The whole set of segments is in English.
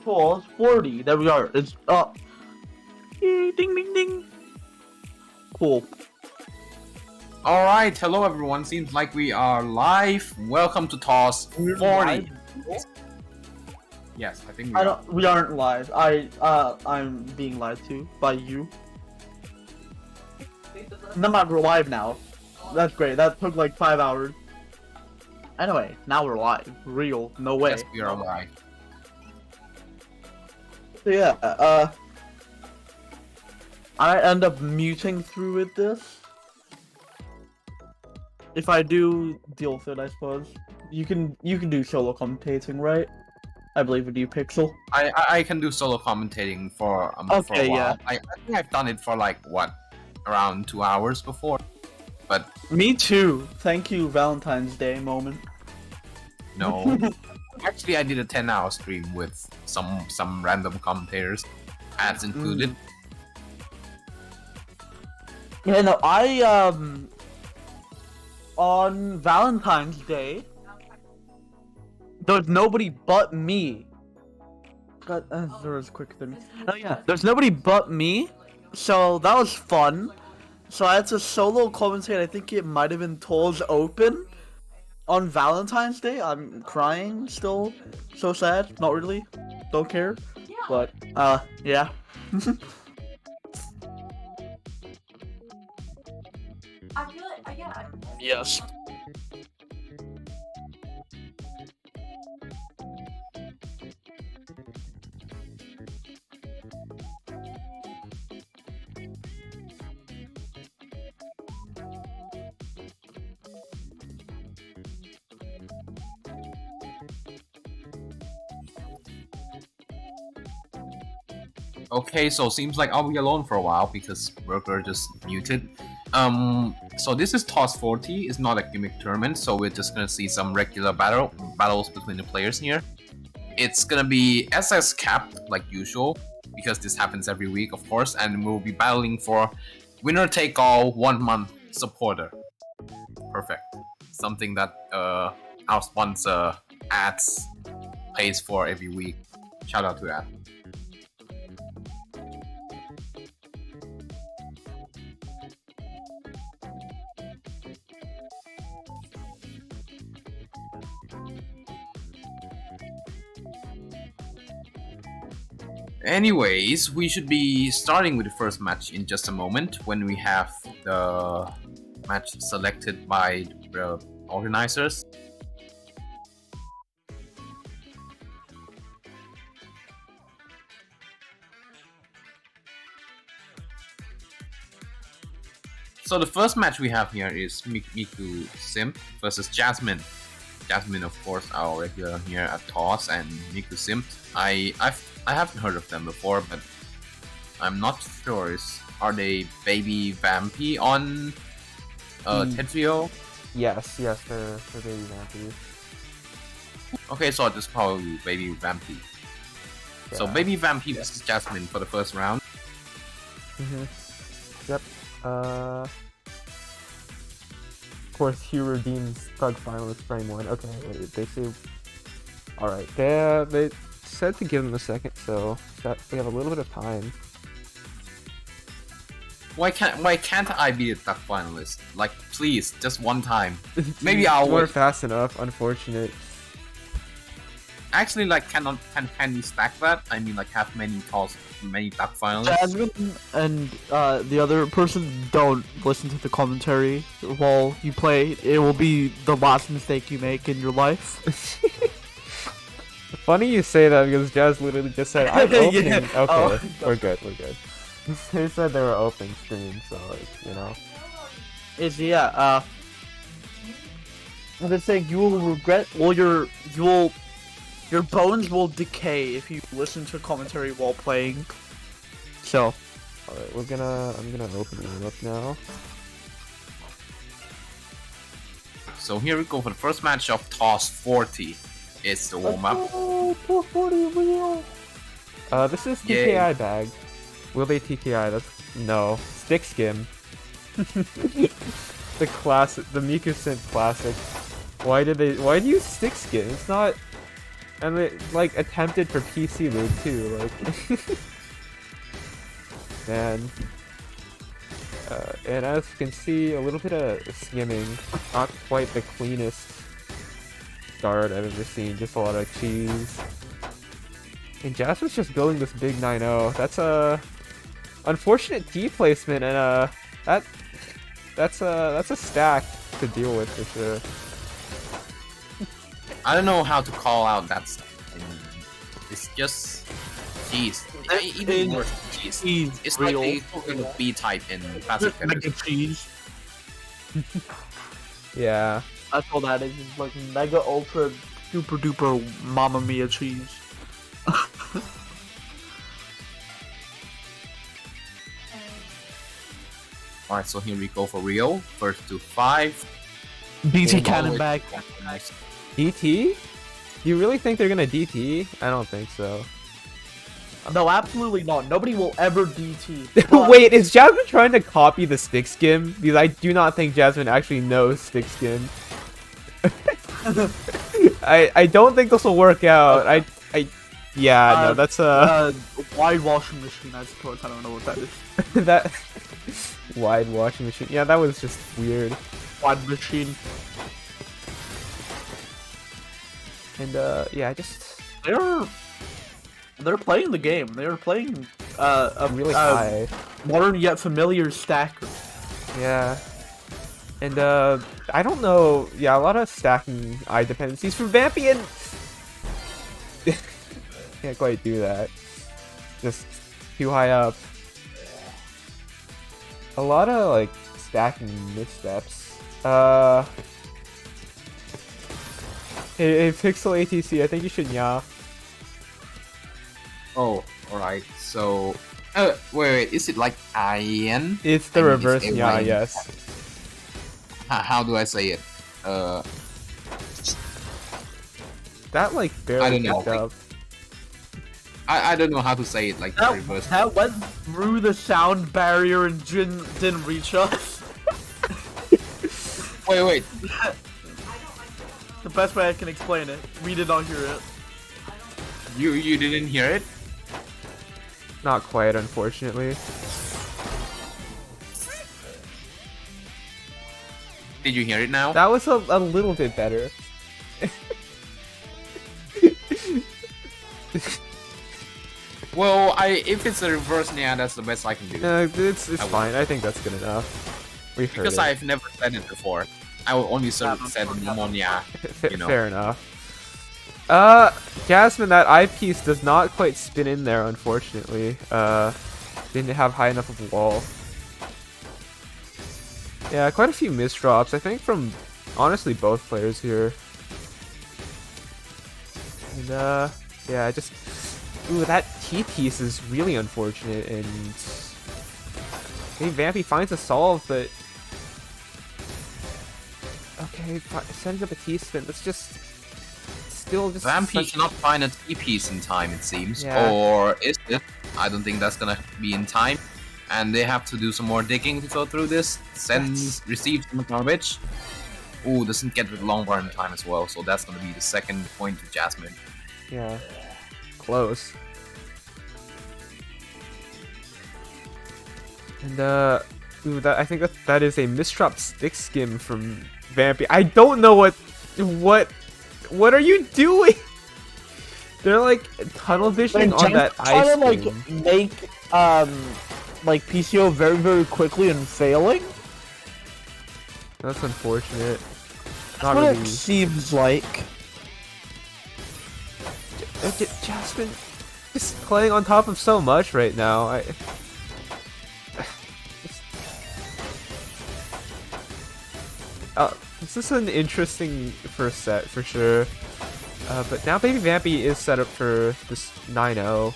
TAWS 40. There we are. It's up. Ding ding ding. Cool. Alright, hello everyone. Seems like we are live. Welcome to TAWS 40. Yes, I think we are. We aren't live. I'm being lied to by you. No, we're live now. That's great. That took like 5 hours. Anyway, now we're live. Real. No way. Yes, we are live. So yeah, I end up muting through with this. If I do deal with it, I suppose. You can do solo commentating, right? I believe with you, Pixel. I can do solo commentating for a while. Yeah. I think I've done it for like what, around 2 hours before. But me too. Thank you, Valentine's Day moment. No. Actually, I did a 10-hour stream with some random commentators, ads included. Yeah, no, on Valentine's Day, there's nobody but me. God, there was quicker than me. Oh yeah, there's nobody but me, so that was fun. So I had to solo commentate. I think it might have been TAWS Open on Valentine's Day. I'm crying still. So sad. Not really. Don't care. But yeah. I feel like, yeah. Yes. Okay, so seems like I'll be alone for a while because Burger just muted. So this is TAWS 40. It's not a gimmick tournament, so we're just gonna see some regular battles between the players here. It's gonna be SS capped like usual because this happens every week, of course, and we'll be battling for winner take all 1 month supporter. Perfect. Something that our sponsor ads pays for every week. Shout out to that. Anyways, we should be starting with the first match in just a moment when we have the match selected by the organizers. So the first match we have here is Miku Simp versus Jasmine. Jasmine, of course, our regular here at TAWS, and Miku Simp. I haven't heard of them before, but I'm not sure. Are they Baby Vampy on Tetrio? Yes, they're Baby Vampy. Okay, so this is probably Baby Vampy. Yeah. So Baby Vampy versus Jasmine for the first round. Yep. Of course, Hugh redeems Thug finalist frame 1. Okay, wait, they say... Alright, they said to give him a second, so we have a little bit of time. Why can't I be the Thug finalist? Like, please, just one time. Maybe I'll weren't fast enough, unfortunate. Actually, like, can we stack that? I mean, like, have many Thug finalists. Jasmine and the other person, don't listen to the commentary while you play. It will be the last mistake you make in your life. Funny you say that because Jazz literally just said, I'm opening. Yeah. Okay, Oh. we're good. They said they were opening stream, so, like, you know. I'm just saying, you will regret, well, your bones will decay if you listen to commentary while playing. So. Alright, I'm gonna open it up now. So here we go for the first match of TAWS 40. It's the warm-up. Oh, 40 real! This is TKI bag. Will they TKI? That's... no. Stick skim. The classic, the Miku Simp classic. Why do you stick skim? It's not... And they, like, attempted for PC loot too, like... Man. And as you can see, a little bit of skimming. Not quite the cleanest start I've ever seen, just a lot of cheese. And Jasmine's just building this big 9-0. That's a unfortunate T placement, and that's a stack to deal with for sure. I don't know how to call out that stuff. It's just cheese. Even worse than cheese. It's like a fucking B-type in Pacific Mega cheese. Yeah. That's all that is. It's like mega ultra super duper Mamma Mia cheese. Alright, so here we go for Rio. First to 5. BT cannon bag. DT? You really think they're gonna DT? I don't think so. No, absolutely not. Nobody will ever DT. Wait, is Jasmine trying to copy the stick skim? Because I do not think Jasmine actually knows stick skim. I don't think this will work out. Yeah, no, that's wide washing machine, I suppose. I don't know what that is. that wide washing machine. Yeah, that was just weird. Wide machine. And yeah, I just they're playing the game. They're playing a really high, modern yet familiar stacker. Yeah. And I don't know. Yeah, a lot of stacking eye dependencies from Vampian. Can't quite do that. Just too high up. A lot of like stacking missteps. Hey, Pixel ATC, I think you should nya. Oh, alright. So, wait, is it like IN? It's the reverse nya, yes. How do I say it? That like barely picked up. I don't know how to say it like the reverse. That went through the sound barrier and didn't reach us. Wait. The best way I can explain it. We did not hear it. You didn't hear it? Not quite, unfortunately. Did you hear it now? That was a little bit better. Well, if it's a reverse nya, that's the best I can do. It's fine. I think that's good enough. We've heard because it. I've never said it before. I will only said pneumonia. You know. Fair enough. Jasmine, that eyepiece does not quite spin in there, unfortunately. Didn't have high enough of a wall. Yeah, quite a few misdrops, I think, from honestly both players here. And yeah, just ooh, that T piece is really unfortunate, and maybe Vampy finds a solve, but okay, sends up a T spin. That's just still just. Vampy cannot find a T piece in time, it seems, yeah. Or is it? I don't think that's gonna be in time, and they have to do some more digging to go through this. Receives some garbage. Ooh, doesn't get the long bar in time as well, so that's gonna be the second point to Jasmine. Yeah, close. And ooh, I think that is a misdropped stick skim from Vampy. I don't know what are you doing? They're like tunnel visioning on that ice trying to like make like PCO very very quickly and failing. That's unfortunate. That's Not what really. it seems like. Jasmine just playing on top of so much right now. This is an interesting first set for sure. But now Baby Vampy is set up for this 9-0.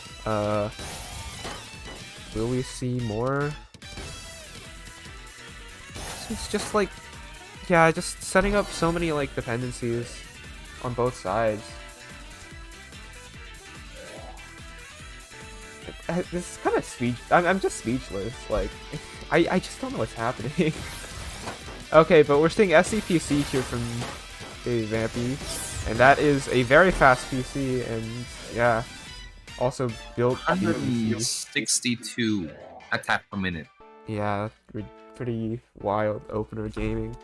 Will we see more? It's just like, yeah, just setting up so many like dependencies on both sides. This is kind of I'm just speechless. Like, I just don't know what's happening. Okay, but we're seeing SCPC here from Baby Vampy. And that is a very fast PC, and yeah, also built the PC. 162 attack per minute. Yeah, pretty wild opener gaming.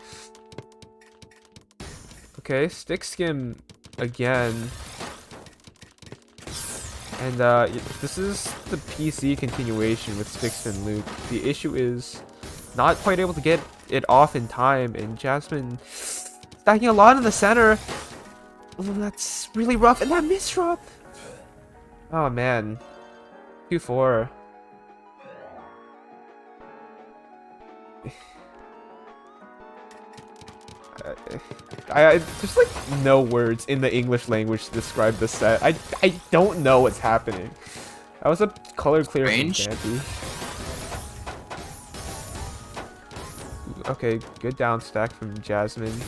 Okay, stick skim again. And this is the PC continuation with Sticks and Luke. The issue is not quite able to get it off in time, and Jasmine stacking a lot in the center. Oh, that's really rough, and that misdrop. Oh man, Q4. There's like no words in the English language to describe the set. I don't know what's happening. That was a color clear from Vampy. Okay, good down stack from Jasmine.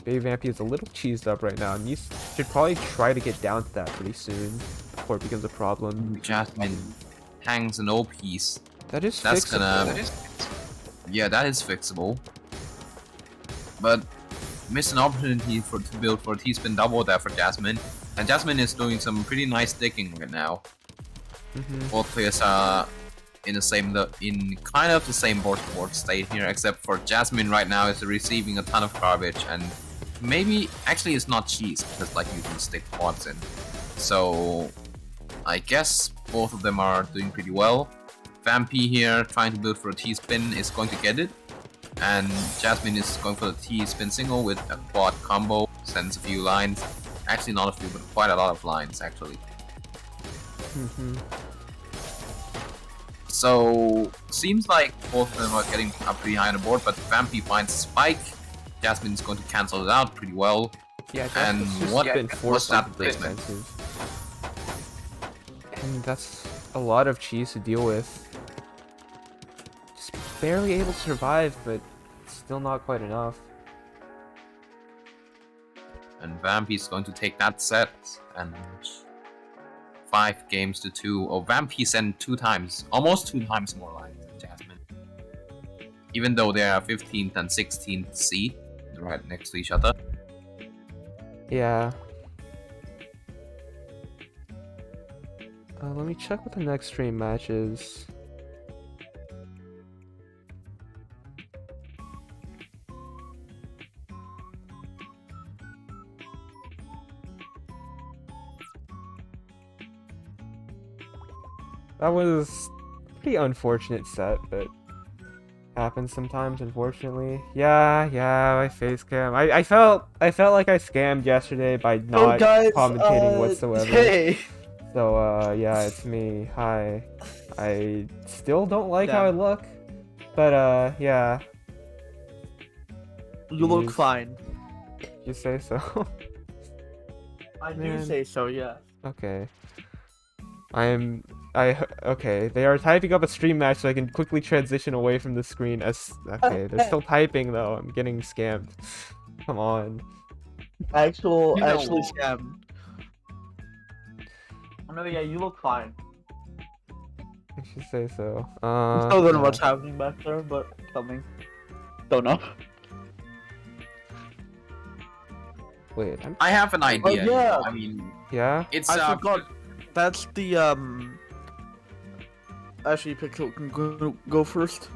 Baby Vampy is a little cheesed up right now, and you should probably try to get down to that pretty soon before it becomes a problem. Jasmine hangs an O piece. That's fixable. Yeah, that is fixable. But missed an opportunity to build for a T-spin double there for Jasmine, and Jasmine is doing some pretty nice digging right now. Both players are in kind of the same board state here, except for Jasmine right now is receiving a ton of garbage, and maybe actually it's not cheese because like you can stick quads in. So I guess both of them are doing pretty well. Vampy here trying to build for a T-spin is going to get it. And Jasmine is going for the T-spin single with a quad combo, sends a few lines. Actually not a few, but quite a lot of lines actually. So, seems like both of them are getting up pretty high on the board, but Vampy finds a spike. Jasmine is going to cancel it out pretty well. Yeah, and what's that placement? And that's a lot of cheese to deal with. Barely able to survive, but still not quite enough. And Vampy's going to take that set, and 5 games to 2. Oh, Vampy sent 2 times, almost 2 times more lines than Jasmine. Even though they are 15th and 16th seed, right next to each other. Yeah. Let me check what the next stream match is. That was a pretty unfortunate set, but happens sometimes, unfortunately. Yeah, my face cam. I felt like I scammed yesterday by not commentating whatsoever. Hey. So yeah, it's me. Hi. I still don't like how I look, but yeah. You look fine. You say so? I do say so, yeah. Okay. Okay, they are typing up a stream match so I can quickly transition away from the screen okay, they're still typing though, I'm getting scammed. Come on. Actually scammed. Oh no, yeah, you look fine. I should say so. Still don't know what's happening back there, but something. Don't know. Wait, I have an idea. Oh, yeah. I mean, yeah? It's I forgot. That's the Actually, Pixel can go first.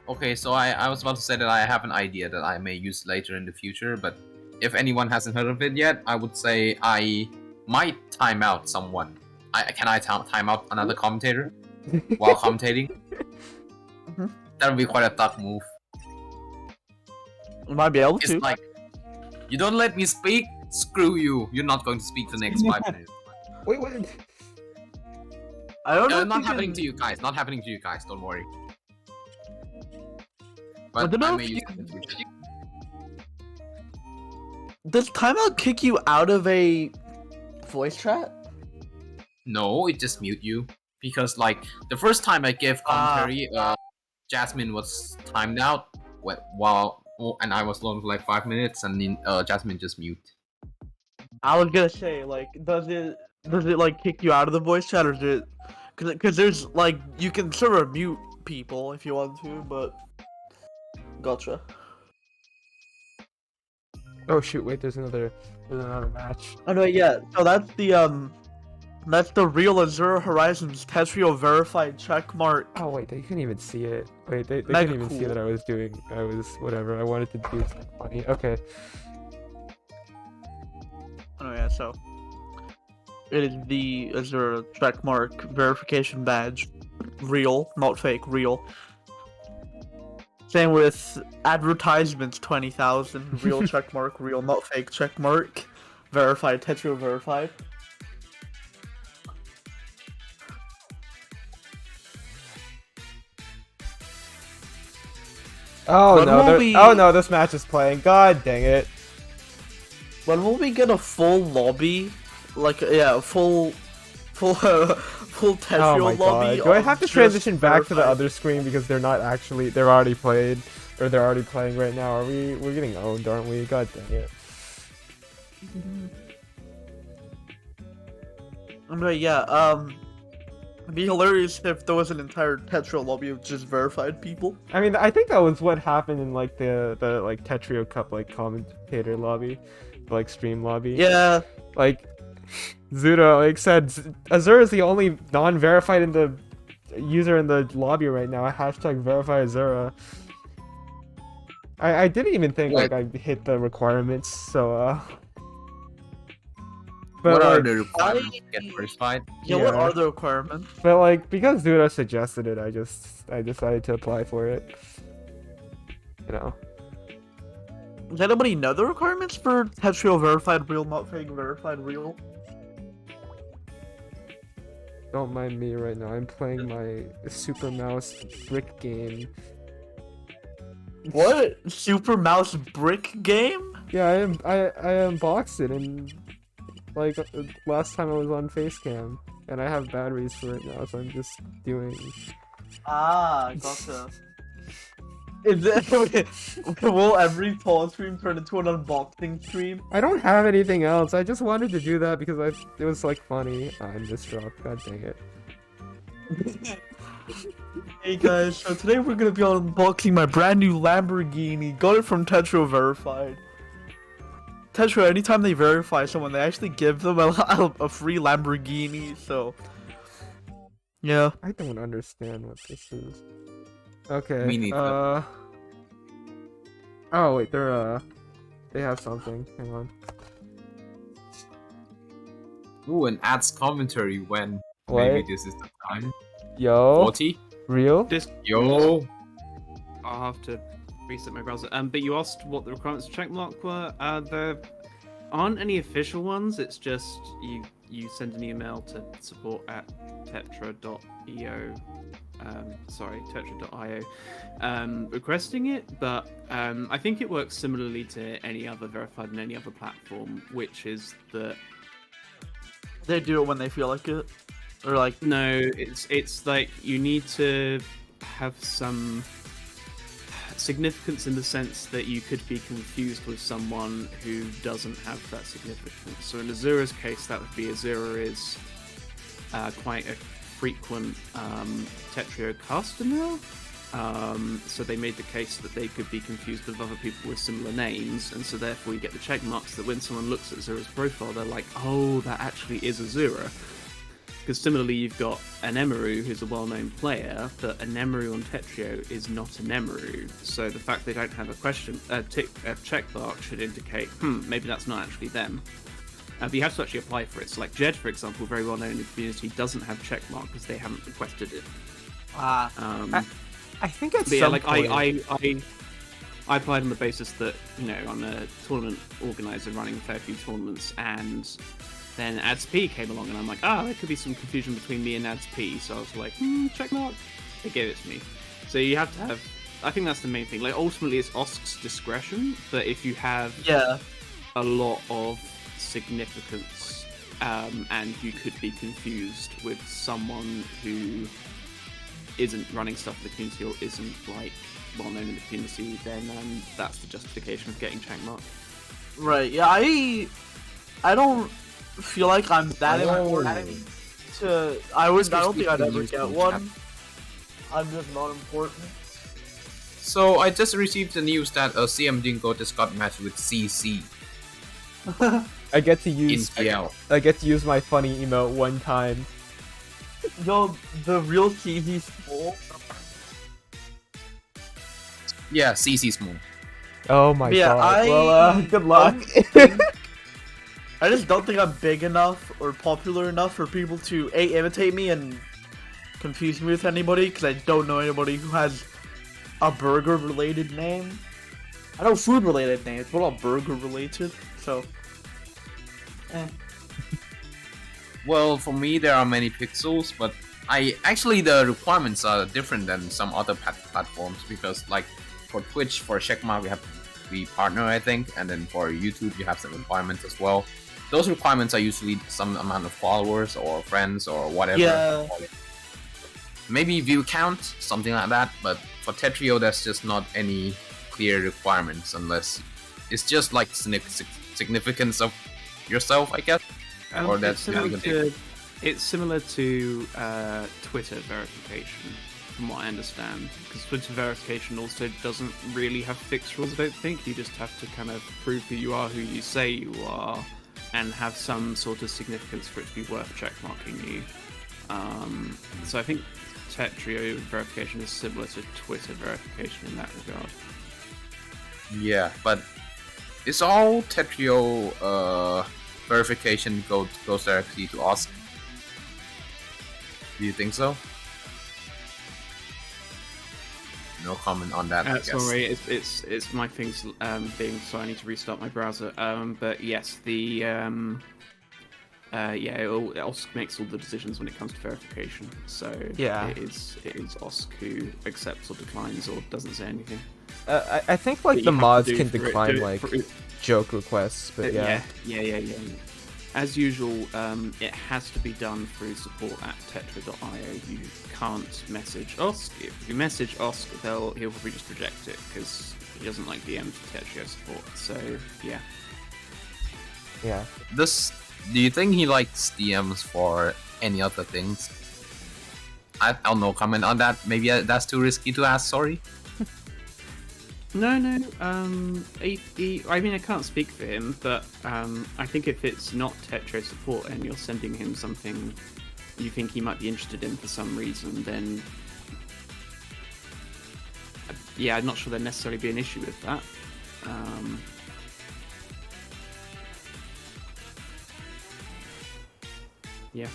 Okay, so I was about to say that I have an idea that I may use later in the future, but if anyone hasn't heard of it yet, I would say I might time out someone. Can I time out another commentator while commentating? That would be quite a tough move. You might be able It's to. like, you don't let me speak? Screw you. You're not going to speak the next 5 minutes. Wait. I don't know. Not happening to you guys. Not happening to you guys. Don't worry. But don't know I may if use it in the future. Does timeout kick you out of a voice chat? No, it just mute you. Because, like, the first time I gave commentary, Jasmine was timed out and I was alone for like 5 minutes, and then Jasmine just mute. I was gonna say, like, does it like kick you out of the voice chat, or is it? Because there's like you can sort of mute people if you want to, but gotcha. Oh shoot! Wait, there's another match. Oh no, yeah. So that's the real Azure Horizons Tetrio verified checkmark. Oh wait, they couldn't even see it. Wait, they Mega couldn't even see cool. that I was whatever. I wanted to do something funny. Okay. Oh yeah, so it is the Azure checkmark verification badge. Real, not fake, real. Same with advertisements 20,000. Real checkmark, real, not fake checkmark. Verified, Tetrio verified. Oh When no! will we- Oh no! This match is playing. God dang it! When will we get a full lobby? Like, yeah, full Tetrio Oh my lobby? god! Do I of have to just transition back to the verified- other screen because they're not actually? They're already played, or they're already playing right now. We're getting owned, aren't we? God dang it! But yeah, it'd be hilarious if there was an entire Tetrio lobby of just verified people. I mean, I think that was what happened in like the like Tetrio Cup like commentator lobby, like stream lobby. Yeah, Like Zudo like said, Azure is the only non-verified in the user in the lobby right now. Hashtag verify Azura. I didn't even think like I hit the requirements, so but What are like, the requirements to get verified? yeah, what Yeah. are the requirements? but like because Zudo suggested it, I decided to apply for it. You know. Does anybody know the requirements for Tetrio verified real, not fake verified real? Don't mind me right now. I'm playing my Super Mouse brick game. What? Super Mouse brick game? Yeah, I unboxed it and like last time I was on Facecam, and I have batteries for it now, so I'm just doing. Ah, gotcha. Is it, will every TAWS stream turn into an unboxing stream? I don't have anything else. I just wanted to do that because it was like funny. I just dropped. God dang it. Hey guys, so today we're gonna be unboxing my brand new Lamborghini. Got it from Tetrio Verified. Tetrio, anytime they verify someone, they actually give them a free Lamborghini, so... Yeah. I don't understand what this is. Okay. Me neither. Oh wait, they have something. Hang on. Ooh, an ads commentary when What? maybe this is the time. Yo. 40? Real? This Yo! I'll have to reset my browser. But you asked what the requirements of checkmark were. There aren't any official ones. It's just you send an email to support@tetra.io. Tetra.io, requesting it. But I think it works similarly to any other verified in any other platform, which is that They do it when they feel like it. Or like... no, it's like you need to have some significance in the sense that you could be confused with someone who doesn't have that significance. So in Azura's case, that would be Azura is quite a frequent Tetrio customer. So they made the case that they could be confused with other people with similar names, and so therefore you get the check marks that when someone looks at Azura's profile, they're like, oh, that actually is Azura. Because similarly, you've got an Emeru who's a well-known player, but an Emeru on Tetrio is not an Emeru. So the fact they don't have a check mark should indicate, maybe that's not actually them. But you have to actually apply for it. So like Jed, for example, very well known in the community, doesn't have check mark because they haven't requested it. I think at But yeah, some like point... I applied on the basis that, you know, I'm a tournament organizer running a fair few tournaments, and then AdsP came along, and I'm like, there could be some confusion between me and AdsP, so I was like, check mark. They gave it to me. So you have to have, I think that's the main thing. Like, ultimately, it's OSC's discretion, but if you have a lot of significance, and you could be confused with someone who isn't running stuff in the community or isn't, like, well known in the community, then that's the justification of getting check mark. Right, yeah, I don't feel like I'm that important to... I don't think I'd ever get one. I'm just not important. So I just received the news that CM Dingo just got matched with CC. I get to in use PL. I get to use my funny emote one time. Yo, the real CZ Small. Yeah, CC small. Oh my Yeah, god. Well, good luck. I just don't think I'm big enough or popular enough for people to imitate me and confuse me with anybody, because I don't know anybody who has a burger related name. I know food related names, but not burger related. So, Well, for me, there are many pixels, but the requirements are different than some other platforms because, like, for Twitch, for checkmark, you have to be partner, I think, and then for YouTube, you have some requirements as well. Those requirements are usually some amount of followers or friends or whatever. yeah. Maybe view count, something like that, but for Tetrio, there's just not any clear requirements unless it's just like significance of yourself, I guess. Or that's it's similar to Twitter verification, from what I understand. Because Twitter verification also doesn't really have fixed rules, I don't think. You just have to kind of prove who you are, who you say you are, and have some sort of significance for it to be worth checkmarking you. So I think Tetrio verification is similar to Twitter verification in that regard. Yeah, but it's all Tetrio verification goes directly to us. Do you think so? No comment on that. I guess. Sorry, it's my things being so I need to restart my browser. But yes, the OSC makes all the decisions when it comes to verification. So Yeah. it is OSC who accepts or declines or doesn't say anything. I think like That the you have to mods do can for it- decline do it like for it- joke requests, but yeah. Yeah. As usual, it has to be done through support at tetra.io. You can't message OSC. If you message OSC, he'll probably just reject it because he doesn't like DM for Tetrio support. So yeah. Yeah. Do you think he likes DMs for any other things? I'll no comment on that. Maybe that's too risky to ask. Sorry. No. I mean, I can't speak for him, but I think if it's not Tetro support and you're sending him something you think he might be interested in for some reason, then yeah, I'm not sure there'd necessarily be an issue with that. Yeah.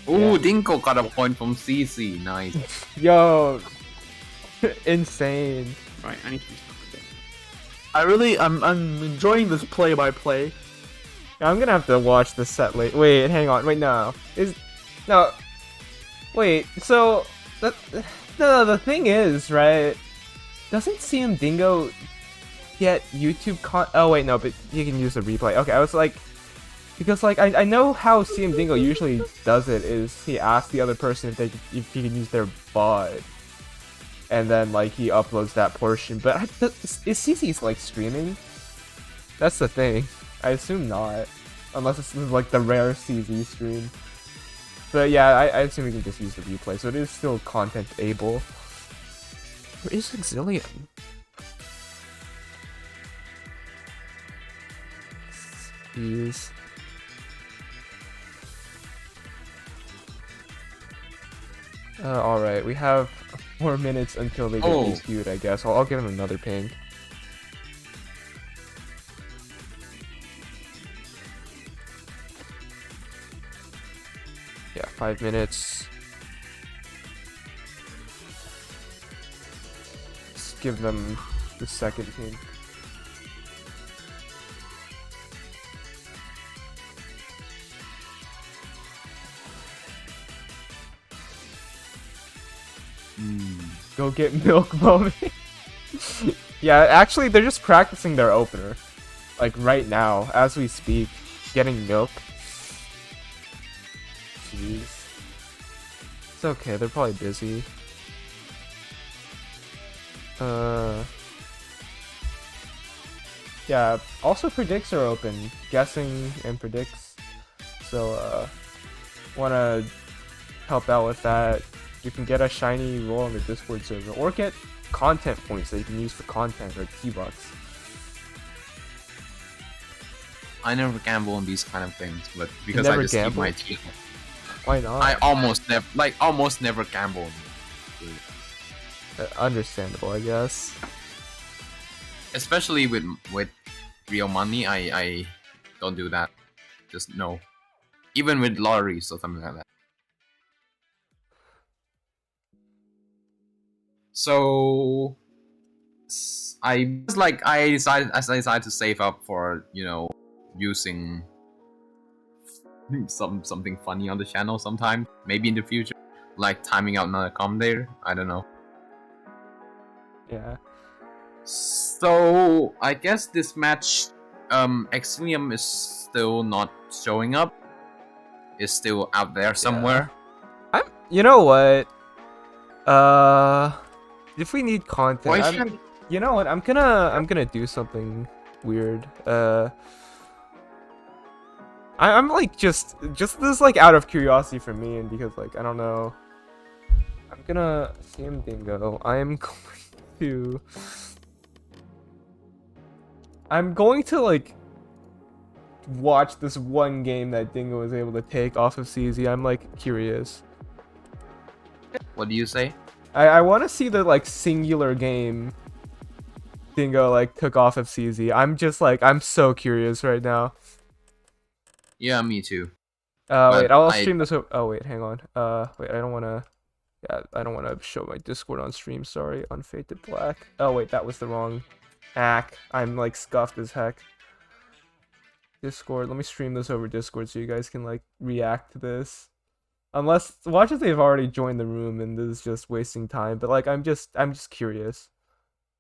Ooh, Yeah. Dinko got a point from CC. Nice. Yo, insane. Right, I need to restart a bit. I'm enjoying this play-by-play. I'm gonna have to watch the set late. Wait, hang on. Wait, no. Wait. So the thing is, right? Doesn't CM Dingo get YouTube Oh wait, no, but you can use the replay. Okay, I was like, because like I know how CM Dingo usually does it is he asks the other person if he can use their bot, and then like he uploads that portion. But is CC's like streaming? That's the thing. I assume not, unless it's like the rare CZ stream. But yeah, I assume we can just use the replay, so it is still content able. Where is Exilium? Jeez. Alright, we have 4 minutes until they get rescued, I guess. I'll give him another ping. Yeah, 5 minutes. Let's give them the second ping. Go get milk, mommy. Yeah, actually, they're just practicing their opener. Like, right now, as we speak. Getting milk. Jeez. It's okay, they're probably busy. Yeah, also predicts are open. Guessing and predicts. So, wanna help out with that. You can get a shiny roll on the Discord server, or get content points that you can use for content or T-Bucks. I never gamble on these kind of things, but because I never just gamble? keep my team. Why not? I almost never gamble. Understandable, I guess. Especially with real money, I don't do that. Just no. Even with lotteries or something like that. So I decided to save up for, you know, using something funny on the channel sometime, maybe in the future, like timing out another commentator. I don't know. Yeah. So I guess this match, Exilium is still not showing up. Is still out there somewhere. You know what? If we need content, Why should you know what? I'm gonna do something weird. I'm like just this like out of curiosity for me, and because like I don't know. I'm gonna Sam Dingo. I'm going to like watch this one game that Dingo was able to take off of CZ. I'm like curious. What do you say? I want to see the like singular game Dingo like took off of CZ. I'm so curious right now. Yeah, me too. Wait, I'll stream this. Oh wait, hang on. Wait, I don't want to. Yeah, I don't want to show my Discord on stream. Sorry, Unfated Black. Oh wait, that was the wrong hack. I'm like scuffed as heck. Discord. Let me stream this over Discord so you guys can like react to this. Unless watch if they've already joined the room and this is just wasting time. But like I'm just curious.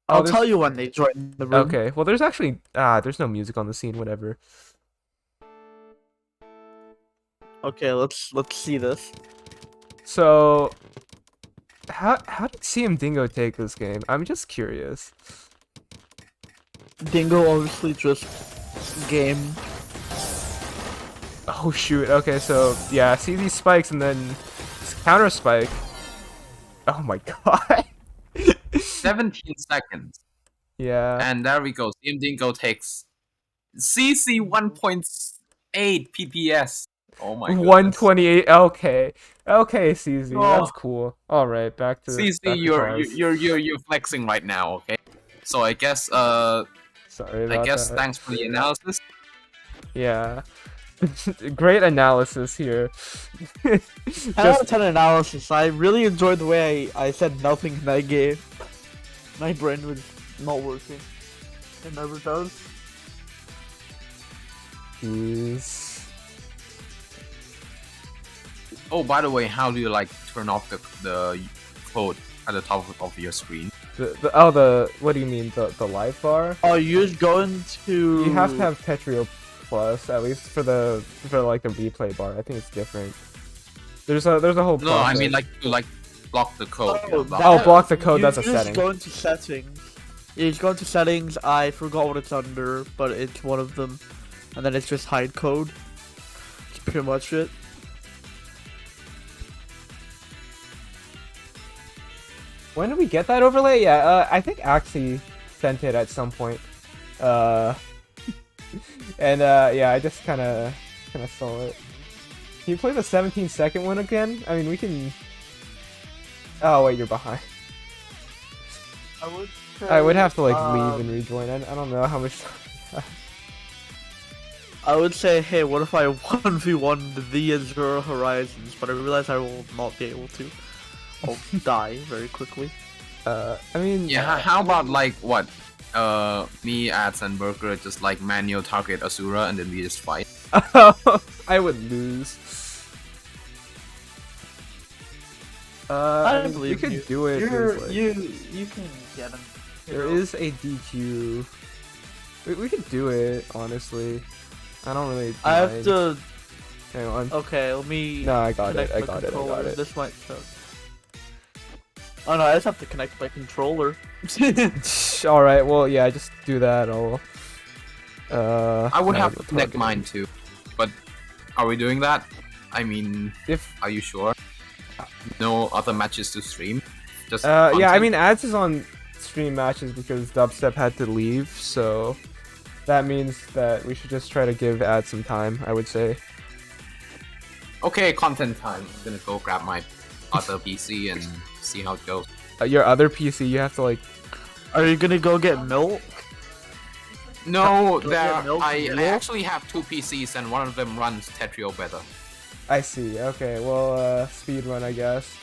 I'll tell you when they join the room. Okay. Well, there's actually there's no music on the scene. Whatever. Okay, let's see this. So, how did CM Dingo take this game? I'm just curious. Dingo obviously just game. Oh shoot. Okay, so yeah, see these spikes and then counter spike. Oh my god. 17 seconds. Yeah. And there we go. CM Dingo takes CC 1.8 PPS. Oh my god. 128. Okay. Okay, CZ. Oh. That's cool. All right, back to CC, back to you're flexing right now, okay? So I guess sorry about that. thanks for the analysis. Yeah. Great analysis here. 10 out of 10 analysis. I really enjoyed the way I said nothing in that game. My brain was not working. It never does. Jeez. Oh, by the way, how do you like turn off the code at the top of your screen? What do you mean the live bar? Oh, you're just going to. You have to have Petrio Plus at least for like the replay bar. I think it's different. There's a whole. No, process. I mean like to block the code. Oh, Block the code. That's a just setting. Go into settings. You just go into settings. I forgot what it's under, but it's one of them, and then it's just hide code. That's pretty much it. When did we get that overlay? Yeah, I think Axie sent it at some point. And yeah, I just kind of saw it. Can you play the 17-second one again? I mean, we can. Oh wait, you're behind. I would have to like leave and rejoin. I don't know how much time. I would say, hey, what if I 1v1 the Azure Horizons? But I realize I will not be able to. I'll die very quickly. I mean, Yeah, how about like what? Me, Ads, and Burger just like manual target Asura and then we just fight. I would lose. I we believe could you. do it. Like, You can get him. there is a DQ. We could do it, honestly. I don't really. I have mind. to. Hang on. Okay, let me. No, I got it. connect I my got it. I controller. got it. This might choke. Oh no, I just have to connect my controller. All right. Well, yeah. Just do that. I'll. I would no, have to plug connect it. mine too, but are we doing that? I mean, If are you sure? No other matches to stream? Just yeah, I content? mean, Ads is on stream matches because Dubstep had to leave, so that means that we should just try to give ads some time, I would say. Okay, content time. I'm gonna go grab my other PC and see how it goes. Your other PC, you have to like... Are you gonna go get milk? No, Do I get milk I and actually have 2 PCs and one of them runs Tetrio better. I see, okay, well, speed run, I guess.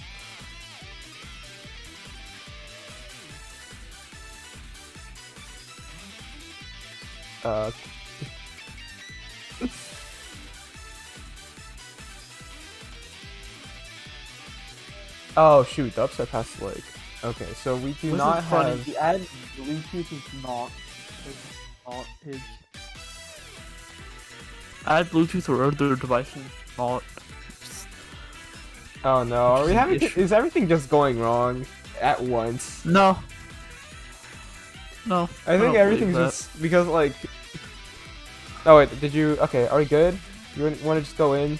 Oh shoot, the upset pass leg. Okay, so we do not have... The ad Bluetooth is not his. Add Bluetooth or other devices not. Oh no, are we having... Is everything just going wrong at once? No. No. I think don't everything's believe just... Because like... Oh wait, did you... Okay, are we good? You want to just go in?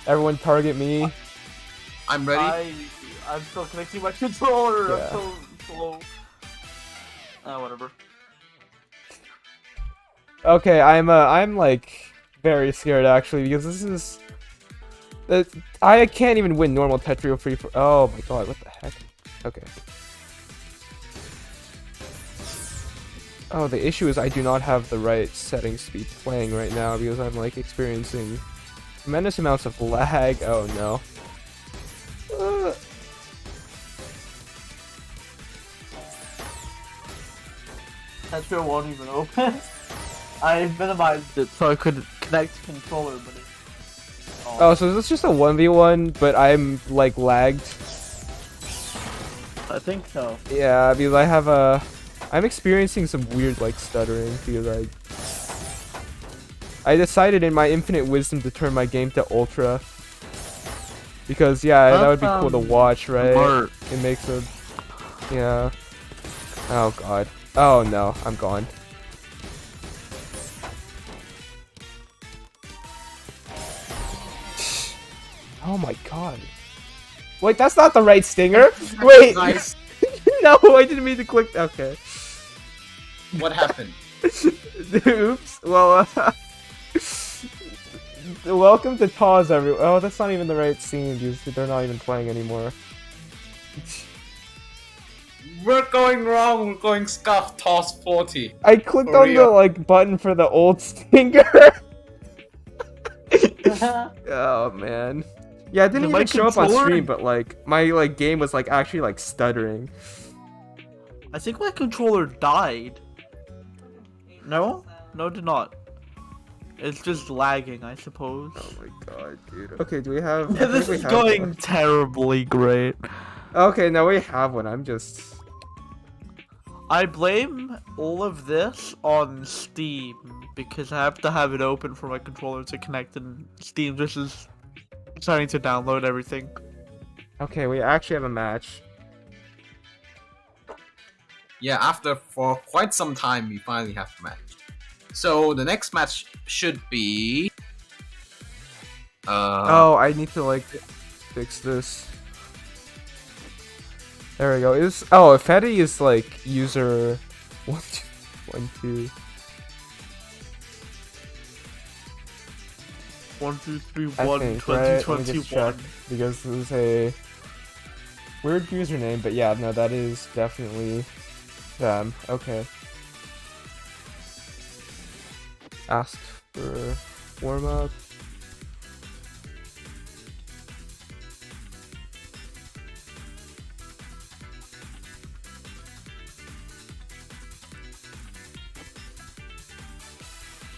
Everyone target me. I'm ready. I'm still connecting my controller. Yeah. I'm so slow. Whatever. Okay, I'm like very scared actually because this is I can't even win normal Tetrio free for... Oh my god, what the heck? Okay. Oh, the issue is I do not have the right settings to be playing right now because I'm like experiencing tremendous amounts of lag. Oh no. Tetrio won't even open. I minimized it so I could connect the controller, but it... Oh, so it's just a 1v1, but I'm like lagged. I think so. Yeah, because I have I'm experiencing some weird like stuttering because I decided in my infinite wisdom to turn my game to ultra. Because yeah, that would be cool to watch, right? Smart. It makes a... Yeah. Oh god. Oh no, I'm gone. Oh my god. Wait, that's not the right stinger? Wait! Nice. No, I didn't mean to click... Okay. What happened? Oops. Well, welcome to TAWS, everyone. Oh, that's not even the right scene because they're not even playing anymore. We're going wrong. We're going scuff TAWS 40. I clicked For on the real. like button for the old stinger. Oh man. Yeah, it didn't My even show up on controller- stream, but like my like game was like actually like stuttering. I think my controller died. No? No, it did not. It's just lagging, I suppose. Oh my god, dude. Okay, do we have? I This think we is have going one. terribly great. Okay, no, we have one. I'm just. I blame all of this on Steam because I have to have it open for my controller to connect, and Steam just is starting to download everything. Okay, we actually have a match. Yeah, after for quite some time, we finally have the match. So the next match should be. Oh, I need to like fix this. There we go. Is Fetty is like user 1 2 1 2. 1, 2, 3, I 1, think, right? Let me just 2021. check, because this is a weird username, but yeah, no, that is definitely them. Okay. Ask for warm up.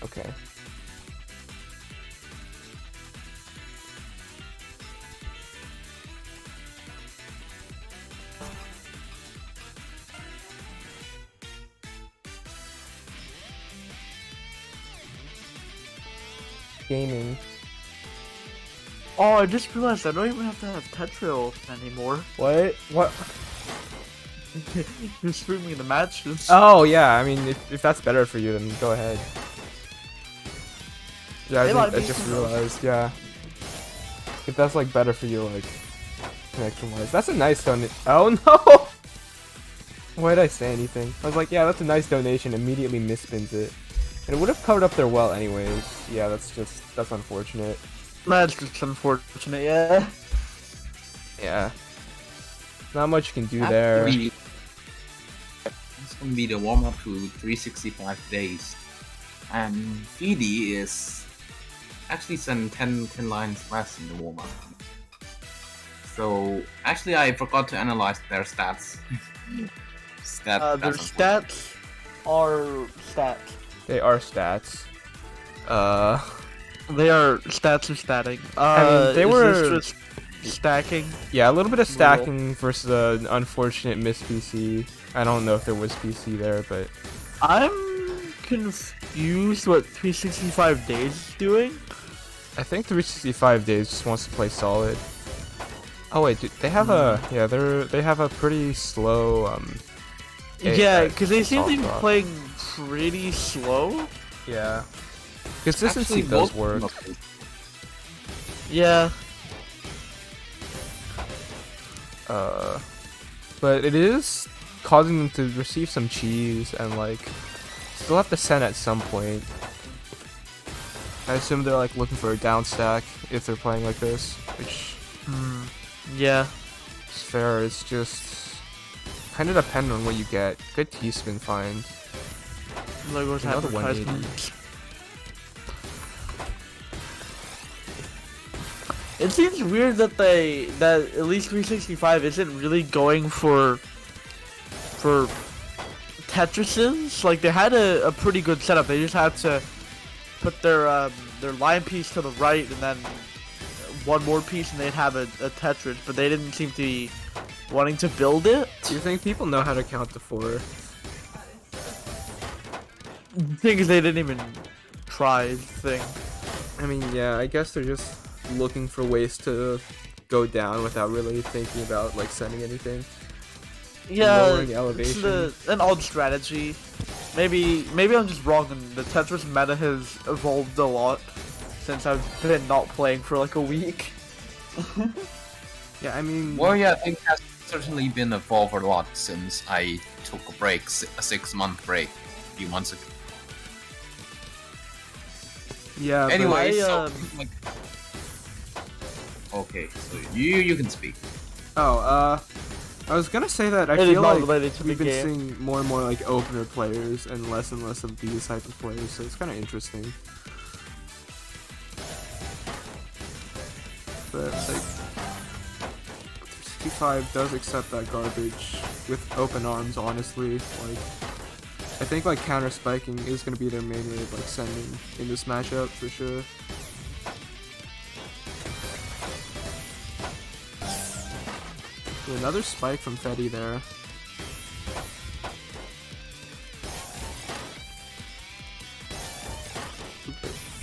Okay. Gaming. Oh, I just realized I don't even have to have Tetrio anymore. What? What? You're streaming the matches. Oh yeah, I mean, if that's better for you, then go ahead. Yeah, They might I be just too. realized, yeah. If that's like better for you, like connection-wise, that's a nice donation. Oh no! Why did I say anything? I was like, yeah, that's a nice donation. Immediately misspins it. And it would have covered up their well anyways. Yeah, that's unfortunate. That's just unfortunate, yeah. Yeah. Not much you can do there. It's gonna be the warm up to 365 days. And PD is actually sent 10 lines less in the warm up. So actually I forgot to analyze their stats. Their stats are stats. They are stats. They are stats or statting. I mean, they were just stacking. Yeah, a little bit of stacking versus an unfortunate miss PC. I don't know if there was PC there, but I'm confused what 365 days is doing. I think 365 days just wants to play solid. Oh wait, they have they have a pretty slow yeah, because they seem to be playing pretty slow. Yeah. Consistency does work. Yeah. But it is causing them to receive some cheese and like still have to send at some point. I assume they're like looking for a down stack if they're playing like this, which yeah, it's fair. It's just kind of dependent on what you get. Good T-spin find. Logos Another advertisements. It seems weird that that at least 365 isn't really going for Tetrises. Like they had a pretty good setup. They just had to put their line piece to the right and then one more piece and they'd have a Tetris, but they didn't seem to be wanting to build it. Do you think people know how to count to 4? The thing is they didn't even try the thing. I mean, yeah, I guess they're just looking for ways to go down without really thinking about like sending anything. Yeah, lowering elevation. An odd strategy. Maybe I'm just wrong and the Tetris meta has evolved a lot since I've been not playing for like a week. Yeah, I mean... Well, yeah, it has certainly been evolved a lot since I took a break, a 6-month break a few months ago. Yeah, anyway, but okay, so you can speak. I was gonna say that I It is feel not like related to the we've been game. seeing more and more like opener players and less of these type of players, so it's kind of interesting. But like, 365 does accept that garbage with open arms. Honestly, like I think like counter spiking is gonna be their main way of like sending in this matchup for sure. Another spike from Fetty there.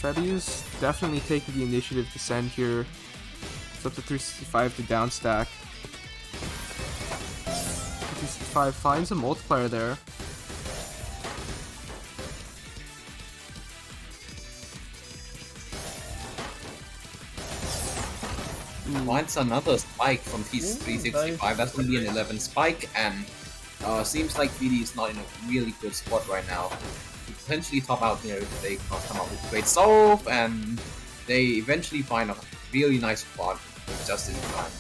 Fetty's definitely taking the initiative to send here. It's up to 365 to downstack. 365 finds a multiplier there. Finds another spike from T365. Nice. That's going to be an 11 spike, and seems like VD is not in a really good spot right now. To potentially top out there if they come up with great solve, and they eventually find a really nice spot just in time.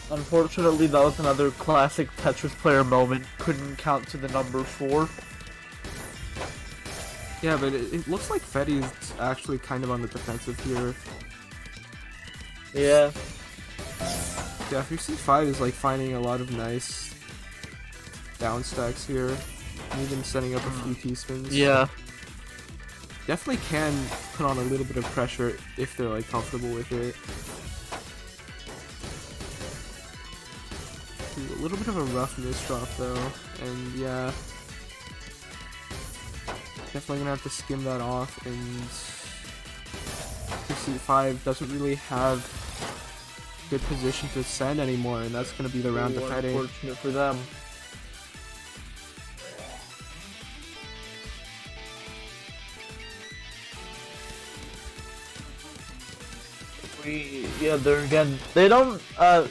Unfortunately, that was another classic Tetris player moment. Couldn't count to the number 4. Yeah, but it looks like Fetty's actually kind of on the defensive here. Yeah. Yeah, 365 is like finding a lot of nice down stacks here, and even setting up a few T-spins. Yeah. Definitely can put on a little bit of pressure if they're like comfortable with it. Ooh, a little bit of a rough misdrop though, and yeah, definitely gonna have to skim that off. And 365 doesn't really have good position to send anymore, and that's gonna be the round of Fetty. Unfortunate for them. They don't,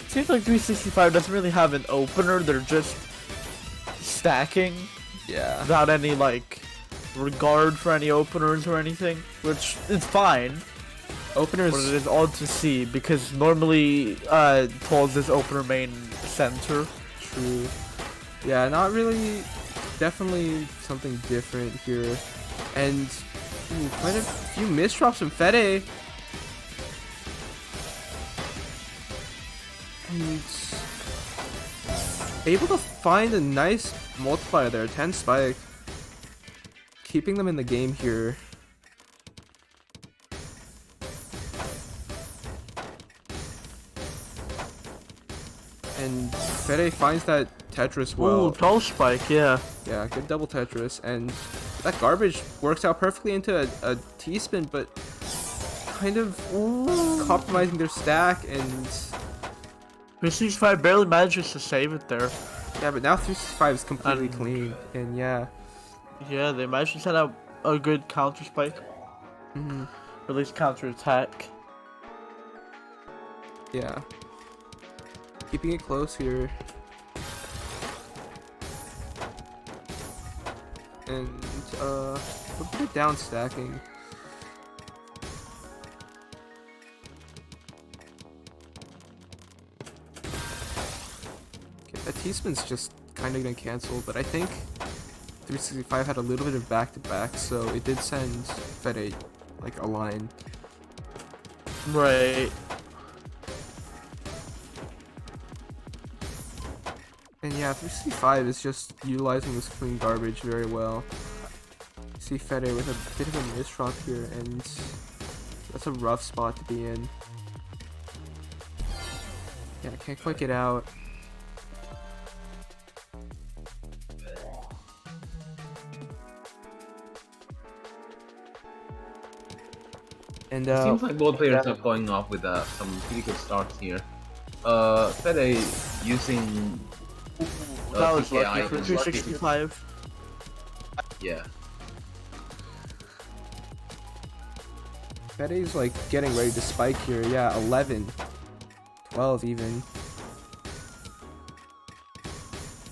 seems like 365 doesn't really have an opener, they're just stacking. Yeah. Without any, like, regard for any openers or anything, which is fine. Openers. But it is odd to see because normally TAWS is opener main center. True. Yeah, not really. Definitely something different here. And quite a few misdrops from Fede. And able to find a nice multiplier there. 10 spike. Keeping them in the game here. And Fede finds that Tetris well. Ooh, tall spike, yeah. Yeah, good double Tetris. And that garbage works out perfectly into a T-spin, but kind of compromising their stack. And 365 barely manages to save it there. yeah, but now 365 is completely clean. And yeah. Yeah, they managed to set up a good counter spike. Mm-hmm. Or at least counter attack. Yeah. Keeping it close here. And a bit of down stacking. Okay, that T-spin's just kind of gonna cancel, but I think 365 had a little bit of back-to-back, so it did send Fede like a line. Right. And yeah, 365 is just utilizing this clean garbage very well. See Fede with a bit of a misdrop here, and that's a rough spot to be in. Yeah, can't quite get out. And It seems like both players are going off with some pretty good starts here. Fede using That was TKI lucky for and 365. Yeah. Fede's like getting ready to spike here. Yeah, 11, 12 even.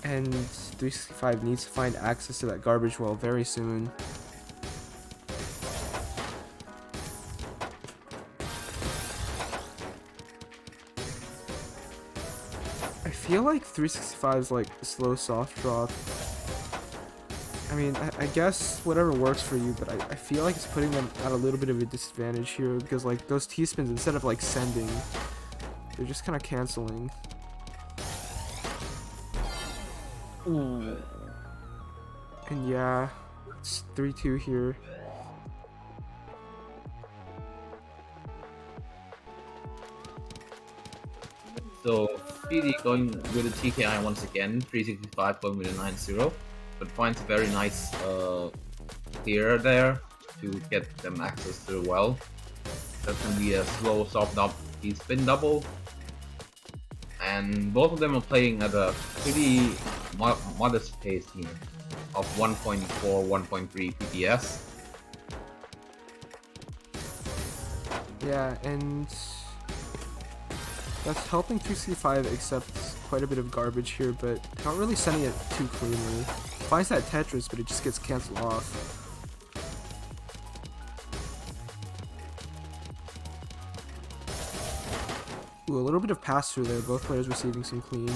And 365 needs to find access to that garbage well very soon. I feel like 365 is like a slow soft drop. I mean, I guess whatever works for you, but I feel like it's putting them at a little bit of a disadvantage here because like those T-spins, instead of like sending, they're just kind of canceling. Ooh. And yeah, it's 3-2 here. So PD going with a TKI once again, 365 going with a 9-0, but finds a very nice clear there to get them access to the well. That can be a slow soft up spin double. And both of them are playing at a pretty modest pace here of 1.4, 1.3 PPS. Yeah, and that's helping 365 accept quite a bit of garbage here, but not really sending it too cleanly. Finds that Tetris, but it just gets canceled off. Ooh, a little bit of pass-through there, both players receiving some clean.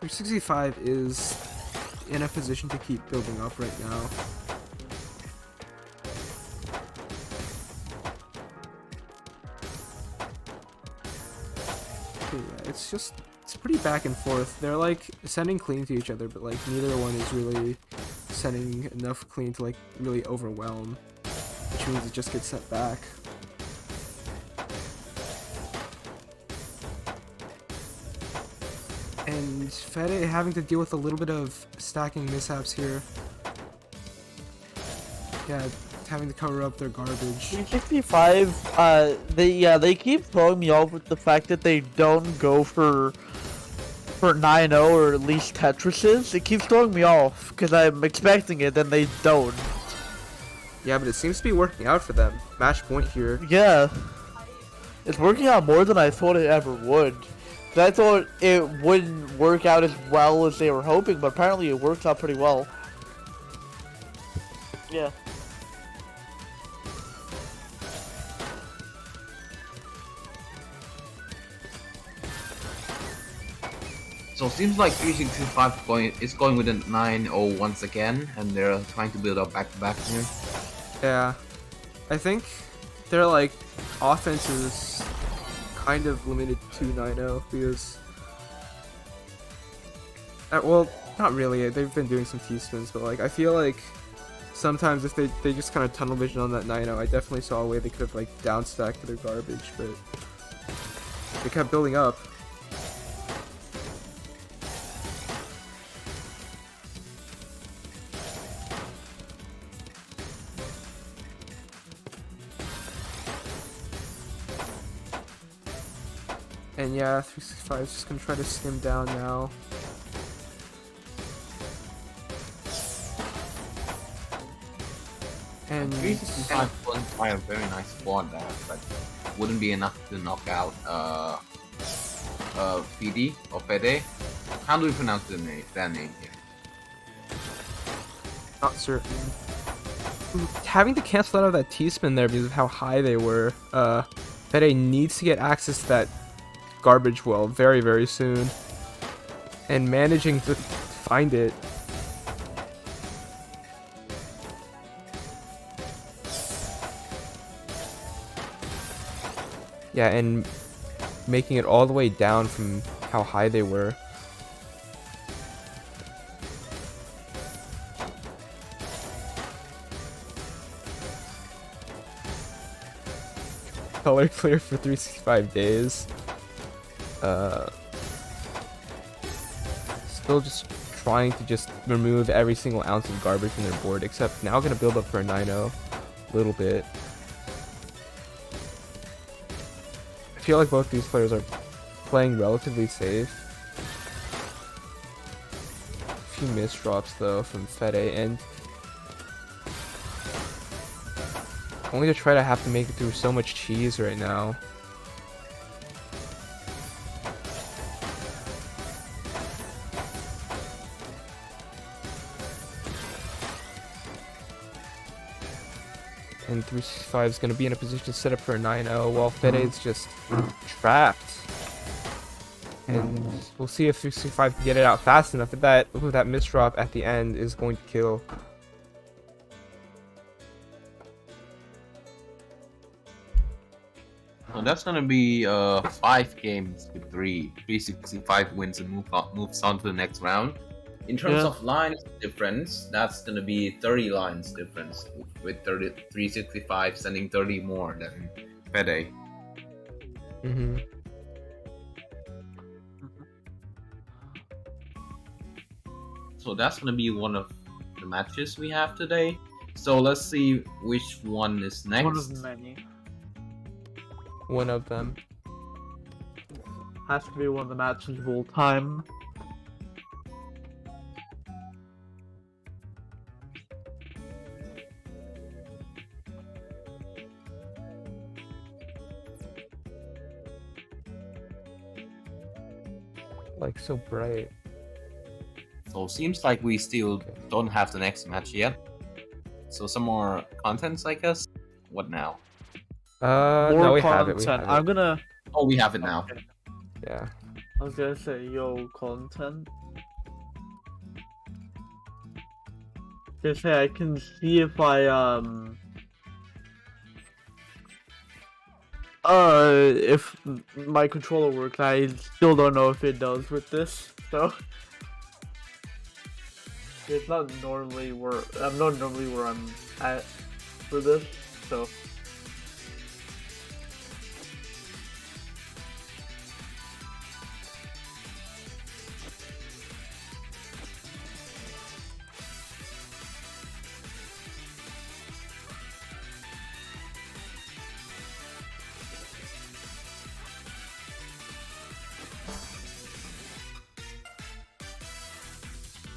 .365 is in a position to keep building up right now. Okay, yeah, it's pretty back and forth. They're like sending clean to each other, but like neither one is really sending enough clean to like really overwhelm, which means it just gets sent back. And Fede having to deal with a little bit of stacking mishaps here. Yeah, having to cover up their garbage. 365, they keep throwing me off with the fact that they don't go for 9-0 or at least Tetrises. It keeps throwing me off because I'm expecting it and they don't. Yeah, but it seems to be working out for them. Match point here. Yeah. It's working out more than I thought it ever would. 'Cause I thought it wouldn't work out as well as they were hoping, but apparently it worked out pretty well. Yeah. So it seems like 365 is going with a 9-0 once again, and they're trying to build up back-to-back here. Yeah. I think their like offense is kind of limited to 9-0 because well, not really. They've been doing some T-spins, but like I feel like sometimes if they just kind of tunnel vision on that 9-0, I definitely saw a way they could have like downstacked their garbage, but they kept building up. And yeah, 365 is just gonna try to skim down now. And 365 wouldn't try a very nice squad there, but wouldn't be enough to knock out PD or Fede. How do we pronounce their name here? not certain. Having to cancel out of that T-spin there because of how high they were, Fede needs to get access to that garbage well very, very soon. And managing to find it. Yeah, and making it all the way down from how high they were. Color clear for 365 days. Still just trying to just remove every single ounce of garbage from their board, except now gonna build up for a 9-0 a little bit. I feel like both these players are playing relatively safe. A few misdrops though from Fede, and only to try to have to make it through so much cheese right now. And 365 is going to be in a position to set up for a 9-0 while Fede is just trapped. And we'll see if 365 can get it out fast enough. If that misdrop at the end is going to kill. So that's gonna be 5 games with 365 wins and moves on to the next round. In terms of lines difference, that's gonna be 30 lines difference, with 365 sending 30 more than Fede. So that's gonna be one of the matches we have today. So let's see which one is next. One of many. One of them. Has to be one of the matches of all time. Like so bright. So seems like we still don't have the next match yet. So some more contents, I guess. What now? No, we have it. We have it. I'm gonna. Oh, we have it now. Okay. Yeah. I was gonna say, yo, content. Just say I can see if I if my controller works. I still don't know if it does with this, so it's not normally where I'm not normally where I'm at for this, so.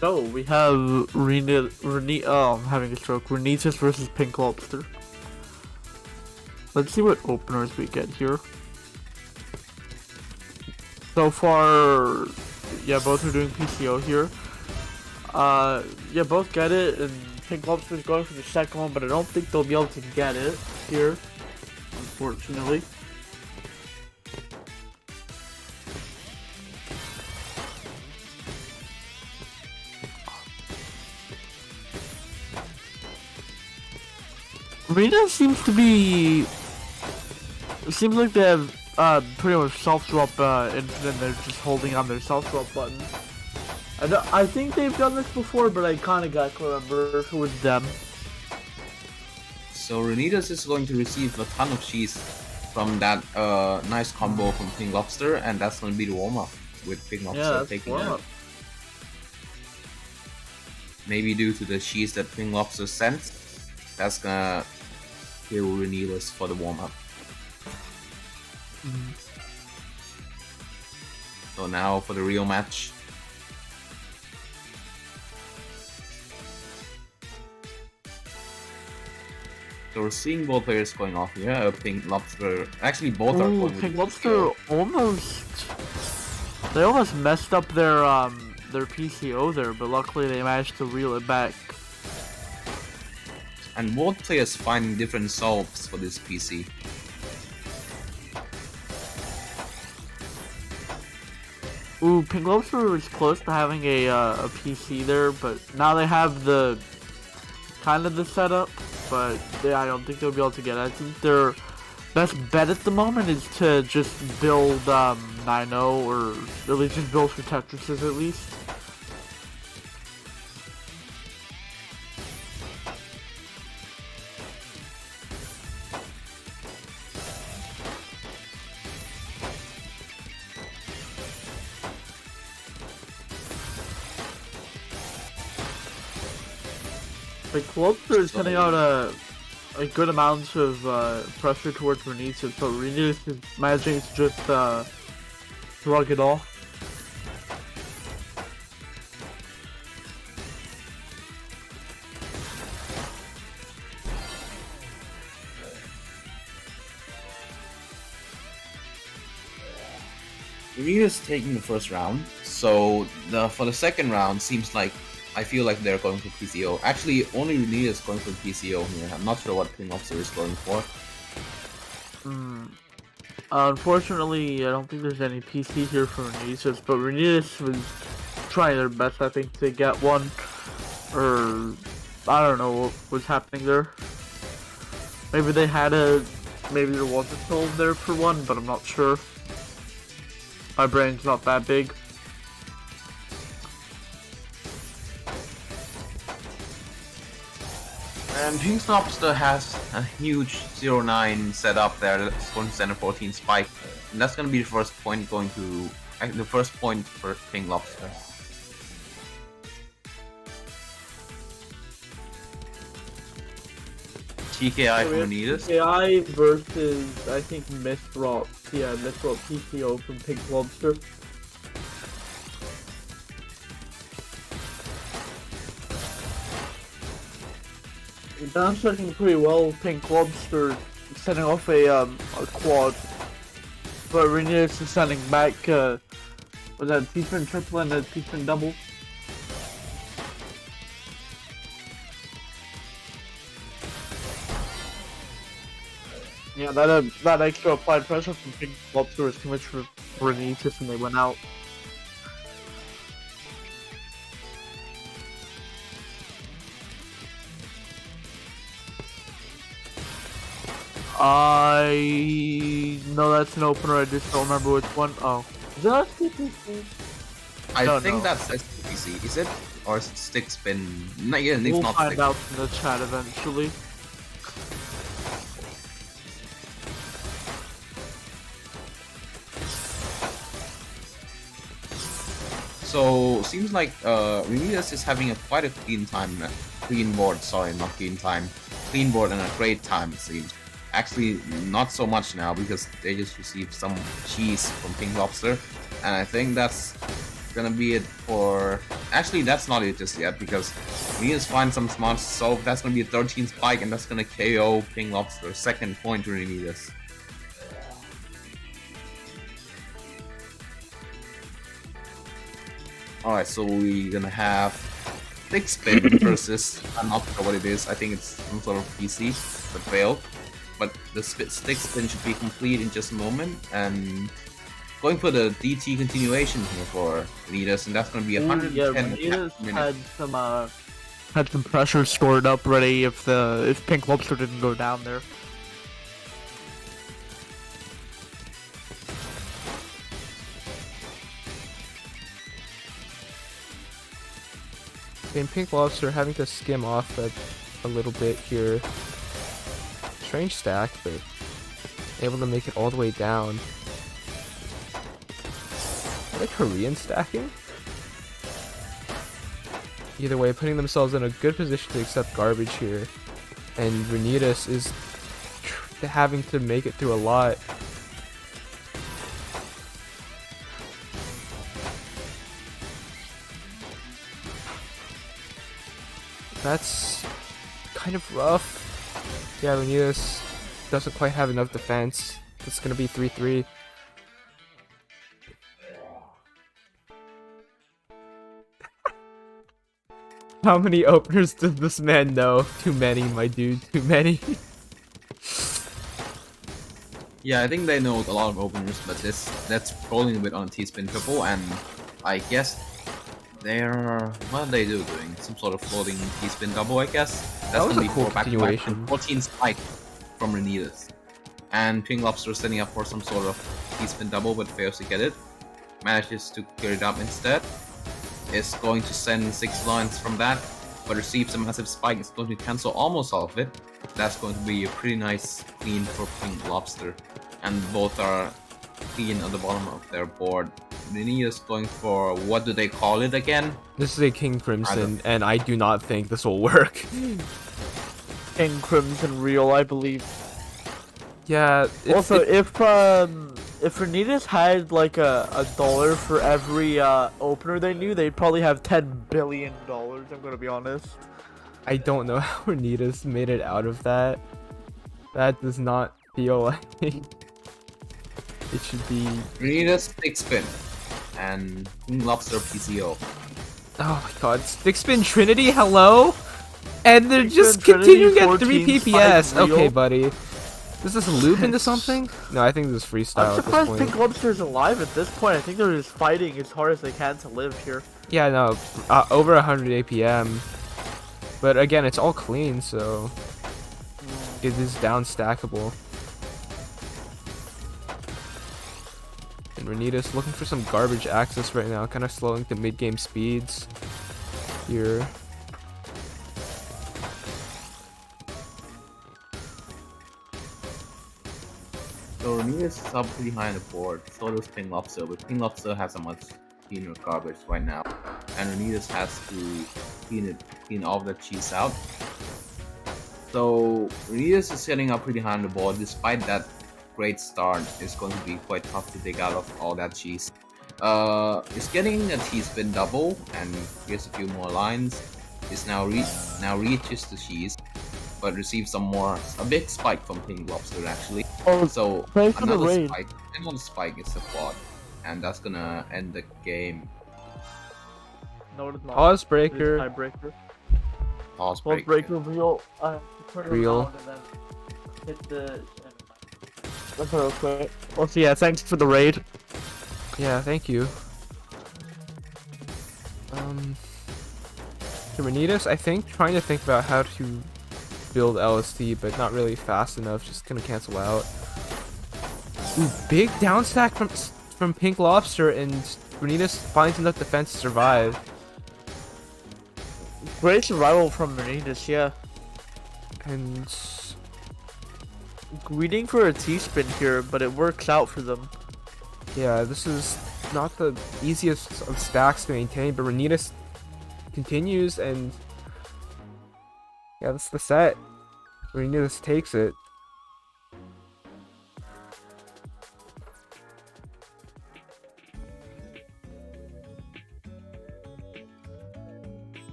So we have I'm having a stroke. Renitas versus Pink Lobster. Let's see what openers we get here. So far, yeah, both are doing PCO here. Yeah, both get it, and Pink Lobster's going for the second one, but I don't think they'll be able to get it here, unfortunately. Rita seems to be... It seems like they have pretty much self-drop infinite, they're just holding on their self-drop button. I think they've done this before, but I kinda got to remember if it was them. So Renitas is going to receive a ton of cheese from that nice combo from Pink Lobster, and that's going to be the warm-up with Pink Lobster taking it. Maybe due to the cheese that Pink Lobster sent, that's gonna kill Renitas for the warm-up. So now for the real match. So we're seeing both players going off here. Pink Lobster, actually both are going with Pink Lobster they almost messed up their PCO there, but luckily they managed to reel it back. And both players finding different solves for this PC. Ooh, Pink Lobster was close to having a PC there, but now they have the kind of the setup, but I don't think they'll be able to get it. I think their best bet at the moment is to just build 9-0, or at least just build for Tetrises at least. Like, Lobster is sending out a good amount of pressure towards Renitas, so Renitas is managing to just shrug it off. Renitas taking the first round, so for the second round seems like I feel like they're going for PCO. Actually, only Renitas is going for PCO here. I'm not sure what Pink Lobster is going for. Unfortunately, I don't think there's any PC here for Renitas, but Renitas was trying their best, I think, to get one. Or, I don't know what was happening there. Maybe they had maybe there was a solve there for one, but I'm not sure. My brain's not that big. And Pink Lobster has a huge 0-9 set up there that's going to send a 14 spike. And that's going to be the first point going to... the first point for Pink Lobster. TKI from Renitas. TKI versus, I think, Misrot. Yeah, Misrot PCO from Pink Lobster. Down's looking pretty well. Pink Lobster setting off a quad, but Renitas is sending back was that T-spin triple and a T-spin double. Yeah, that extra applied pressure from Pink Lobster was too much for Renitas, and they went out. I know that's an opener, I just don't remember which one. Oh. Is that STPC? I think that's STPC, is it? Or is it stick spin? No, yeah, it's we'll not find stick. out in the chat eventually. So seems like Renitas is having quite a clean board, sorry, not clean time. Clean board and a great time, it seems. Actually, not so much now because they just received some cheese from Pink Lobster, and I think that's gonna be it for... Actually, that's not it just yet because we need to find some smart solve. That's gonna be a 13 spike, and that's gonna KO Pink Lobster. Second point to Renitas. Alright, so we're gonna have Thick Spin versus, I'm not sure what it is, I think it's some sort of PC, but failed. But the Stick Spin should be complete in just a moment, and going for the DT continuation here for Leaders, and that's gonna be 110 minutes. Had some pressure stored up ready if Pink Lobster didn't go down there. And Pink Lobster having to skim off a little bit here. Strange stack, but able to make it all the way down. Are they Korean stacking? Either way, putting themselves in a good position to accept garbage here. And Renitas is having to make it through a lot. That's kind of rough. Yeah, Renitas doesn't quite have enough defense. It's gonna be 3-3. How many openers does this man know? Too many, my dude. Too many. Yeah, I think they know a lot of openers, but that's rolling a bit on a T-spin triple, and I guess what are they doing? Some sort of floating T-spin double, I guess. That's was gonna a be cool 4 back-to-back continuation. 14 spike from Renitas. And Pink Lobster setting up for some sort of T-spin double, but fails to get it. Manages to clear it up instead. Is going to send 6 lines from that, but receives a massive spike. It's going to cancel almost all of it. That's going to be a pretty nice clean for Pink Lobster. And both are clean on the bottom of their board. Renitas going for, what do they call it again? This is a King Crimson, and I do not think this will work. King Crimson Real, I believe. Yeah. Also, if Renitas had like a dollar for every opener they knew, they'd probably have $10 billion. I'm gonna be honest. I don't know how Renitas made it out of that. That does not feel like it should be. Renitas Thick Spin and Pink Lobster PCO. Oh my god, Stick Spin Trinity, hello? And they're Stick just Spin continuing Trinity, at 3 14 PPS. spike real. Okay, buddy. Does this loop into something? No, I think this is freestyle I'm at this surprised point. Pink Lobster's alive at this point. I think they're just fighting as hard as they can to live here. Yeah, no, over 100 APM. But again, it's all clean, so it is down stackable. And Renitas looking for some garbage access right now, kind of slowing to mid-game speeds here. So Renitas is up pretty high on the board, so does Pink Lobster, but Pink Lobster has a much cleaner garbage right now. And Renitas has to clean all of the cheese out. So Renitas is setting up pretty high on the board. Despite that great start, it's going to be quite tough to dig out of all that cheese. It's getting a T-spin double, and here's a few more lines. It's now reaches the cheese, but receives a big spike from Pink Lobster actually. Oh, So pray for the another raid. spike is a quad, and that's gonna end the game. No, it's not. Pause It's breaker. tiebreaker. Pause Pause break. breaker real. Turn it Real. around and then hit the. That's real quick. Well, so yeah, thanks for the raid. Yeah, thank you. Renitas, I think, trying to think about how to build LST, but not really fast enough, just gonna cancel out. Ooh, big down stack from Pink Lobster, and Renitas finds enough defense to survive. Great survival from Renitas, yeah. And Greeting for a T-spin here, but it works out for them. yeah, this is not the easiest of stacks to maintain, but Renitas continues, and yeah, that's the set. Renitas takes it.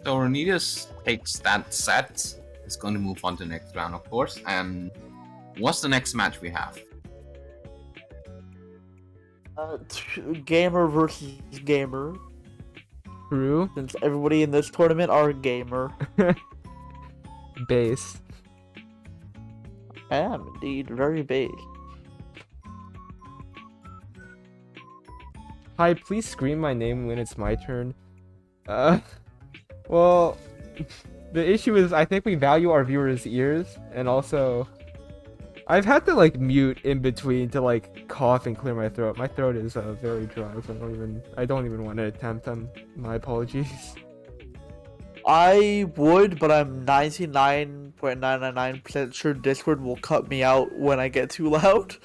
So Renitas takes that set. It's going to move on to the next round, of course. And what's the next match we have? Gamer versus gamer. True. Since everybody in this tournament are gamer. Base. I am indeed very base. Hi, please scream my name when it's my turn. Well, the issue is I think we value our viewers' ears, and also I've had to like mute in between to like cough and clear my throat. My throat is very dry, so I don't even want to attempt them. My apologies. I would, but I'm 99.999% sure Discord will cut me out when I get too loud.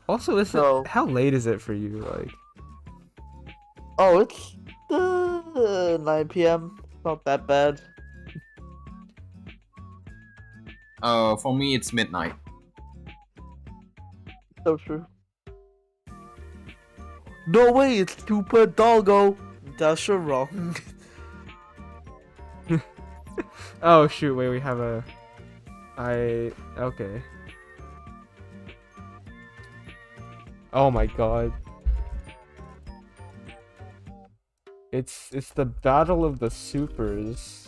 Also, how late is it for you? Like, oh, it's 9 p.m. Not that bad. For me, it's midnight. So true. No way, it's Super Doggo. That's wrong. oh shoot! Wait, we have a. Okay. Oh my god. It's the battle of the supers.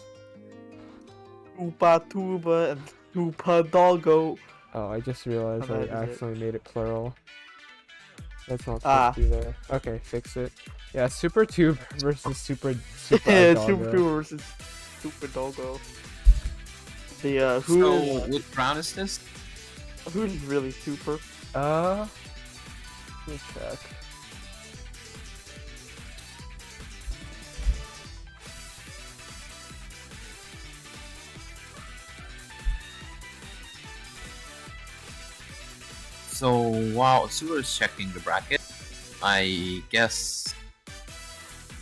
Tuba Tuba and Super Doggo. Oh, I just realized I accidentally made it plural. That's not supposed Ah. to be there. Okay, fix it. Yeah, Super Tube versus Super Yeah, Doggo. Super Tuba versus Super Doggo. The So, what round is this? who's really super? Let me check. So, while Super is checking the bracket, I guess...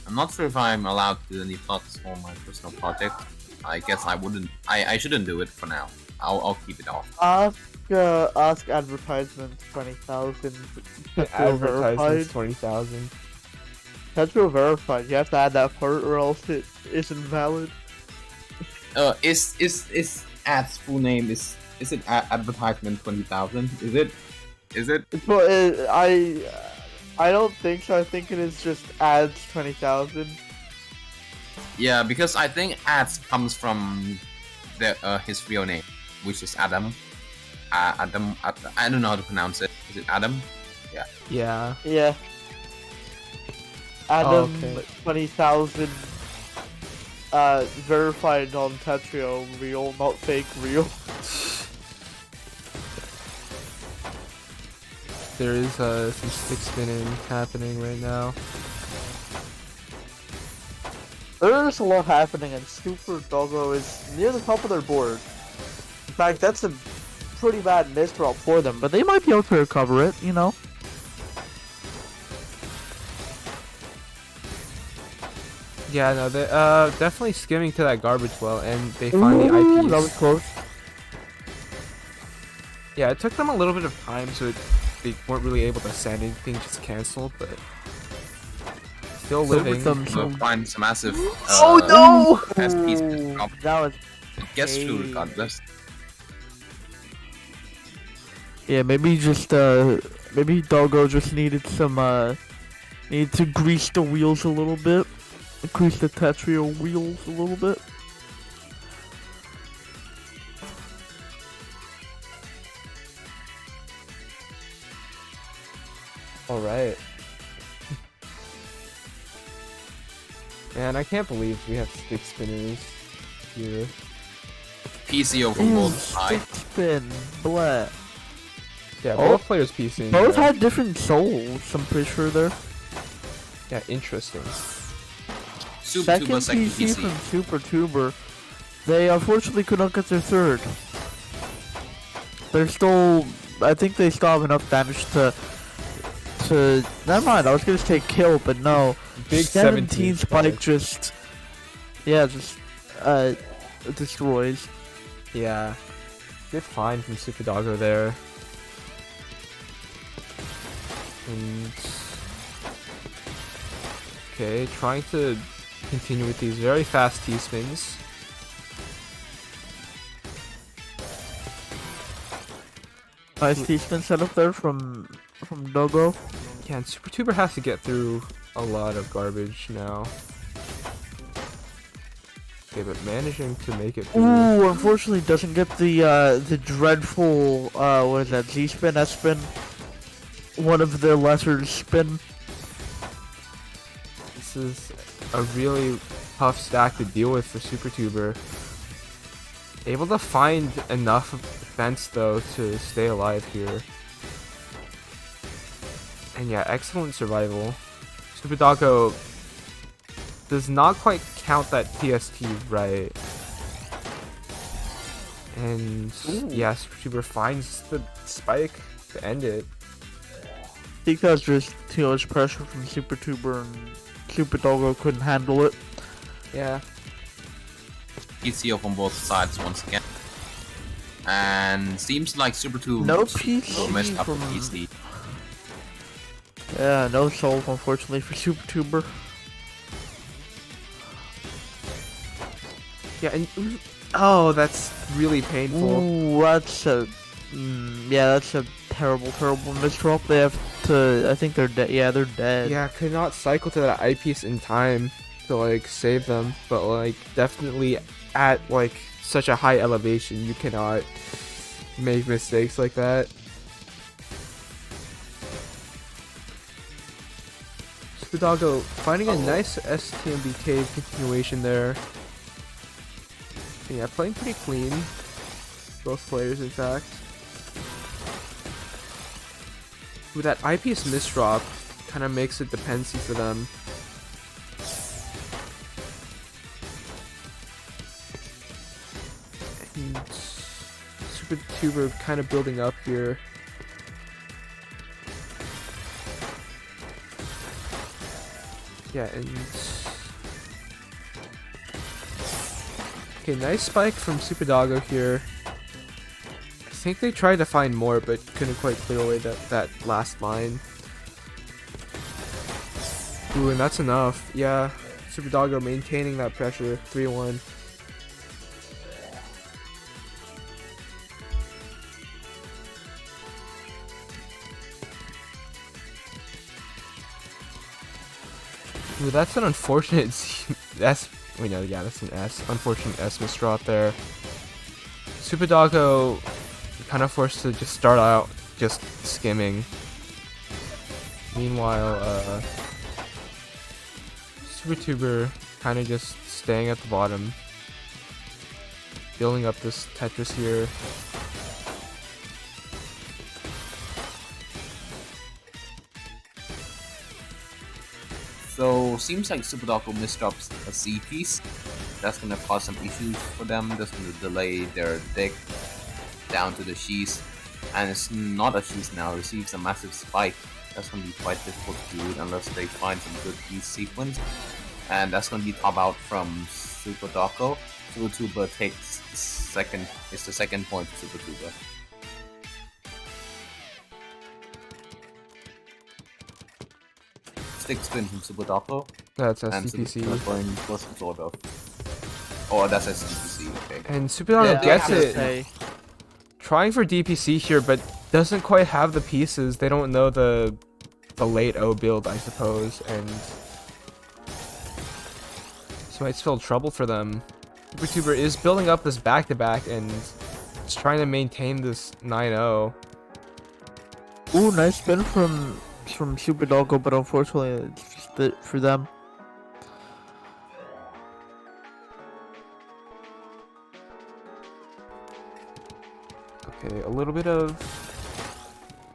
I'm not sure if I'm allowed to do any plots for my personal project. I guess I wouldn't... I shouldn't do it for now. I'll keep it off. Ask advertisement 20,000. Advertisements 20,000. Tetro verified. You have to add that part or else it isn't valid. Is ad's full name is it advertisement 20,000? Is it? But I don't think so. I think it is just ads 20,000. Yeah, because I think ads comes from his real name, which is Adam. Adam. I don't know how to pronounce it. Is it Adam? Yeah. Yeah. Yeah. Adam okay. 20,000. Verified on Tetrio. Real, not fake. Real. There is some stick spinning happening right now. There's a lot happening, and Super Doggo is near the top of their board. In fact, that's a pretty bad misdrop for them, but they might be able to recover it, you know? Yeah, no, they definitely skimming to that garbage well, and they find the IPs. That was close. Yeah, it took them a little bit of time, so they weren't really able to send anything, just cancel, but still living. We'll find some massive. Oh no! Has pieces. That was. Guess true, regardless. Yeah, maybe just maybe Doggo just needed some need to grease the wheels a little bit, grease the Tetrio wheels a little bit. Alright. Man, I can't believe we have stick spinners here. PC over both sides. Spin, blah. Yeah, Oh. both players PC. Both had different souls, I'm pretty sure there. Yeah, interesting. Super Second Tuber, second PC PC. from Super Tuber. They unfortunately could not get their third. They're still, I think they still have enough damage to. Never mind. I was gonna say kill, but no. Big 17 spike spike. just destroys. Yeah. Good find from Super Doggo there. And okay, trying to continue with these very fast T-spins. Nice T-spin setup there from Doggo. Yeah, and Super Tuber has to get through a lot of garbage now. Okay, but managing to make it through. Ooh, unfortunately doesn't get the dreadful, what is that, Z-spin, S-spin? One of the lesser spin. This is a really tough stack to deal with for Super Tuber. Able to find enough defense though to stay alive here. And yeah, excellent survival. Super Doggo does not quite count that TST right. And yeah, Super Tuber finds the spike to end it. Because there's too much pressure from Super Tuber and Super Doggo couldn't handle it. Yeah. PCO from both sides once again. And seems like Super 2 No PC messed up the from- PC. Yeah, no soul, unfortunately, for Super Tuber. Yeah, and oh, that's really painful. Ooh, that's a... yeah, that's a terrible, terrible misdrop. They have to... I think they're dead. Yeah, they're dead. Yeah, could not cycle to that eyepiece in time to like save them, but like definitely at like such a high elevation, you cannot make mistakes like that. Super Doggo finding a nice STMB cave continuation there. Yeah, playing pretty clean. Both players, in fact. With that eyepiece misdrop, kind of makes a dependency for them. And Super Tuber kind of building up here. Yeah, and okay, nice spike from Super Doggo here. I think they tried to find more, but couldn't quite clear away that last line. Ooh, and that's enough. Yeah, Super Doggo maintaining that pressure. 3-1. Ooh, that's an unfortunate S. We know, yeah, that's an S. Unfortunate S misdrop there. Super Doggo kind of forced to just start out just skimming. Meanwhile, Super Tuber kind of just staying at the bottom, building up this Tetris here. So seems like Super Doggo misdrops a C piece. That's gonna cause some issues for them. That's gonna delay their deck down to the sheath. And it's not a sheath now, receives a massive spike. That's gonna be quite difficult to do unless they find some good piece sequence. And that's gonna be top out from Super Doggo. Super Tuber takes second. It's the second point for Super Tuber. Stick spin from Super Doggo. That's And SCPC. Super going plus sort of. Oh, that's SCPC, okay. And Super Doggo Yeah, gets I have to it. say, Trying for DPC here, but doesn't quite have the pieces. They don't know the late O build, I suppose, and so might spell trouble for them. Super Tuber is building up this back-to-back and is trying to maintain this 9-0. ooh, nice spin from Super Doggo, but unfortunately, it's just it for them. Okay, a little bit of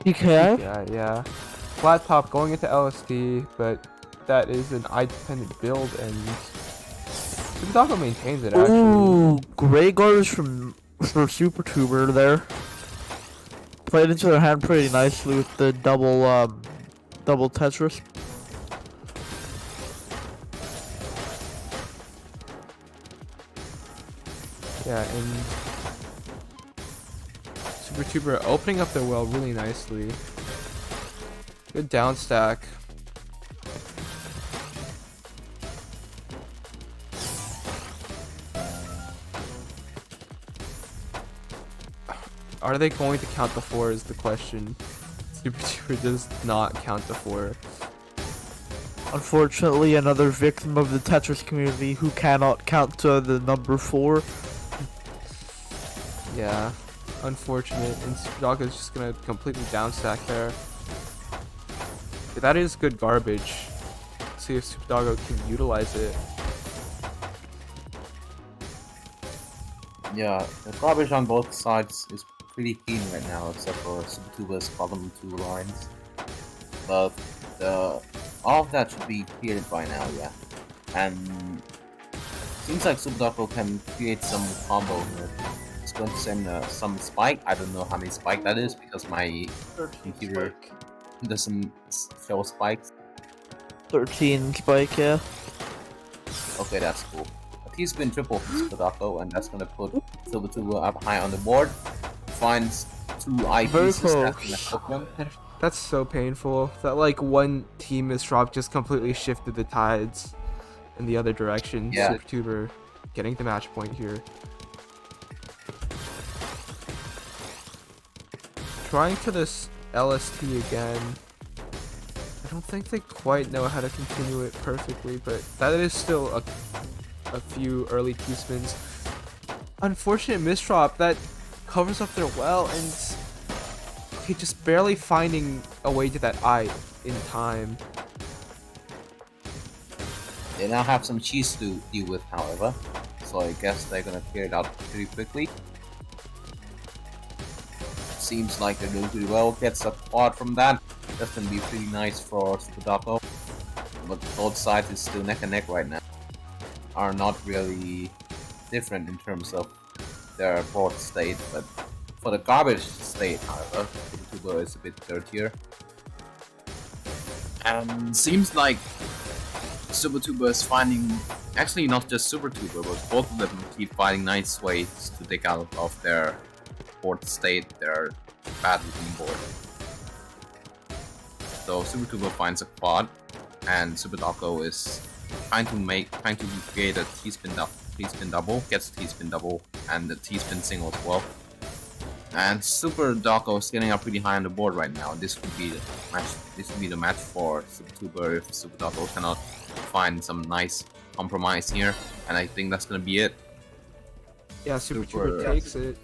PKI? yeah. Flat top going into LSD, but that is an eye-dependent build, and Super Doggo maintains it actually. Ooh, Grey Guards for Super Tuber there. Played into their hand pretty nicely with the double Tetris. Yeah, and Super Tuber opening up their well really nicely. Good down stack. Are they going to count the 4 is the question. Super does not count to 4. Unfortunately, another victim of the Tetris community who cannot count to the number 4. Yeah, unfortunate. And Superdog is just gonna completely downstack there. That is good garbage. See if Superdog can utilize it. Yeah, the garbage on both sides is pretty clean right now, except for SuperTuber's bottom 2 lines. But all of that should be cleared by now, yeah. And seems like SuperDocko can create some combo here. It's going to send some spike. I don't know how many spike that is because my computer doesn't show spikes. 13 spike, yeah. Okay, that's cool. A T-spin triple for SuperDocko, and that's gonna put SuperTuber up high on the board. Finds 2 eyepieces. That's gonna cook them. That's so painful. That like one team misdrop just completely shifted the tides in the other direction. Yeah. Supertuber getting the match point here. Trying for this LST again. I don't think they quite know how to continue it perfectly, but that is still a few early T-spins. Unfortunate misdrop that covers up their well, and okay, just barely finding a way to that eye in time. They now have some cheese to deal with, however, so I guess they're gonna clear it out pretty quickly. Seems like they're doing pretty well. Gets a quad from that. That's gonna be pretty nice for SuperDocko. But both sides is still neck and neck right now. Are not really different in terms of their board state, but for the garbage state, however, SuperTuber is a bit dirtier. And seems like SuperTuber is finding, actually not just SuperTuber, but both of them keep finding nice ways to dig out of their board state, their bad looking board. So SuperTuber finds a quad, and SuperDocko is trying to create a T-spin double, gets T-spin double, and the T-spin single as well. And SuperDocko is getting up pretty high on the board right now. This could be the match. This could be the match for SuperTuber if SuperDocko cannot find some nice compromise here. And I think that's gonna be it. Yeah, SuperTuber takes it.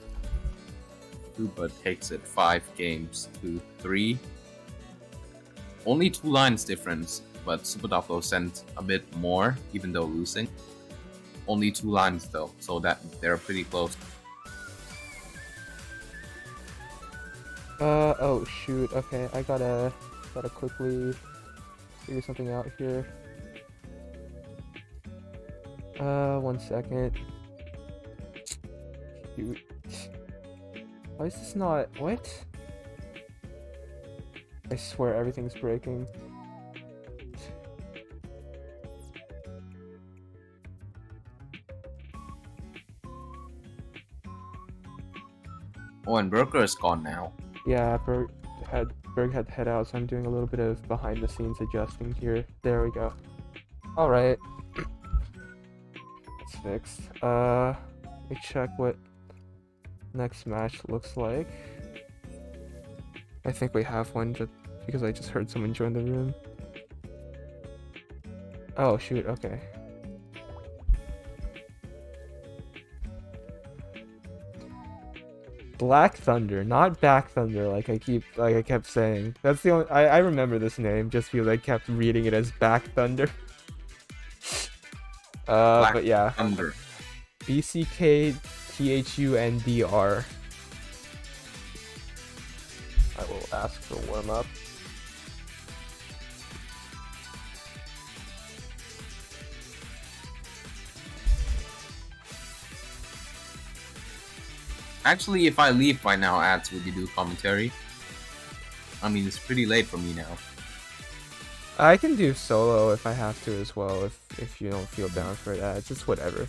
Super takes it 5 games to 3. Only 2 lines difference, but SuperDocko sent a bit more, even though losing. Only 2 lines though, so that they're pretty close. Oh shoot. Okay, I gotta quickly figure something out here. 1 second. Shoot. Why is this not... What? I swear everything's breaking. Oh, and Burger is gone now. Yeah, Berg had head out, so I'm doing a little bit of behind the scenes adjusting here. There we go. Alright. It's fixed. Let me check what next match looks like. I think we have one just because I just heard someone join the room. Oh shoot, okay. Black Thunder, not Back Thunder, like I kept saying. That's the only I remember this name just because I kept reading it as Back Thunder. But yeah. Thunder. BCKTHUNDR. I will ask for warm up. Actually, if I leave right now, ads, would you do commentary? I mean, it's pretty late for me now. I can do solo if I have to as well, if you don't feel down for it, ads. It's whatever.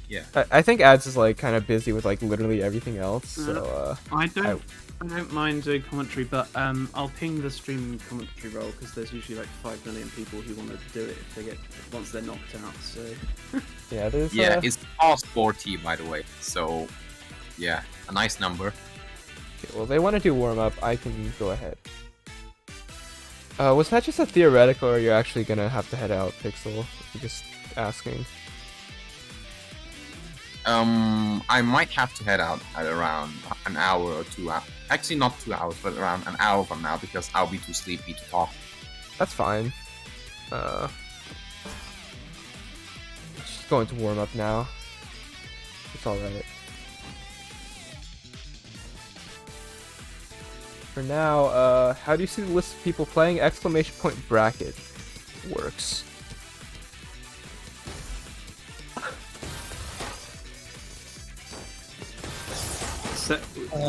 Yeah. I think ads is like kind of busy with like literally everything else, so I don't mind doing commentary, but I'll ping the stream commentary role because there's usually like 5 million people who want to do it if they get once they're knocked out. So yeah, there's it's TAWS 40 by the way. So yeah, a nice number. Okay, well, they want to do warm-up. I can go ahead. Was that just a theoretical, or you're actually gonna have to head out, Pixel? I'm just asking. I might have to head out at around an hour or 2 hours. Actually, not 2 hours, but around an hour from now because I'll be too sleepy to talk. That's fine. Just going to warm up now. It's alright. For now, how do you see the list of people playing? Exclamation point bracket works.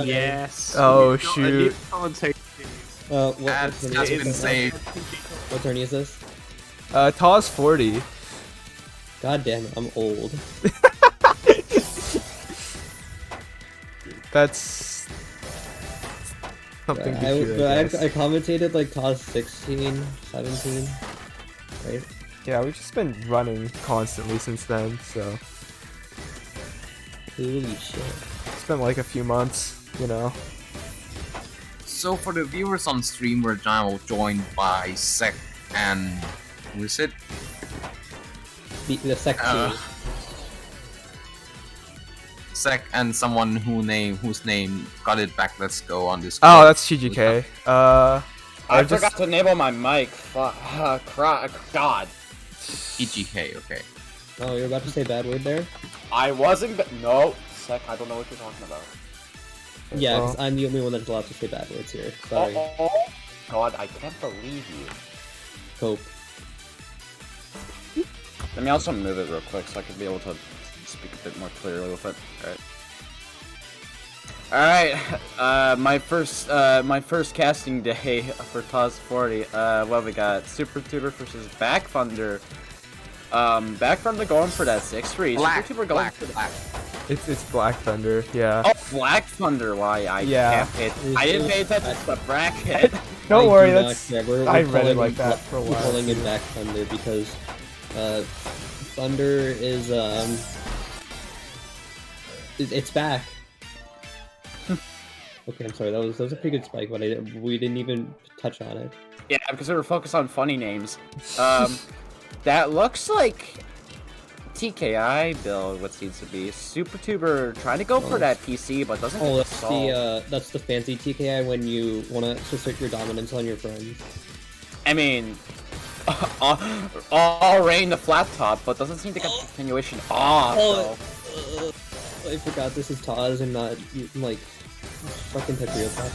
Yes. Oh, We've got a shoot. new commentator. What Ads tourney has is been this? saved. What tourney is this? TAWS 40. God damn it, I'm old. That's something to hear, I guess. I commentated like TAWS 16, 17, right? Yeah, we've just been running constantly since then, so Holy shit. it's been like a few months, you know. So for the viewers on stream, we're now joined by Sec and who is it? The Sec team. Sec and someone whose name got it back. Let's go on this. Oh, that's TGK. I I just forgot to enable my mic. Fuck. God. EGK. Okay. Oh, you're about to say a bad word there? I wasn't. No. Sec, I don't know what you're talking about. Yeah, Well. because I'm the only one that's allowed to say bad words here. Sorry. Oh, God, I can't believe you. Cope. Let me also move it real quick so I can be able to speak a bit more clearly with it. Alright, my first casting day for TAWS 40. What we got? Super Tuber versus Back Thunder. Back Thunder going for that 6-3. Black. Super Tuber going for the... Black. it's Black Thunder, yeah. Oh, Black Thunder. Why? I Yeah. can't pay. I didn't pay attention to the bracket. Don't I worry, do not that's care. We're I read it calling like that for a we're while. calling it Back Thunder because Thunder is it's back. Okay, I'm sorry. That was a pretty good spike, but we didn't even touch on it. Yeah, because we were focused on funny names. That looks like TKI build, what seems to be. Super Tuber trying to go for that PC, but doesn't Oh, get the that's the fancy TKI when you want to assert your dominance on your friends. I mean, all rain the flat top, but doesn't seem to get the continuation off. Oh. I forgot this is TAWS and not like fucking Tetriopa.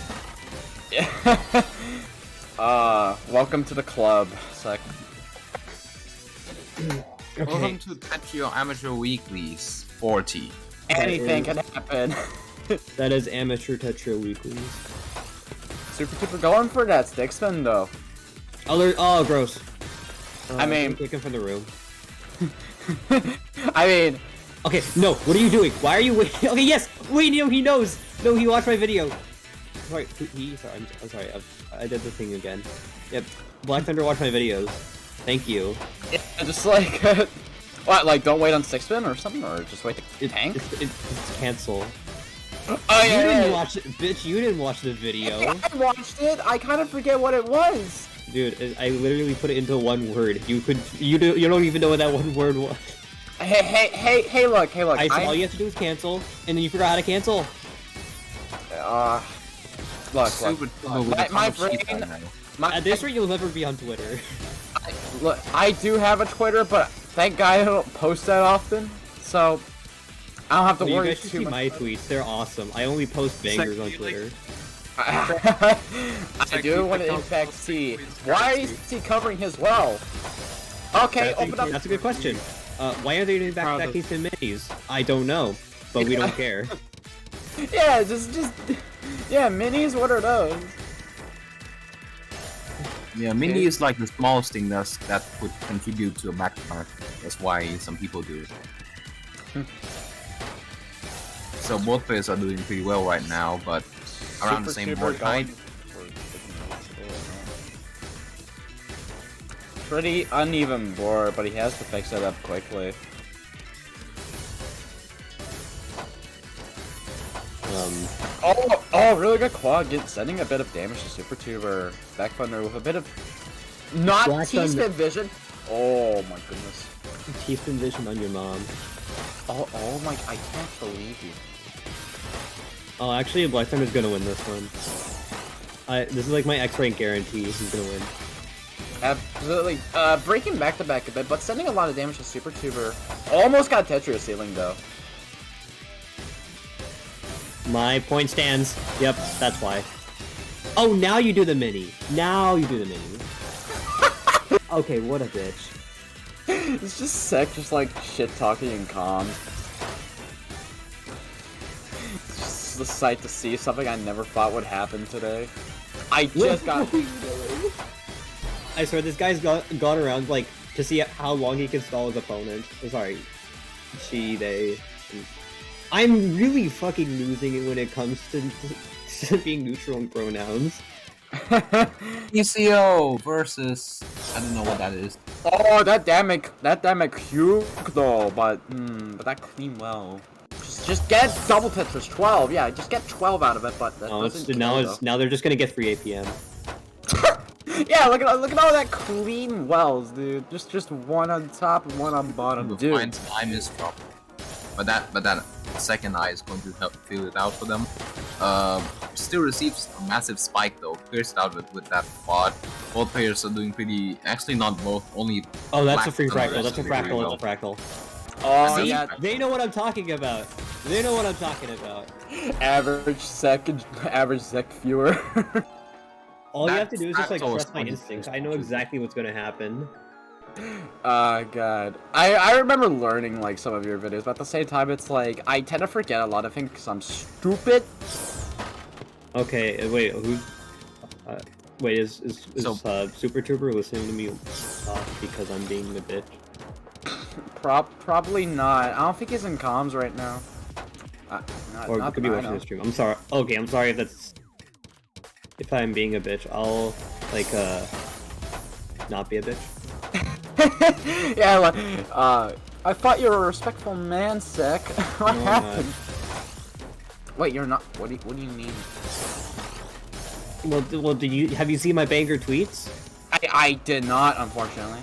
Yeah. Welcome to the club. Sec. Welcome to Tetrio Amateur Weeklies 40. Anything can happen. That is amateur Tetrio Weeklies. Super Tuber going for that stick spin though. Oh, gross. I mean- take him from the room. I mean, Okay, no, what are you doing? Why are you waiting? Okay, yes! Wait, no, he knows! No, he watched my video! Sorry, I'm sorry, I did the thing again. Yep, Black Thunder watched my videos. Thank you. yeah, just like, what, like don't wait on stick spin or something, or just wait to tank? It's cancel. Oh You yeah, didn't yeah. watch it, bitch, you didn't watch the video. I watched it. I kind of forget what it was. Dude, I literally put it into one word. You don't even know what that one word was. Hey, look. I said all you have to do is cancel, and then you forgot how to cancel. Look. Super My brain- At this rate, you'll never be on Twitter. Look, I do have a Twitter, but thank God I don't post that often, so I don't have to Well, you worry guys should too see much. my tweets. They're awesome. I only post bangers on Twitter. I do want to in fact see. Why is he covering his well? Okay, open up. That's a good question. Why are they doing back case in minis? I don't know, but we don't care. Yeah, just yeah, minis. What are those? Yeah, mini is like the smallest thing that would contribute to a backpack. That's why some people do it. So both players are doing pretty well right now, but around the same board height. Pretty uneven board, but he has to fix it up quickly. Oh, really good quad. Sending a bit of damage to Super Tuber. Back Thunder with a bit of not Black Thunder. T-spin vision. Oh my goodness. T-spin vision on your mom. Oh my! I can't believe you. Oh, actually, Black Thunder's gonna win this one. This is like my X-rank guarantee. He's gonna win. Absolutely. Breaking back to back a bit, but sending a lot of damage to Super Tuber. Almost got Tetria ceiling though. My point stands. Yep, that's why. Oh, now you do the mini. Now you do the mini. Okay, what a bitch. It's just Sek just like shit talking and calm. It's just the sight to see, something I never thought would happen today. I just got. I swear, this guy's gone around like to see how long he can stall his opponent. Oh, sorry, they. I'm really fucking losing it when it comes to being neutral in pronouns. ECO versus I don't know what that is. Oh, that damage cute though, but that clean well. Just get double Tetris 12, yeah, just get 12 out of it, but that doesn't now they're just gonna get 3 APM. Yeah, look at all that clean wells, dude. Just one on top and one on bottom, dude. Finds an eye misdrop. But that second eye is going to help fill it out for them. Still receives a massive spike though, pierced out with that quad. Both players are doing pretty. Actually, not both. Only. Oh, that's a free Black fractal. That's a Thunder is doing fractal. That's a well. fractal. Oh, See? yeah. They know what I'm talking about. They know what I'm talking about. Average Sek viewer. All you have to do is just like Fractal is trust my funny. instincts. I know exactly what's gonna happen. God. I remember learning like some of your videos, but at the same time, it's like I tend to forget a lot of things because I'm stupid. Okay, wait, who? Wait, is Super Tuber listening to me because I'm being a bitch? Probably not. I don't think he's in comms right now. Or could be watching the stream. I'm sorry. Okay, I'm sorry if I'm being a bitch. I'll like not be a bitch. Yeah, like, I thought you were a respectful man, Sek. What No, I'm happened? Wait, you're not. What do you mean? Well, have you seen my banger tweets? I did not, unfortunately.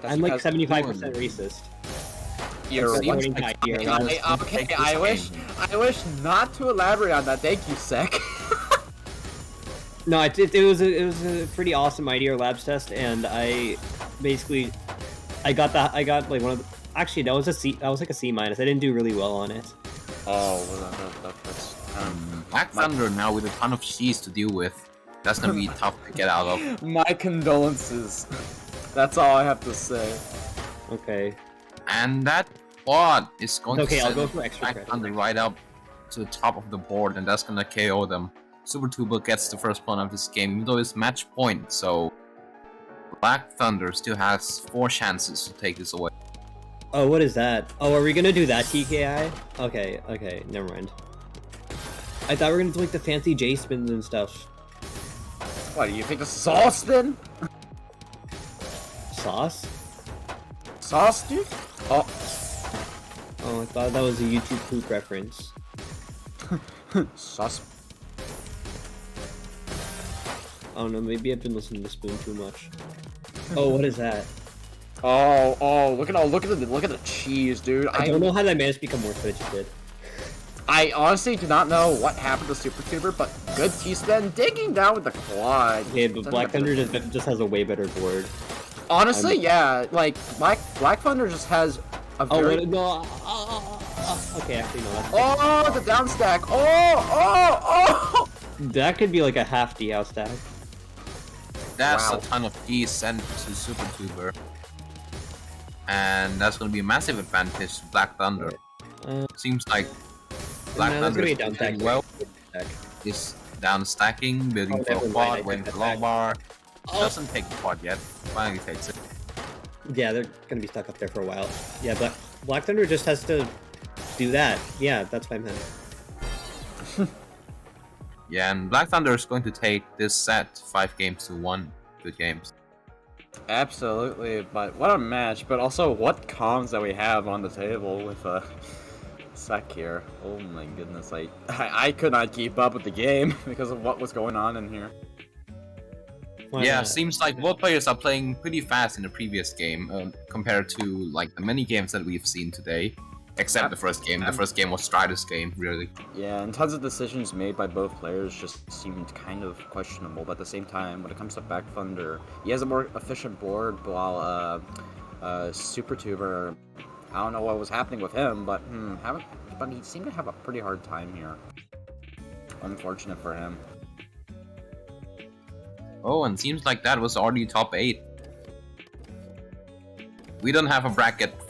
That's I'm like because 75% racist. You're According to IDR. okay. I wish not to elaborate on that. Thank you, Sek. No, it was a pretty awesome IDR labs test, and I got like one of the, actually that was like a C minus. I didn't do really well on it. Oh, well, that's Black Thunder now with a ton of cheese to deal with. That's gonna be tough to get out of. my condolences. That's all I have to say. Okay. And that quad is going Okay, to I'll send go for extra Black credit. Thunder right up to the top of the board, and that's gonna KO them. Super Tuber gets the first point of this game, even though it's match point, so Black Thunder still has 4 chances to take this away. Oh, what is that? Oh, are we gonna do that TKI? Okay, never mind. I thought we were gonna do like the fancy J spins and stuff. What do you think? The sauce then? Sauce? Sauce, dude? Oh, Oh, I thought that was a YouTube poop reference. sauce. I don't know, maybe I've been listening to Spoon too much. Oh, what is that? Oh, look at the cheese, dude. I don't know how that managed to become worse, but it just did. I honestly do not know what happened to Super Tuber, but good T-spin, digging down with the quad. Okay, but Black Thunder just has a way better board. Honestly, yeah, like Black Thunder just has a Oh, very... wait, no. Okay, actually, no. Oh, the down stack. Oh! That could be like a half D out stack. That's Wow. a ton of keys sent to Super Tuber. And that's gonna be a massive advantage to Black Thunder. Seems like Black Nah, that's Thunder gonna be is a down doing stack. well. Is down stacking, building for never a mind, quad, I waiting take for that long back. bar. Oh. Doesn't take the quad yet. Finally takes it. Yeah, they're gonna be stuck up there for a while. Yeah, but Black Thunder just has to do that. Yeah, that's what I meant. Yeah, and Black Thunder is going to take this set 5 games to 1. Good games. Absolutely, but what a match, but also what comms that we have on the table with sec here. Oh my goodness, I could not keep up with the game because of what was going on in here. Why Yeah, not? seems like both players are playing pretty fast in the previous game compared to like the many games that we've seen today. Except the first game. The first game was Strider's game, really. Yeah, and tons of decisions made by both players just seemed kind of questionable, but at the same time, when it comes to Back Thunder, he has a more efficient board, while Super Tuber, I don't know what was happening with him, but he seemed to have a pretty hard time here. Unfortunate for him. Oh, and seems like that was already top 8. We don't have a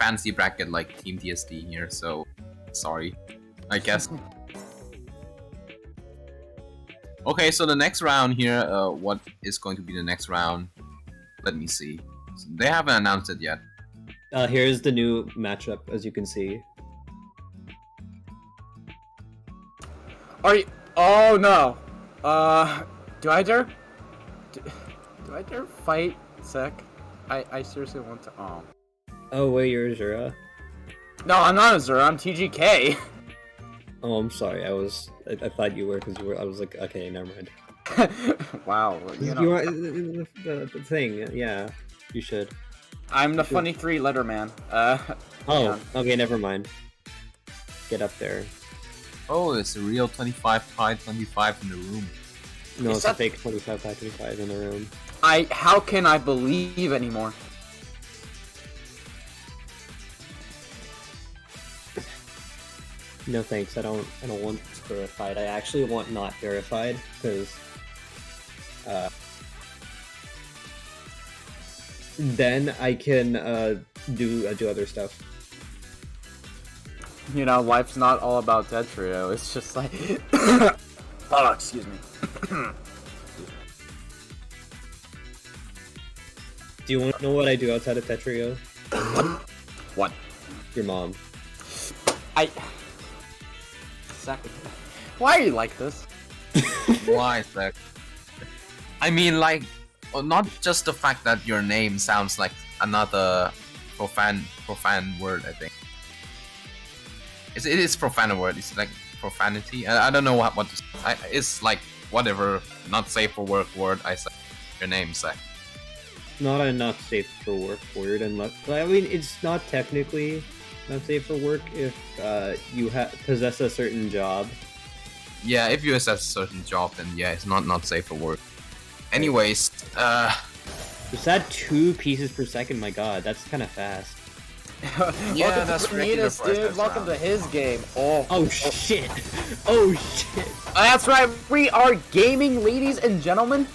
fancy bracket like Team TSD here, so sorry, I guess. Okay, so the next round here, what is going to be the next round? Let me see. They haven't announced it yet. Here's the new matchup, as you can see. Are you? Oh no. Do I dare? Do I dare fight Sec? I seriously want to. Oh. Oh wait, you're Azura. No, I'm not Azura. I'm TGK. Oh, I'm sorry. I thought you were, because you were. I was like, okay, never mind. Wow. You know, You are the thing. Yeah, you should. I'm the funny 3-letter man. Oh, yeah. okay, never mind. Get up there. Oh, it's a real 25 by 25 in the room. No, Is it's a that- fake 25 by 25 in the room. How can I believe anymore? No thanks. I don't want verified. I actually want not verified, because then I can do other stuff. You know, life's not all about Tetrio. It's just like, oh, excuse me. Do you want to know what I do outside of Tetrio? What? Your mom. Exactly. Why are you like this? Why, Zach? I mean, like, not just the fact that your name sounds like another profane word. I think it is profane word. It's like profanity. I don't know what to say. It's like whatever not safe for work word I said. Your name, Zach. Not a not safe for work word, unless I mean it's not technically not safe for work if you possess a certain job. Yeah, if you assess a certain job, then yeah, it's not safe for work. Anyways, Is that 2 pieces per second? My god, that's kind of fast. Yeah, Welcome that's to regular Renitas, for us dude. this Welcome round. to his game. Oh, Oh shit! Oh shit! that's right. We are gaming, ladies and gentlemen.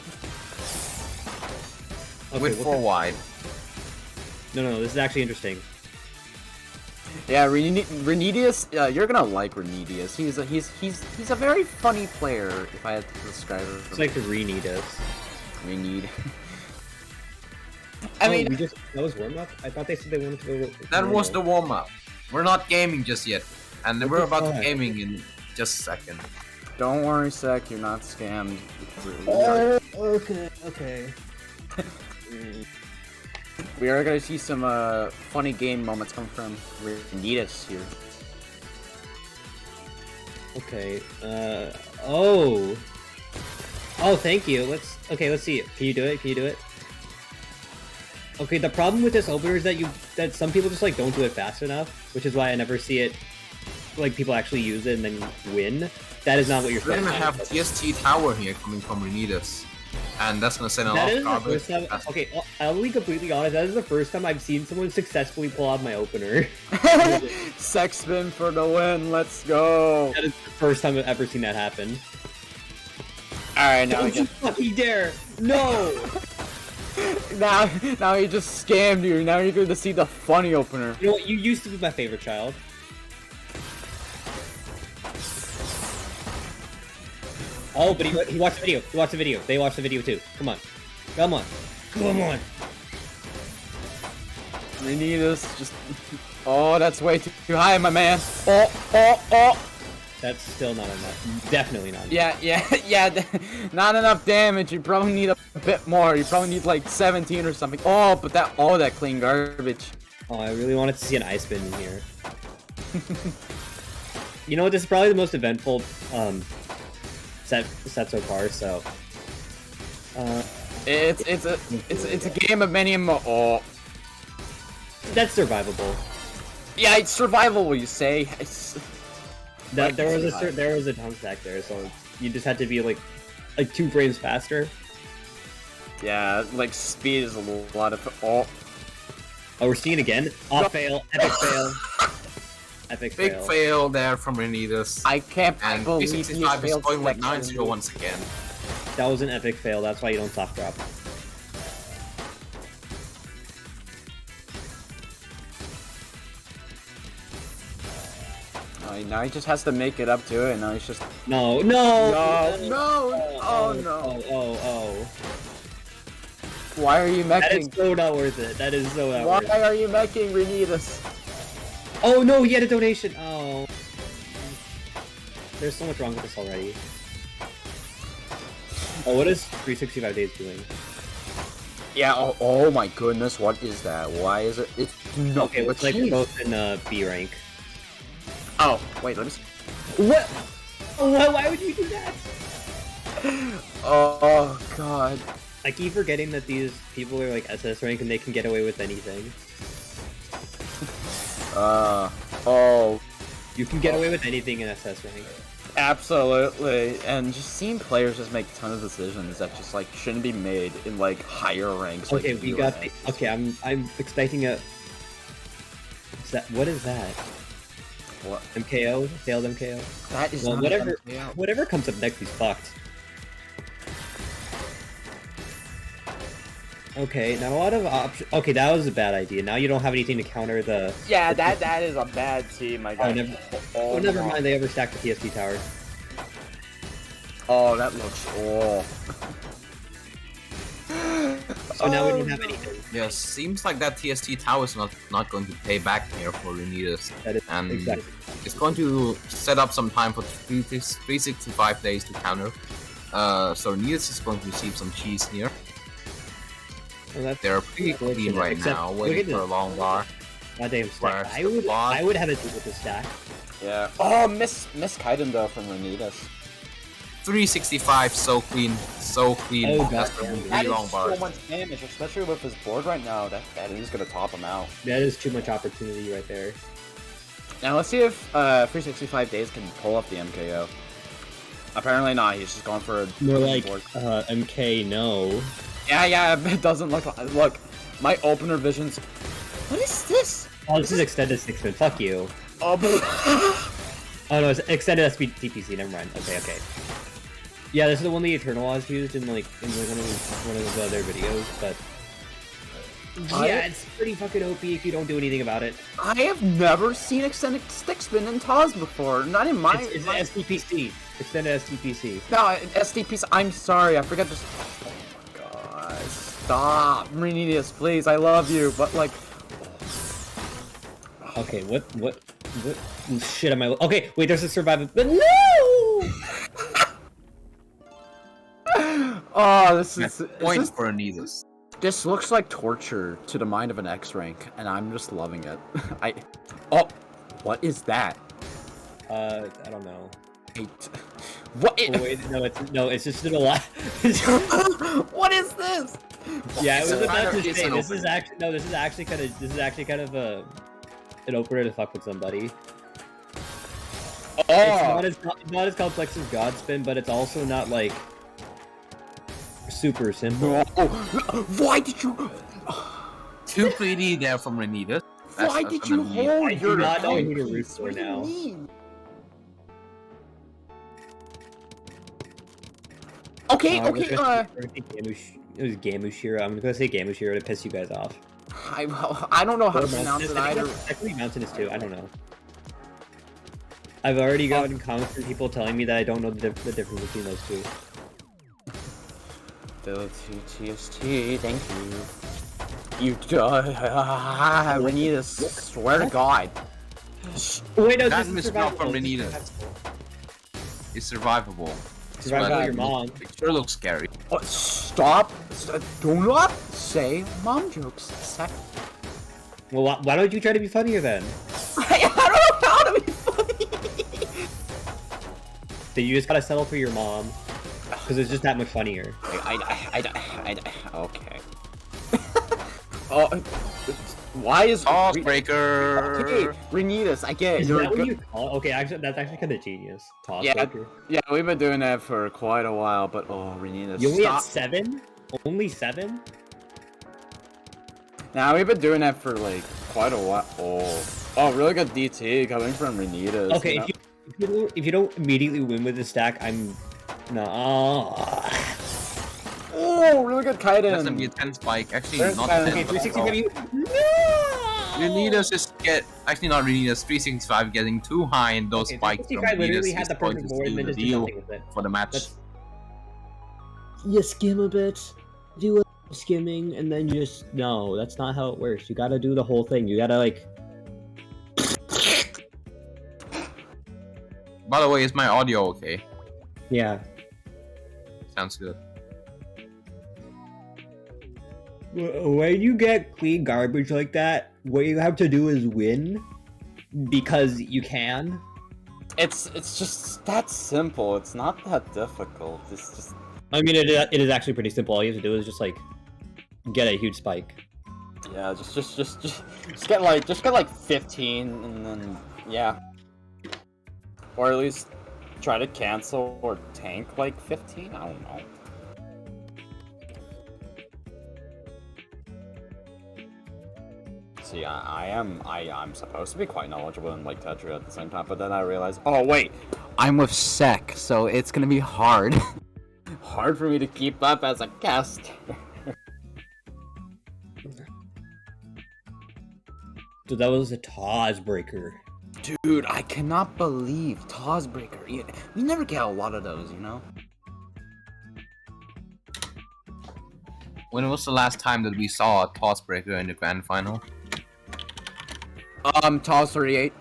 Okay, with what 4 wide. No, this is actually interesting. Yeah, Renidius. You're gonna like Renidius. He's a very funny player. If I had to describe it. It's like the re-need us. Renid. I mean, that was warm up. I thought they said they wanted to go. That was the warm up. We're not gaming just yet, and What we're the about to fuck? gaming in just a second. Don't worry, Sec. You're not scammed. Okay. We are gonna see some funny game moments come from Renidius here. Okay. Oh, thank you. Let's see it. Can you do it? Okay, the problem with this opener is that some people just like don't do it fast enough, which is why I never see it like people actually use it and then win. That is not what you're We're supposed gonna to have TST Tower here coming from Renidas, and that's gonna send a lot That of is the garbage. first time. Okay, I'll be completely honest. That is the first time I've seen someone successfully pull out my opener. Sex spin for the win. Let's go. That is the first time I've ever seen that happen. All right, now we Don't you get. fucking dare! No! Now he just scammed you. Now you're going to see the funny opener. You know what? You used to be my favorite child. Oh, but he watched the video. He watched the video. They watched the video too. Come on. Renidius just. Oh, that's way too high, my man. Oh. That's still not enough. Definitely not enough. Yeah. Not enough damage. You probably need a bit more. You probably need like 17 or something. Oh, but that clean garbage. Oh, I really wanted to see an ice spin in here. You know what? This is probably the most eventful set so far. So. It's a game of many oh. That's survivable. Yeah, it's survivable. You say. It's... There was a tongue stack there, so you just had to be like 2 frames faster. Yeah, like speed is a lot of oh. Oh, we're seeing again. Off fail, epic fail, epic Big fail. fail there from Renitas. I can't And believe 365 is going with 9-0 once again. That was an epic fail. That's why you don't soft drop. Now he just has to make it up to it, and now he's just... No. No! Oh no! Oh. Why are you That meching? is so not worth it. That is so not worth it. Why are you meching Renitas? Oh no, he had a donation. Oh. There's so much wrong with this already. Oh, what is 365 days doing? Yeah, oh my goodness, what is that? Why is it? It's no. Okay, looks like we're both in B rank. Oh, wait, let me see. What? Why would you do that? Oh god. I keep forgetting that these people are like SS rank and they can get away with anything. Oh. You can get away with anything in SS rank. Absolutely. And just seeing players just make a ton of decisions that just like shouldn't be made in like higher ranks. Okay, like we B got ranks. the, okay, I'm expecting a... What is that? What? MKO? Failed MKO? That is Well, not whatever, MKO. whatever comes up next, he's fucked. Okay, not a lot of options. Okay, that was a bad idea. Now you don't have anything to counter the... Yeah, that is a bad team, I guess. Never mind, they overstacked the TST tower. Oh, that looks... Oh. So now we don't have anything. Yeah, seems like that TST tower is not going to pay back here for Renitas. That is And exactly. it's going to set up some time for 365 days to counter. So Renitas is going to receive some cheese here. Well, that's They're pretty clean right Except- now, look waiting at for a this. long bar. Goddamn stack. Where's the bot? I would have it with the stack. Yeah. Oh, miss Kaiden though from Renitas. 365, so clean, so clean. Oh, That's goddamn. the That three is long bars. so much damage, especially with his board right now. That is gonna top him out. That is too much opportunity right there. Now let's see if 365 days can pull up the MKO. Apparently not. He's just going for a More like board. MK no. Yeah. It doesn't look. My opener visions. What is this? Oh, this is extended 6-man. Fuck you. Oh, but... Oh no, it's extended SP TPC. Never mind. Okay. Yeah, this is the one the Eternal was used in one of his other videos, but yeah, it's pretty fucking OP if you don't do anything about it. I have never seen extended stick spin in TAWS before. Not in my. It's an STPC. Extended STPC. No, SDPs. I'm sorry. I forgot this. Oh my god! Stop, Renitas, please. I love you, but like. Okay, what shit am I? Okay, wait. There's a survivor. But no. Oh, this is. Point for Renitas. This looks like torture to the mind of an X rank, and I'm just loving it. Oh, what is that? I don't know. What? Oh, wait, it's just still alive. What is this? Yeah, I was about to It's say an this opener. is actually kind of an opener to fuck with somebody. Oh, It's not as complex as Godspin, but it's also not like super simple. why did you? Too greedy there from Renitas. Why did you hold I do your? not know who to account? root for What do you now. mean? Okay. I was gonna say it was Gamushiro. I'm gonna say Gamushiro to piss you guys off. I don't know how to pronounce it either. Actually, Mountainous too. I don't know. I've already gotten comments from people telling me that I don't know the difference between those two. TST, thank you. You Renitas, swear to God. Wait, no, That this is misspelled from survivable. Renitas. It's survivable. Survivable your mom. It sure looks scary. Oh, stop! Do not say mom jokes. Well, why don't you try to be funnier then? I don't know how to be funny. Then you just gotta settle for your mom, because it's just that much funnier. Okay. Oh, why is TAWS breaker. Okay, Renitas, I get it. Is You're that what good- you call? Okay, actually, that's actually kind of genius. TAWS Yeah, breaker. yeah, we've been doing that for quite a while, but oh, Renitas, You only had stop. 7? Only 7? Nah, we've been doing that for like quite a while. Oh, really good DT coming from Renitas. Okay, you know? if you don't immediately win with the stack, I'm no. Oh, really good Kaiden. That's gonna be a 10 spike. Actually, There's not Kaiden. 10. Okay, but 360 overall. W. You need us to get. Actually, not really. Us 365 getting too high in those Okay, spikes. 365 literally Renitas had is the going perfect to board seal and then the just did deal nothing with it. for the match. That's... You skim a bit, do a skimming, and then just no. That's not how it works. You gotta do the whole thing. You gotta like. By the way, is my audio okay? Yeah. Sounds good. When you get clean garbage like that, what you have to do is win, because you can. It's just that simple. It's not that difficult. It's just I mean, it is actually pretty simple. All you have to do is just like get a huge spike. yeah, just get like 15 and then yeah. Or at least try to cancel or tank like 15. I don't know. See, I'm supposed to be quite knowledgeable in like Tetra at the same time, but then I realized, oh wait, I'm with Sec, so it's gonna be hard. Hard for me to keep up as a caster. So that was a TAWS breaker. Dude, I cannot believe TAWS breaker. We never get a lot of those, you know? When was the last time that we saw a TAWS breaker in the grand final? TAWS 38.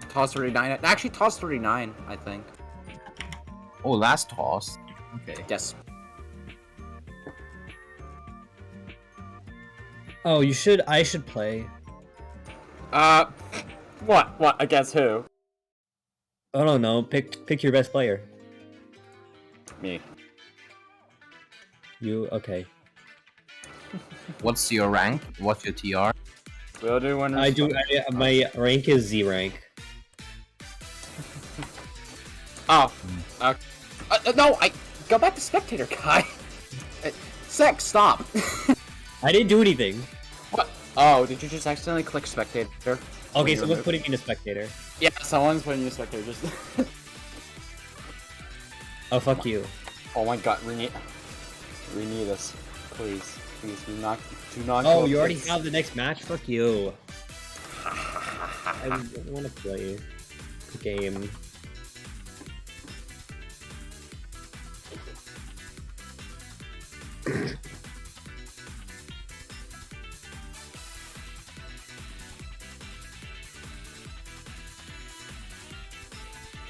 TAWS 39. Actually, TAWS 39, I think. Oh, last TAWS. Okay. Yes. Oh, I should play. What? Against who? I don't know. Pick your best player. Me. You okay? What's your rank? What's your TR? We'll do one. My rank is Z rank. Oh. No, I go back to spectator guy. Sec, stop. I didn't do anything. What? Oh, did you just accidentally click spectator? Okay, someone's putting me in a spectator. Yeah, someone's putting you in spectator. Just. Oh, fuck you. Oh my god, we need us, please, do not. Oh, go you already this. have the next match? Fuck you. I don't want to play the game.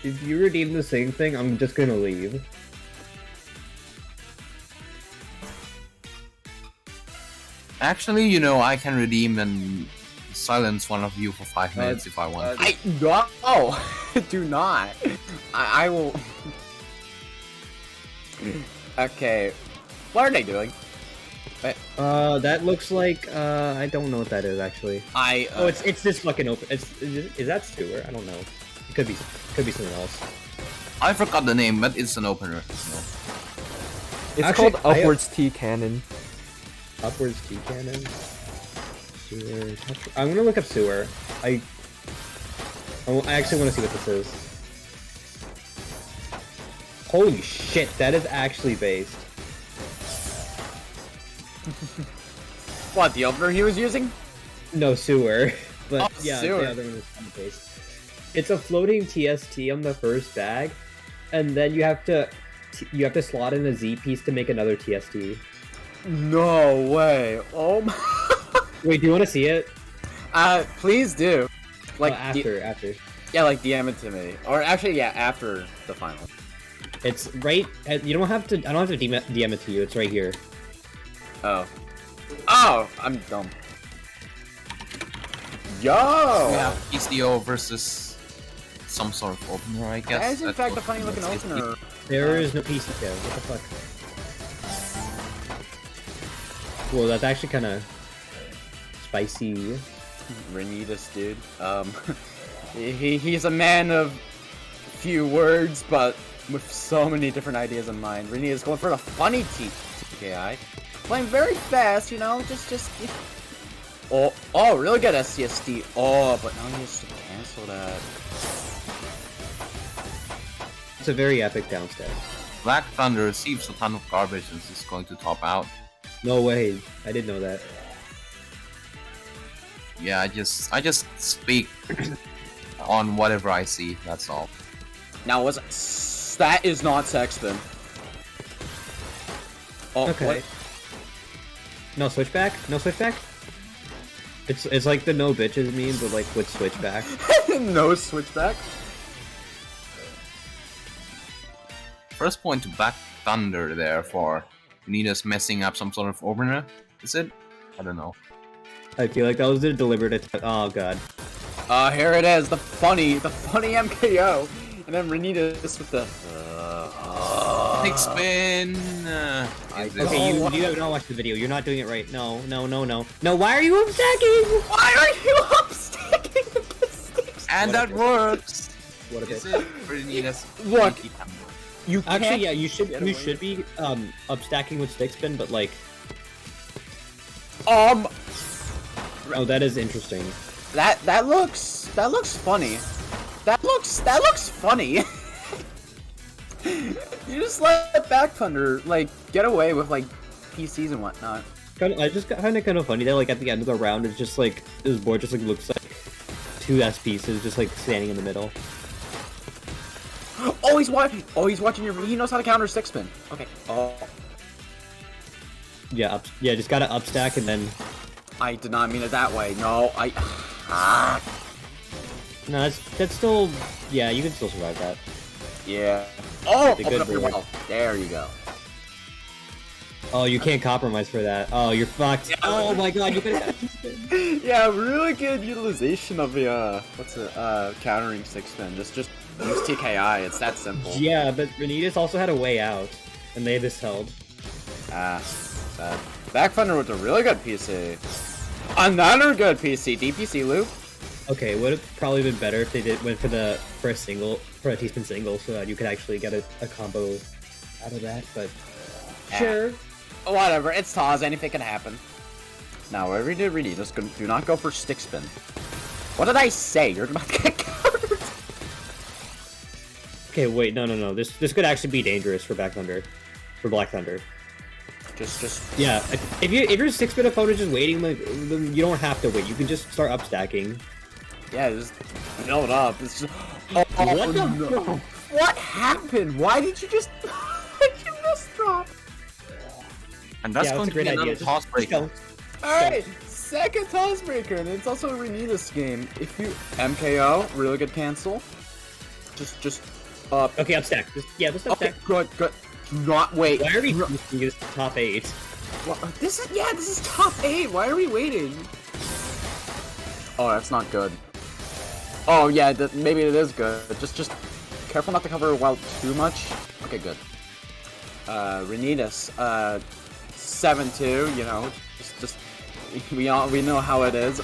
If you redeem the same thing, I'm just gonna leave. Actually, you know, I can redeem and silence one of you for 5 minutes if I want. No, do not. I will. Okay, what are they doing? That looks like, I don't know what that is, actually. Oh, it's this fucking open. Is that Stewart? I don't know. It could be something else. I forgot the name, but it's an opener. So. It's Actually, called Upwards T Cannon. Upwards T Cannon? Sewer. I'm gonna look up Sewer. I actually want to see what this is. Holy shit, that is actually based. What, the opener he was using? No, Sewer. But Oh, yeah, Sewer. the other one is kind of based. It's a floating TST on the first bag, and then you have to slot in a Z piece to make another TST. No way. Oh my. Wait, do you want to see it? Please do. Like after. Yeah, like DM it to me, or actually, yeah, after the final. It's right. You don't have to. I don't have to DM it to you. It's right here. Oh, I'm dumb. Yo. Yeah, PCO versus some sort of opener, I guess. That is in That's fact a what funny looking makes it opener. There is no PC there. What the fuck? Well, that's actually kind of spicy. Renitas, dude. He's a man of few words, but with so many different ideas in mind. Renitas going for the funny TKI. Playing very fast, you know, just... Oh, really good SCSD. Oh, but now he has to cancel that. It's a very epic downstep. Black Thunder receives a ton of garbage and is going to top out. No way. I didn't know that. Yeah, I just speak on whatever I see, that's all. Now, that is not Sexton. Oh, Okay. what? No switchback? No switchback? It's like the no bitches meme, but like with switchback. No switchback? First point to Black Thunder there for Nina's messing up some sort of opener, is it? I don't know. I feel like that was a deliberate attempt. Oh god. Here it is, the funny MKO. And then Renitas with the... Big spin! Okay, you have not watched the video. You're not doing it right. No. No, why are you upstacking? Why are you upstacking the sticks? And that works! What a Is bit. it for Nina's Look, sneaky tempo? you Actually, can't yeah, you should get away be upstacking with stick spin, but like, oh, that is interesting. that looks funny. That looks funny. You just let Back Thunder like get away with like PCs and whatnot. I just kind of funny that like at the end of the round, it's just like this board just like looks like two S pieces just like standing in the middle. Oh, he's watching your. He knows how to counter six spin. Okay. Oh, Yeah, just gotta upstack and then. I did not mean it that way. No, No, that's still. Yeah, you can still survive that. Yeah. Oh, It's a open good up your board. well. There you go. Oh, you can't compromise for that. Oh, you're fucked. Yeah. Oh my god, you could have. Yeah, really good utilization of the countering six spin. Just use TKI. It's that simple. Yeah, but Renitas also had a way out, and they just held. Sad. Back Thunder with a really good PC. Another good PC. DPC loop. Okay, it would have probably been better if they went for a T-spin single, so that you could actually get a combo out of that. But sure. Whatever. It's TAWS. Anything can happen. Now, whatever you do, really, just do not go for stick spin. What did I say? You're about to get countered. Okay, wait, no. This could actually be dangerous for Black Thunder. Just. Yeah, if your 6-bit opponent is waiting, like, then you don't have to wait. You can just start upstacking. Yeah, just build up. It's just. Oh, What the no. What happened? Why did you just? Why did you miss drop? And that's Yeah, going that's a to be great another idea. toss Just breaker. go. Alright, second toss breaker, and it's also a Renitas game. If you MKO, really good cancel. Just up. Okay, upstack. Just Okay, upstack. good. Do not wait. Why are we using this top 8? Well, this is top 8. Why are we waiting? Oh, that's not good. Oh yeah, maybe it is good. Just careful not to cover well too much. Okay, good. Renitas, 7-2. You know, just we know how it is.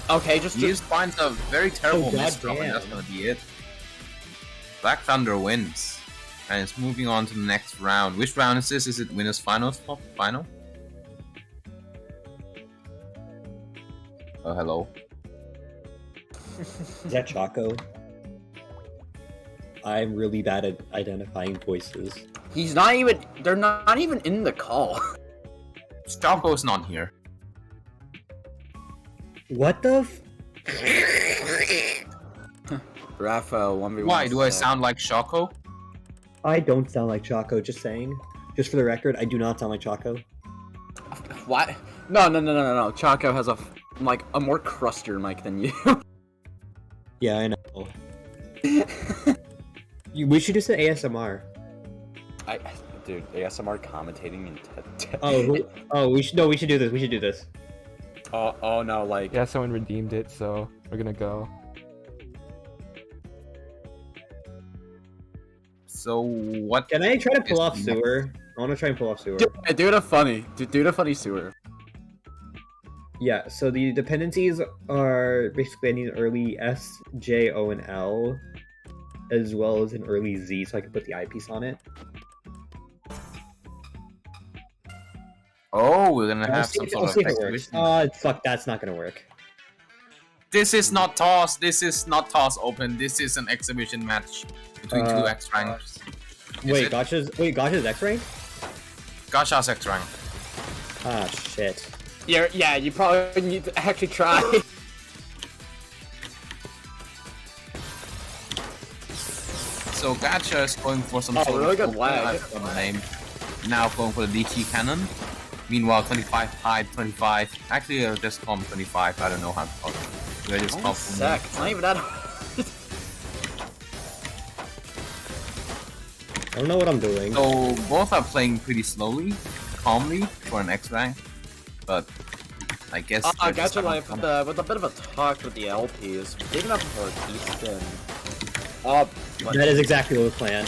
Okay, He just just finds a very terrible Oh, miss drop, and goddamn. that's gonna be it. Black Thunder wins, and it's moving on to the next round. Which round is this? Is it winners finals? Final? Oh, hello. Is that Choco? I'm really bad at identifying voices. he's not even. They're not even in the call. Choco's not here. What the Raphael 1v1. Why? Do I sound like Choco? I don't sound like Choco, just saying. Just for the record, I do not sound like Choco. What? No. Chaco has a more crustier mic than you. Yeah, I know. We should just say ASMR. Dude, ASMR commentating in We should do this. Oh no, like Yeah, someone redeemed it, so we're gonna go. So what? Can I try to pull off is- sewer? I want to try and pull off sewer. Do the funny. Do the funny sewer. Yeah, so the dependencies are basically I need an early S, J, O, and L, as well as an early Z, so I can put the eyepiece on it. Oh, we're gonna I'll have see some if- sort I'll of see if it works. exhibition. Fuck, that's not gonna work. This is not TAWS. This is not TAWS Open. This is an exhibition match between two X ranks. Wait, Gotcha's X rank? Gacha's X rank. Ah, shit. Yeah, you probably need to actually try. So Gacha is going for some Oh, sort really of good open, lag. I forgot the name. Now going for the DT cannon. Meanwhile, 25 high, 25. Actually, I'll just call him 25. I don't know how to call it. So I just call him. Sec. It's not even that. I don't know what I'm doing. So both are playing pretty slowly, calmly for an X rank, but I guess. I they're just got you having like fun. with a bit of a talk with the LPs. Big enough for a T-spin. But That is exactly the plan.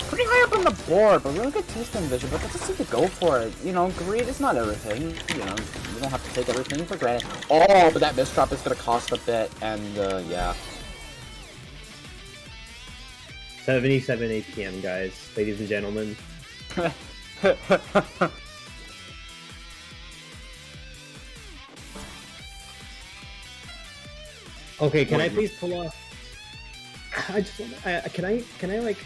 pretty high up on the board, but really good T-spin vision. But that doesn't seem to go for it. You know, greed is not everything. You know, you don't have to take everything for granted. Oh, but that misdrop is gonna cost a bit, and yeah. 77 APM, guys, ladies and gentlemen. Okay, can I please pull off? I just want. Can I like?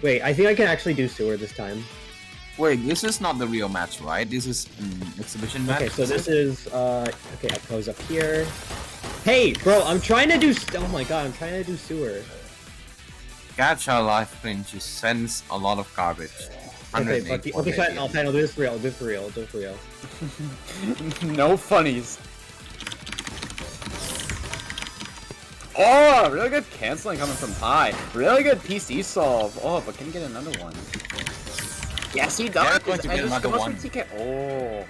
Wait, I think I can actually do sewer this time. Wait, this is not the real match, right? This is exhibition match. Okay, so this is okay. I pose up here. Hey, bro, I'm trying to do. Oh my god, I'm trying to do sewer. Gacha live print just sends a lot of garbage. Okay, fuck you. Okay, fine. I'll do this for real. I'll do it for real. I'll do it for real. No funnies. Oh, really good canceling coming from Pi. Really good PC solve. Oh, but can you get another one? Yes, he does. Yeah, going to And get just another goes one. for TK. Oh.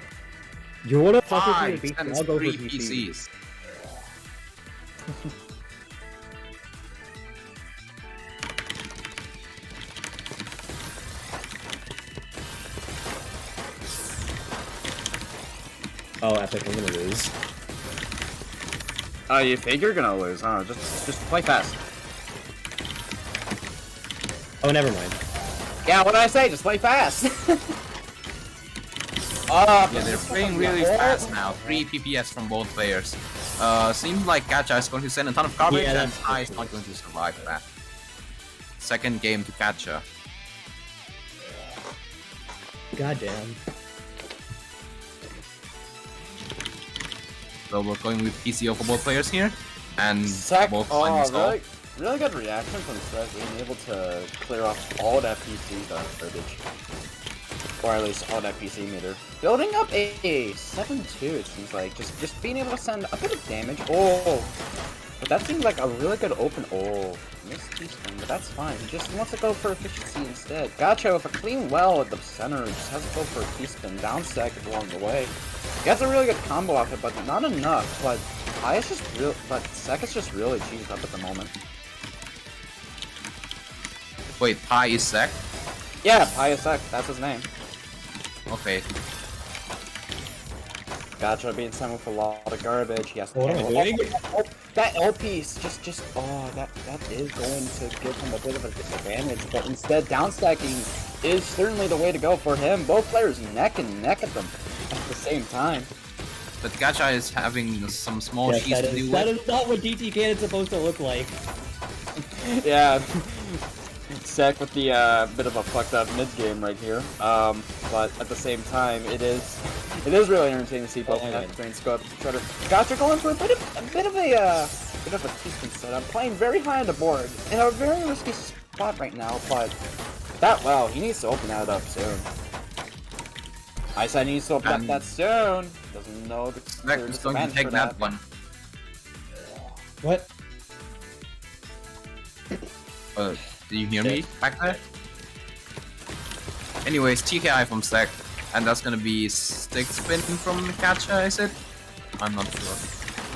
You wanna fuck with Five me? PC? sends I'll go for 3 PC. PCs. Oh, epic! I'm gonna lose. You think you're gonna lose, huh? Just play fast. Oh, never mind. Yeah, what did I say? Just play fast. Yeah, they're playing really fast now. 3 PPS from both players. Seems like Gacha is going to send a ton of garbage, Yeah, and that's Pi is not going to survive that. Second game to Gacha. Goddamn. So we're going with PCO for both players here, and Sec. both Oh, finding stall. really good reaction from Sec, being able to clear off all that PC garbage. Or at least all that PC meter. Building up a 7-2, it seems like. Just being able to send a bit of damage. Oh! But that seems like a really good open. Oh, missed T-spin, but that's fine. He just wants to go for efficiency instead. Gotcha with a clean well at the center. Just has to go for a T-spin. Down stack along the way. He has a really good combo off it, but not enough. But Pi is just real. But Sec is just really cheesed up at the moment. Wait, Pi is Sec? Yeah, Pi is Sec. That's his name. Okay. Gotcha being sent with a lot of garbage. He has to What am I handle- doing? Oh, that L piece just that is going to give him a bit of a disadvantage. But instead, downstacking is certainly the way to go for him. Both players neck and neck at them at the same time. But Gacha is having some small Yes, cheese that to do that with. is not what DT Cannon's supposed to look like. Yeah. Sec with the bit of a fucked up mid game right here. But at the same time, it is really entertaining to see both trains go up to try to. Gotcha going for a bit of a T-spin setup, playing very high on the board in a very risky spot right now. But he needs to open that up soon. I said he needs to open up that soon. Doesn't know the Sec is going to take that one. What? Do you hear me back there? Anyways, TKI from Sec, and that's gonna be stick spin from Gacha, is it? I'm not sure.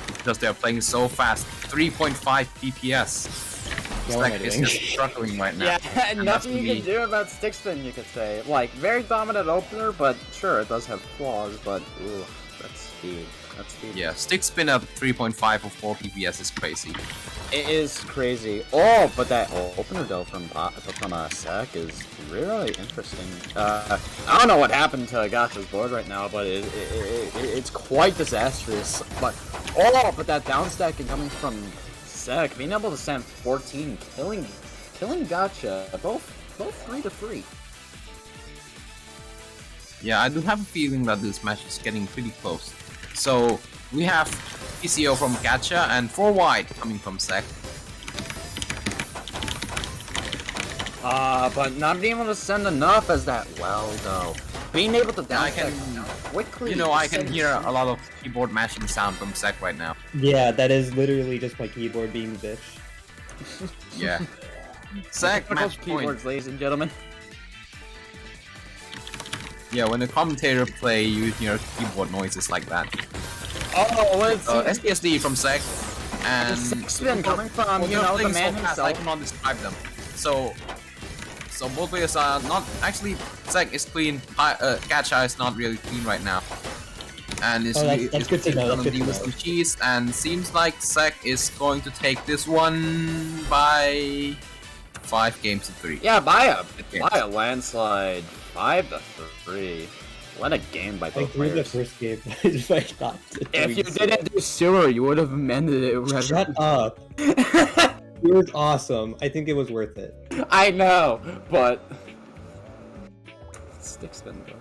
Because they're playing so fast. 3.5 PPS. Yeah, what am I Sec is doing? just struggling right now. Yeah, And nothing that's you me. can do about stick spin, you could say. Like, very dominant opener, but sure, it does have flaws, but ooh, that's speed. That's speed. Yeah, stick spin at 3.5 or 4 PPS is crazy. It is crazy. Oh, but that opener though from Sec is really interesting. I don't know what happened to Gotcha's board right now, but it's quite disastrous. But that down stacking coming from Sec, being able to send 14, killing Gotcha, both 3 to 3. Yeah, I do have a feeling that this match is getting pretty close. So we have PCO from Gacha and 4 wide coming from Sec. But not being able to send enough as that well though. Being able to down stack quickly. You know, I can hear a lot of keyboard mashing sound from Sec right now. Yeah, that is literally just my keyboard being a bitch. Yeah. Sec match point. Keyboards, ladies and gentlemen. Yeah, when the commentator play, you hear keyboard noises like that. Oh, let's see. SPSD from Sec, and Spin coming from, you know, the man himself. I cannot describe them. So both players are not actually. Sec is clean. Gacha is not really clean right now, and it's that's good to know. That's good to know. with some cheese. And seems like Sec is going to take this one by 5 games to 3. Yeah, by a landslide, 5 to 3. What a game by both the players. first game. If I got to If you didn't do sewer, you would have amended it. Shut up. It was awesome. I think it was worth it. I know, but stick spin though.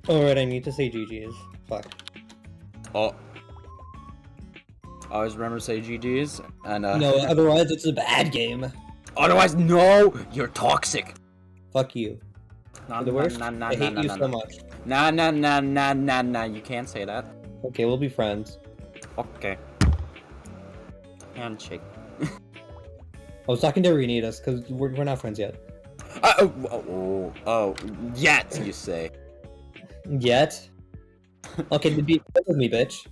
Alright, I need to say GG's. Fuck. Oh. Always remember to say GG's and No, otherwise it's a bad game. Otherwise, no, you're toxic. Fuck you. Nah, The worst? nah, I hate you so much. Nah. You can't say that. Okay, we'll be friends. Okay. Handshake. I was talking to Renitas, because we're not friends yet. Yet you say. Yet? Okay, then be friends with me, bitch.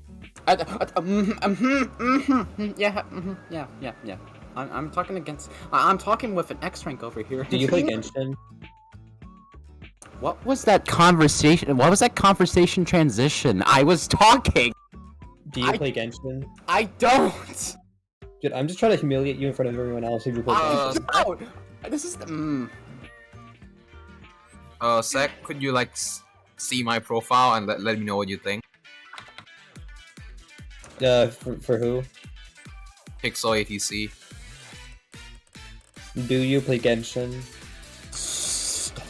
Yeah. I'm talking against. I'm talking with an X rank over here. Do you play Genshin? What was that conversation? What was that conversation transition? I was talking. Do you play Genshin? I don't. Dude, I'm just trying to humiliate you in front of everyone else if you play Genshin. No. This is the. Sec, could you like see my profile and let me know what you think? For who? Pixel ATC. Do you play Genshin?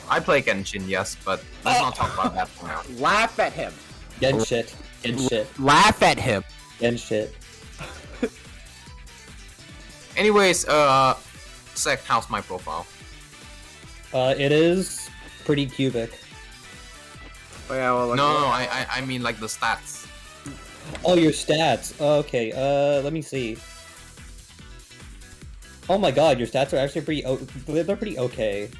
I play Genshin, yes, but let's not talk about that for now. Laugh at him. Genshit. Genshit. Laugh at him. Genshit. Anyways, Sec, how's my profile? It is pretty cubic. Oh, yeah, well, No, I mean like the stats. Oh, your stats. Okay, let me see. Oh my god, your stats are actually they're pretty okay.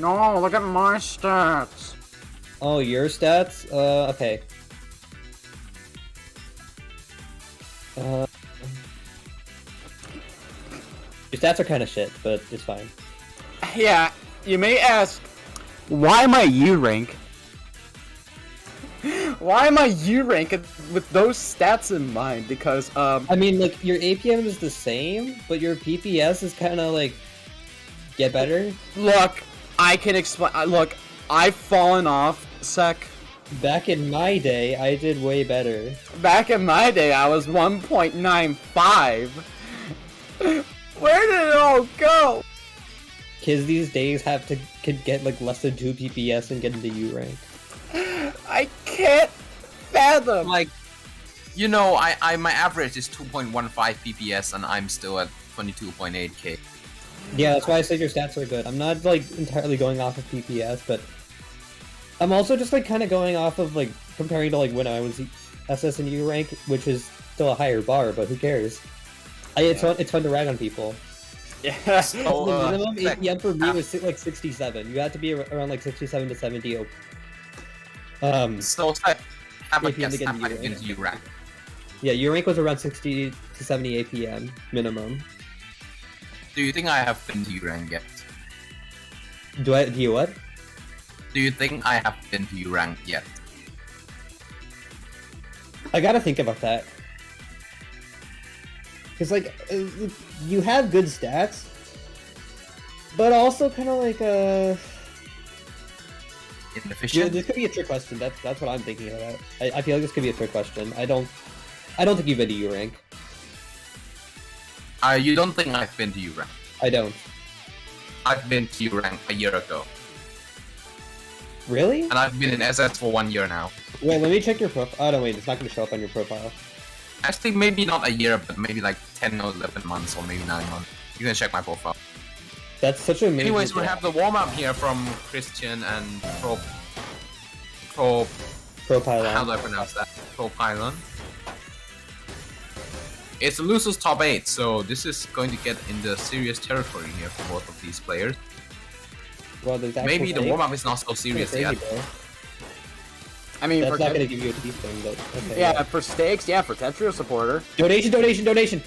No, look at my stats. Oh, your stats? Okay. Your stats are kind of shit, but it's fine. Yeah, you may ask, why am I U rank? Why am I U rank with those stats in mind? Because I mean, like your APM is the same, but your PPS is kind of like get better. Look, I can explain. Look, I've fallen off, Sec. Back in my day, I did way better. Back in my day, I was 1.95. Where did it all go? Kids these days could get like less than 2 PPS and get into U rank. I can't fathom. Like, you know, my average is 2.15 PPS and I'm still at 22.8k. Yeah, that's why I said your stats are good. I'm not like entirely going off of PPS, but I'm also just like kind of going off of like comparing to like when I was SS and U rank, which is still a higher bar, but who cares? It's fun to rag on people. Yeah. So, The minimum Zach, APM for me was like 67. You had to be around like 67 to 70. So, Zach, have a APM to guess. get Have into a U rank. into U rank. Yeah, your rank was around 60 to 70 APM minimum. Do you think I have been to U rank yet? Do you what? Do you think I have been to U rank yet? I gotta think about that. Cause like, you have good stats, but also kind of like yeah, Inefficient? this could be a trick question. That's what I'm thinking about. I feel like this could be a trick question. I don't think you've been to U rank. You don't think I've been to U rank? I don't. I've been to U rank a year ago, Really? and I've been in SS for 1 year now. Wait, let me check your profile. Oh no, wait, it's not gonna show up on your profile. Actually, maybe not a year, but maybe like 10 or 11 months, or maybe 9 months. You can check my profile. That's such a major Anyways, we gap. have the warm up here from Christian and Pro. Pro pylon. How do I pronounce that? Pro Pylon. It's the losers top 8, so this is going to get in the serious territory here for both of these players. Well, there's actual Maybe the stakes. warm up is not so serious Crazy, yet. bro. I mean, That's for not gonna give you a teeth thing, but okay. yeah, for stakes, yeah, for Tetrio supporter. Donation!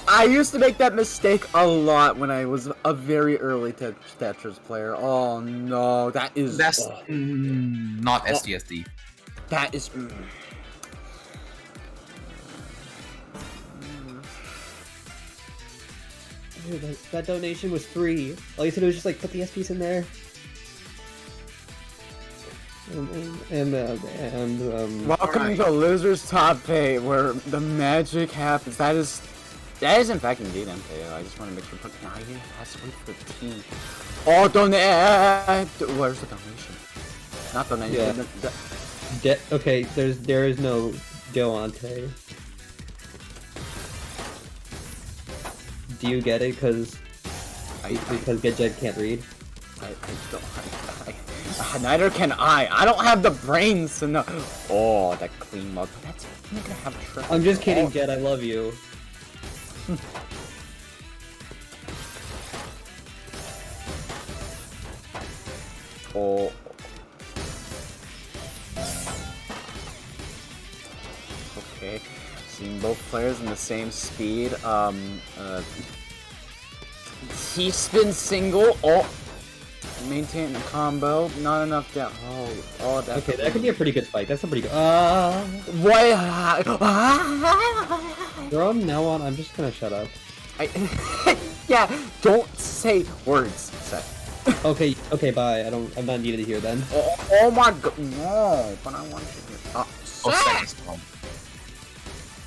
I used to make that mistake a lot when I was a very early Tetris player. Oh no, that is... That's oh, not SDSD. that is... Dude, that donation was free. All you said was just like put the SPs in there. Welcome to Losers Top 8, where the magic happens. That is in fact indeed MKO. I just want to make sure. But now you have to wait for the T. Oh, donate! Where's the donation? Not donation. Yeah. Okay, there is no Deoante. Do you get it? Because Gedjed can't read. I don't. Neither can I. I don't have the brains to know. Oh, that clean mug. That's not gonna have triple. I'm just kidding, Jed. I love you. Oh. Okay. Seeing both players in the same speed. T-spin single. Oh. Maintain the combo. Not enough down. Oh, that's Okay, that could be a pretty good fight. That's a pretty good. What? From now on, I'm just gonna shut up. Yeah, don't say words, Seth. Okay, bye. I'm not needed to hear then. Oh my god, no, but I want to hear.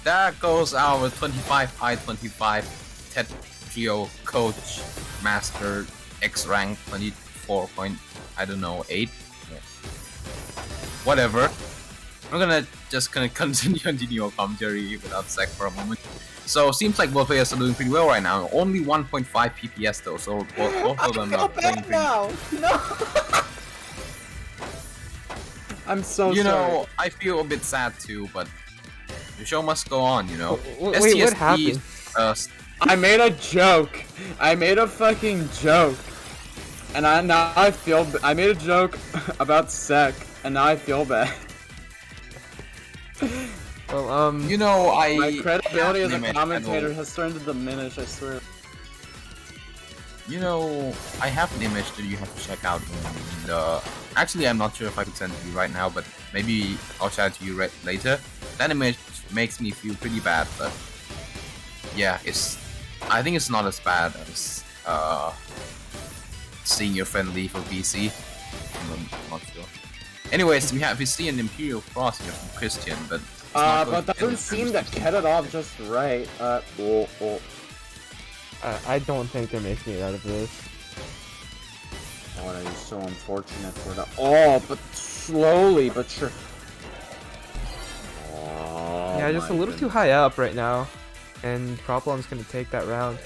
That goes our 25 I-25 Tetrio Coach Master X rank 24 point, I don't know, 8? Yeah. Whatever. I'm gonna continue our commentary without Zach for a moment. So seems like both players are doing pretty well right now. Only 1.5 PPS though, so both of them are playing pretty now. No. I'm so You sorry. know, I feel a bit sad too, but the show must go on, you know. Wait, what happened? I made a joke. I made a fucking joke. And now I feel... I made a joke about Sek, and now I feel bad. Well, You know, My credibility as a image commentator panel. has started to diminish, I swear. You know, I have an image that you have to check out in the... Actually, I'm not sure if I could send it to you right now, but maybe I'll shout it to you later. That image makes me feel pretty bad, but... Yeah, I think it's not as bad as seeing your friend leave for BC. I'm not sure. Anyways, we see an Imperial Cross here from Christian, but But doesn't seem to cut it off just right. I don't think they're making it out of this. Oh, that is so unfortunate for the... Oh, but slowly, but sure. Oh, Yeah, just a my little too goodness. high up right now, and Problem's gonna take that round.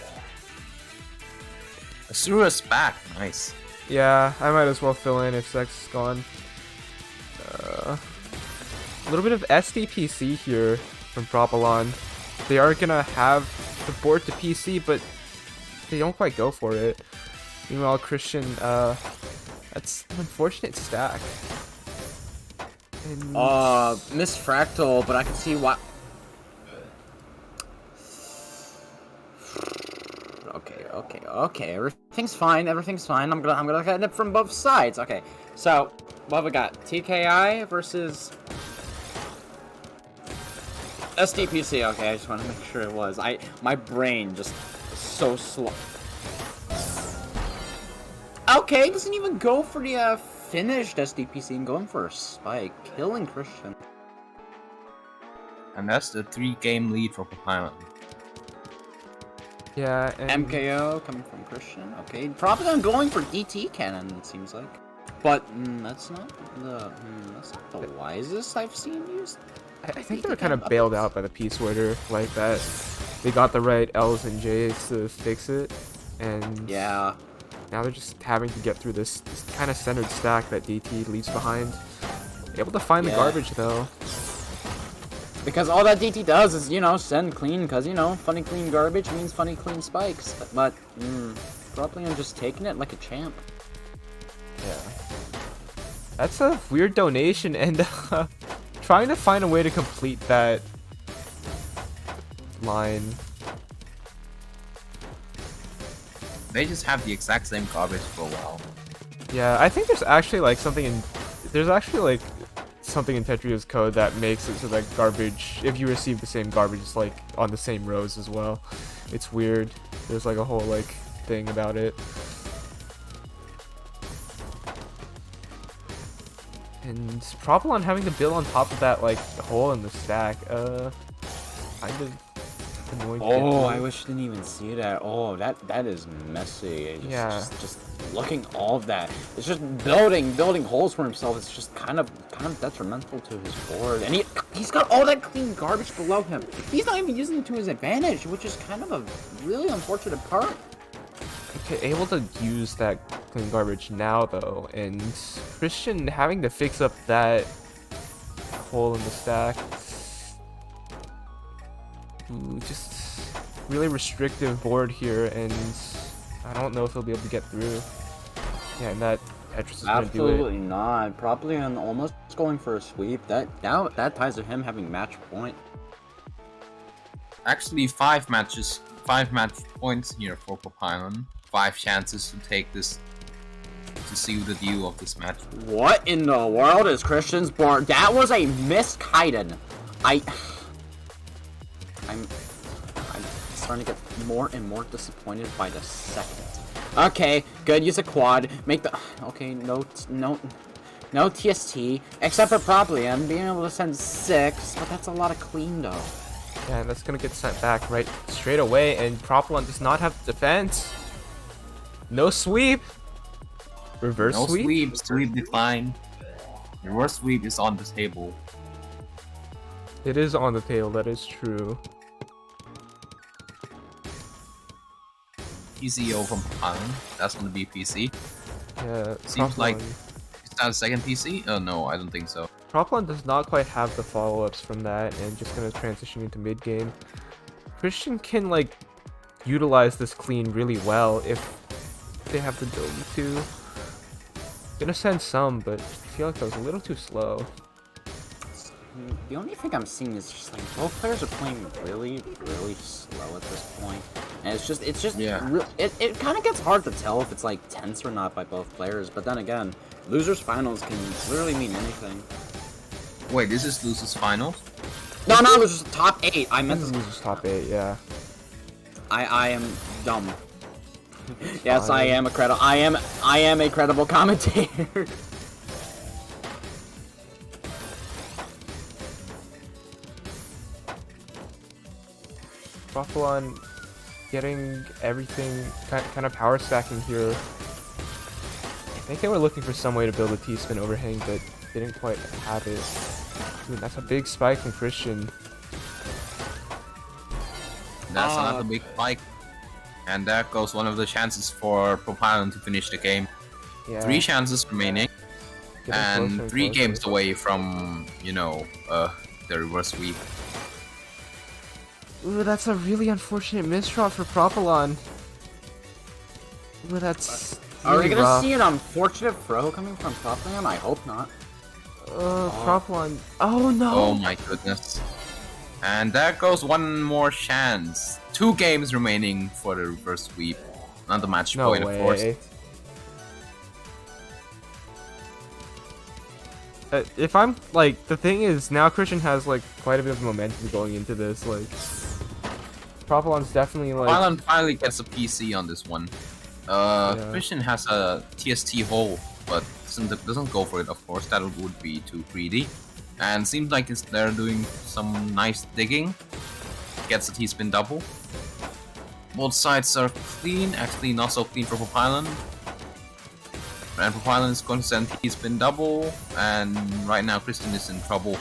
Asura's back, nice. Yeah, I might as well fill in if Sex is gone. A little bit of SDPC here from Propylon. They are gonna have the board to PC, but they don't quite go for it. Meanwhile, Christian, that's an unfortunate stack. And... Miss Fractal, but I can see why. Okay. Everything's fine. I'm gonna look at it from both sides. Okay, so what have we got? TKI versus SDPC. Okay, I just want to make sure it was. My brain just so slow. Okay, doesn't even go for the finished SDPC and going for a spike, killing Christian. And that's the 3-game lead for Propylon. yeah, and... MKO coming from Christian. Okay, probably going for DT cannon, it seems like. But that's not the wisest I've seen used. I think they were kind of bailed out by the Peace Order like that. They got the right L's and J's to fix it, and Yeah. now they're just having to get through this kind of centered stack that DT leaves behind. Able to find the garbage though. Because all that DT does is, you know, send clean, because, you know, funny clean garbage means funny clean spikes. But, probably I'm just taking it like a champ. Yeah. That's a weird donation, and trying to find a way to complete that line. They just have the exact same garbage for a while. Yeah, I think there's actually like something in Tetria's code that makes it so that garbage, if you receive the same garbage, it's like on the same rows as well. It's weird. There's like a whole like thing about it. And Propylon having to build on top of that like hole in the stack, kind of annoying. Oh, I wish I didn't even see that. Oh, that is messy. Just looking all of that. It's just building holes for himself. It's just kind of detrimental to his board. And he's got all that clean garbage below him. He's not even using it to his advantage, which is kind of a really unfortunate part. Okay, able to use that clean garbage now though, and Christian having to fix up that hole in the stack. Ooh, just really restrictive board here, and I don't know if he'll be able to get through. Yeah, and that Tetris is gonna do it. Absolutely not. Probably almost going for a sweep. That ties to him having match point. Actually, 5 match points here for Propylon. 5 chances to take this, to seal the deal of this match. What in the world is Christian's board? That was a missed Kaiden. I'm starting to get more and more disappointed by the second. Okay, good. Use a quad. Make the no TST except for Propylon being able to send 6, but that's a lot of clean though. Yeah, and that's gonna get sent back right straight away, and Propylon does not have defense. No sweep. Reverse No sweep. Sweep decline. Reverse sweep is on the table. It is on the table. That is true. PCO from Propylon. That's gonna be PC. Yeah. Seems like Propylon. is that a second PC? Oh no, I don't think so. Propylon does not quite have the follow-ups from that, and just gonna transition into mid game. Christian can like utilize this clean really well if they have the ability to. Gonna send some, but I feel like that was a little too slow. The only thing I'm seeing is just like both players are playing really slow at this point, and it's just Yeah. It kind of gets hard to tell if it's like tense or not by both players. But then again, losers finals can literally mean anything. Wait, this is losers finals? No, losers top 8. I meant This to. is just top 8, yeah. I am dumb. Yes, I am a credible commentator. Propylon getting everything kind of power stacking here. I think they were looking for some way to build a T-spin overhang, but they didn't quite have it. Dude, that's a big spike from Christian. That's another big spike. And there goes one of the chances for Propylon to finish the game. Yeah. 3 chances remaining. Getting and closer and 3 closer. games away from, you know, the reverse sweep. Ooh, that's a really unfortunate misdraw for Propylon. Ooh, that's Are we really gonna rough. see an unfortunate throw coming from Propylon? I hope not. Propylon. Oh no! Oh my goodness. And there goes one more chance. 2 games remaining for the reverse sweep. Not the match No point, of course. way. If I'm like, the thing is now Christian has like quite a bit of momentum going into this. Like, Propylon's definitely like. Violent finally gets a PC on this one. Christian has a TST hole, but doesn't go for it, of course. That would be too greedy. And seems like they're doing some nice digging. Gets a T-spin double. Both sides are clean, actually not so clean for Propylon. And Propylon is going to send T-spin double, and right now Christian is in trouble.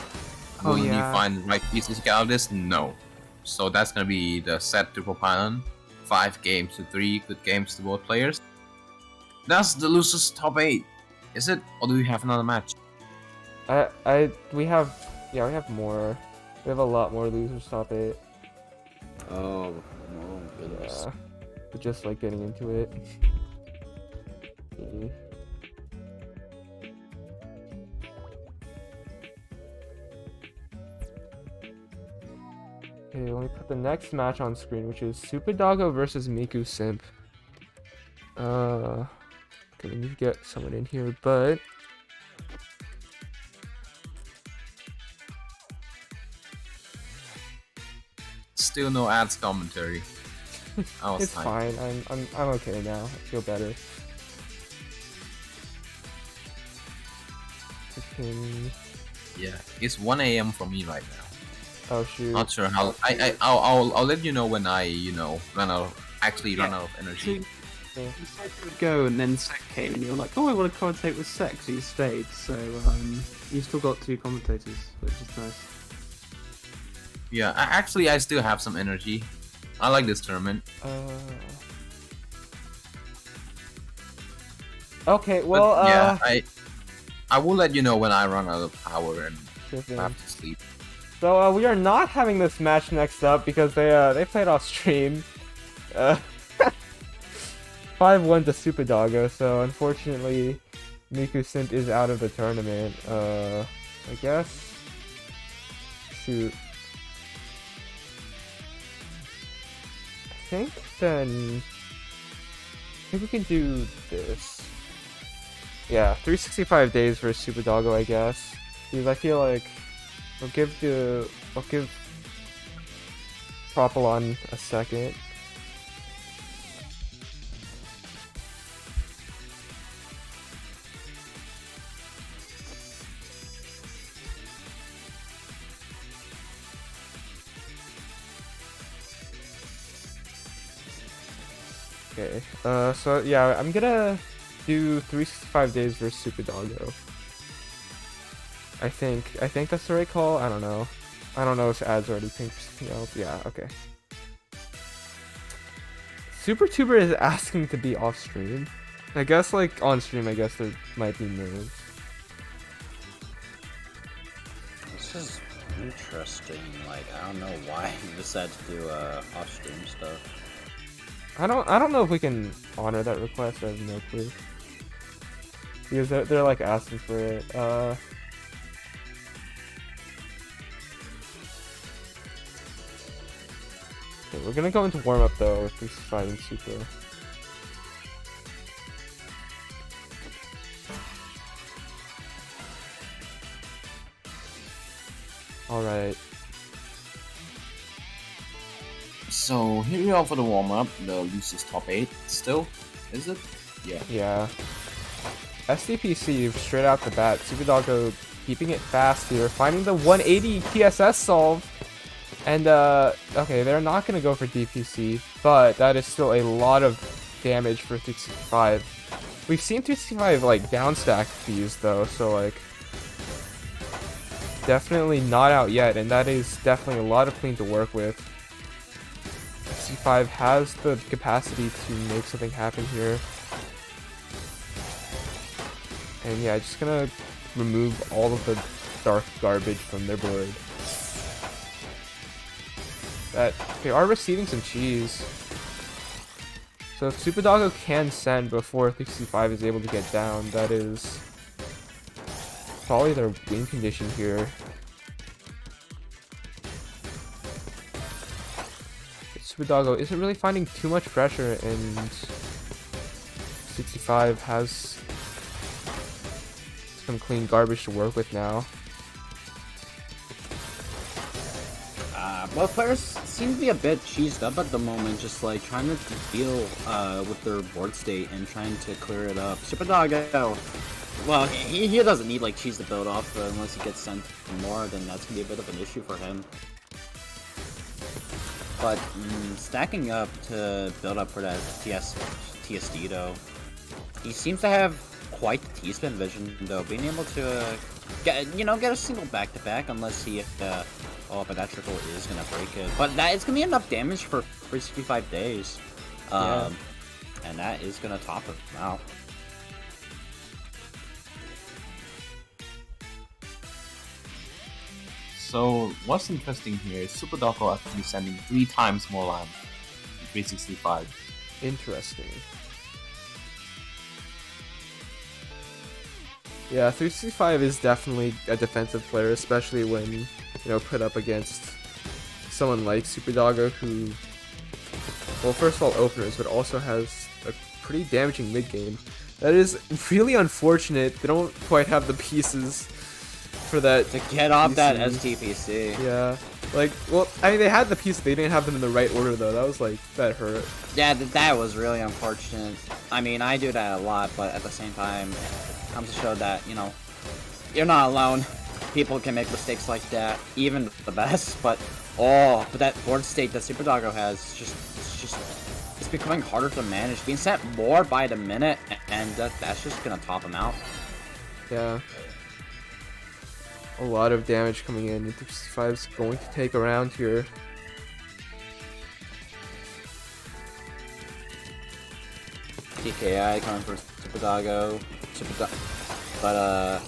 Oh, Will yeah. he find the right pieces to get out of this? No. So that's going to be the set to Propylon. 5 games to 3, good games to both players. That's the losers top 8. Is it? Or do we have another match? We have more. We have a lot more losers top 8. Oh, goodness. Yeah. We're just like getting into it. Okay. Okay, let me put the next match on screen, which is Superdoggo versus Miku Simp. Okay, we need to get someone in here, but Still no ads commentary. I was it's tired. fine. I'm okay now. I feel better. Freaking... Yeah, it's 1 a.m. for me right now. Oh shoot. Not sure how. I'll let you know when I run out of energy. You said you would go, and then Sek came, and you were like, "Oh, I want to commentate with Sek," so you stayed. So you still got 2 commentators, which is nice. Yeah, I still have some energy. I like this tournament. Okay, But well, yeah, I will let you know when I run out of power and sure thing. have to sleep. So we are not having this match next up because they played off stream. 5-1 to Superdoggo, so unfortunately Miku Simp is out of the tournament. I guess. Shoot. I think we can do this. Yeah, 365 days for Superdoggo, I guess. Because I feel like I'll give Propylon a second. Okay, so yeah, I'm gonna do 365 days versus Superdoggo. I think that's the right call. I don't know if ads already pinged for something else. Yeah, okay. SuperTuber is asking to be off stream. I guess like on stream, I guess there might be moves. This is interesting. Like, I don't know why he decided to do off-stream stuff. I don't know if we can honor that request. I have no clue. Because they're like asking for it. Okay, we're gonna go into warm up though with 365 and Super. Alright. So here we are for the warm up. The losers top 8 still, is it? Yeah. Yeah. SDPC straight out the bat. Superdoggo keeping it fast here, finding the 180 TSS solve. And okay, they're not gonna go for DPC, but that is still a lot of damage for 365. We've seen 365 like downstack these though, so like definitely not out yet, and that is definitely a lot of clean to work with. 365 has the capacity to make something happen here. And yeah, just gonna remove all of the dark garbage from their board. That they are receiving some cheese. So if Super Doggo can send before 365 is able to get down, that is probably their win condition here. Super Doggo isn't really finding too much pressure, and 65 has some clean garbage to work with now. Both players seem to be a bit cheesed up at the moment, just like trying to deal with their board state and trying to clear it up. Super Doggo, well, he doesn't need like cheese to build off unless he gets sent more, then that's gonna be a bit of an issue for him. But stacking up to build up for that TSD though, he seems to have quite the T-spin vision though, being able to get a single back-to-back unless he oh, but that trickle is gonna break it. But that is gonna be enough damage for 365 days. And that is gonna top it out. So what's interesting here is Super Doggo actually sending 3 times more land in 365. Interesting. Yeah, 365 is definitely a defensive player, especially when, put up against someone like Super Doggo, who, well, first of all, openers, but also has a pretty damaging mid game. That is really unfortunate. They don't quite have the pieces for that to get off that STPC. Yeah, like, well, I mean, they had the pieces, they didn't have them in the right order though. That was like, that hurt. Yeah, that was really unfortunate. I mean, I do that a lot, but at the same time, it comes to show that, you're not alone. People can make mistakes like that, even the best, but that board state that Super Doggo has, it's becoming harder to manage, being sent more by the minute, and that's just gonna top him out. Yeah. A lot of damage coming in. 365 is going to take a round here. DKI coming for Super Doggo, but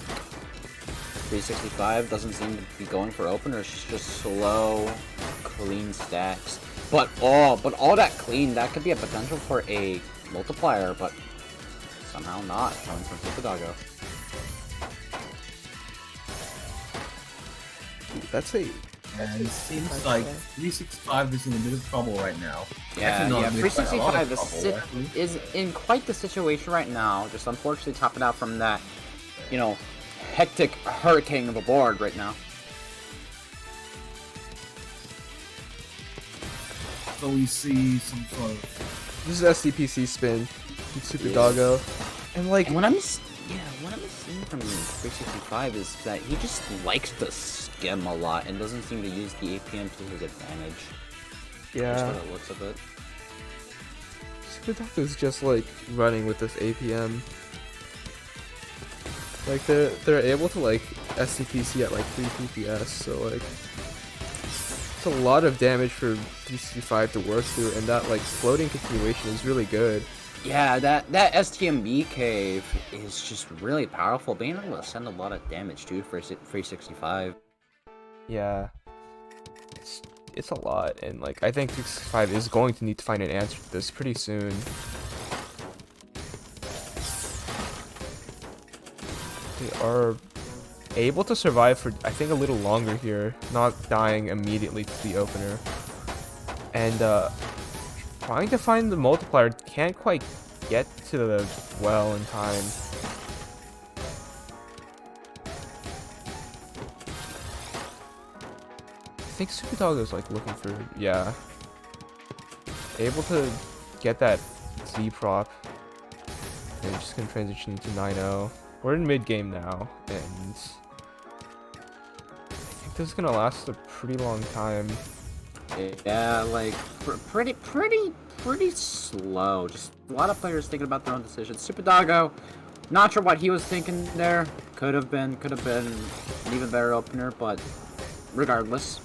365 doesn't seem to be going for openers. It's just slow, clean stacks. But all that clean, that could be a potential for a multiplier, but somehow not coming from Super Doggo. That's a... And it seems like 365 is in a bit of trouble right now. Yeah, 365 is in quite the situation right now. Just unfortunately topping out from that, hectic hurricane of a board right now. So we see some sort of... This is SCPC spin from Super Doggo. And like... And what I'm seeing from 365 is that he just likes to skim a lot and doesn't seem to use the APM to his advantage. Yeah. Just what it looks of it. Super Doggo's just like running with this APM. Like they're able to like SCPC at like 3 PPS, so like it's a lot of damage for 365 to work through, and that like floating continuation is really good. Yeah, that STMB cave is just really powerful, being able to send a lot of damage too for 365. Yeah, it's a lot, and like I think 365 is going to need to find an answer to this pretty soon. They are able to survive for, I think, a little longer here, not dying immediately to the opener. And trying to find the multiplier, can't quite get to the well in time. I think Super Doggo's like looking for, yeah. Able to get that Z prop. And just gonna transition into 9-0. We're in mid game now, and I think this is gonna last a pretty long time. Yeah, like pretty slow. Just a lot of players thinking about their own decisions. Super Doggo, not sure what he was thinking there. Could have been an even better opener, but regardless.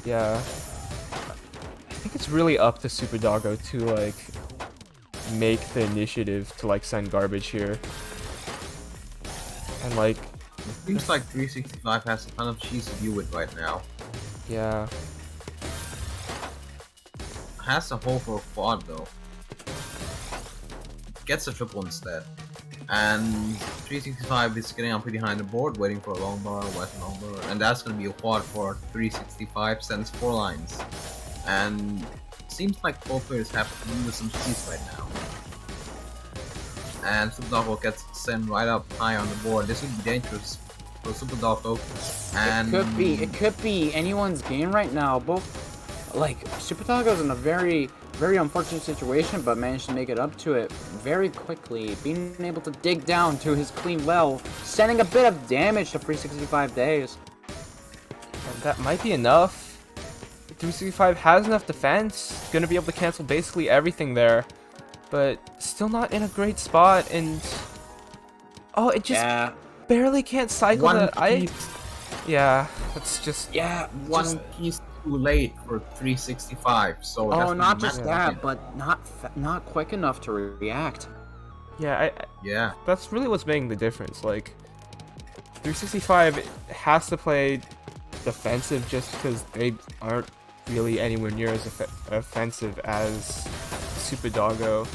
Yeah, I think it's really up to Super Doggo to like make the initiative to like send garbage here. And like, Seems like 365 has a ton of cheese to deal with right now. yeah. Has a hole for a quad though. Gets a triple instead. And 365 is getting up behind the board, waiting for a long bar, west long bar, and that's gonna be a quad for 365, sends 4 lines. And seems like both players have to deal with some cheese right now. And Super Doggo gets sent right up high on the board. This would be dangerous for Super Doggo. And It could be anyone's game right now. Both, like, Super Doggo's in a very unfortunate situation, but managed to make it up to it very quickly, being able to dig down to his clean well, sending a bit of damage to 365 days. And that might be enough. 365 has enough defense, gonna be able to cancel basically everything there, but still not in a great spot. And oh, it just barely can't cycle one that. piece, Yeah, that's just one piece too late for 365. So Oh, that's not just massive. that, but not quick enough to react. yeah. Yeah. That's really what's making the difference. Like, 365 has to play defensive just because they aren't really anywhere near as offensive as Super Doggo.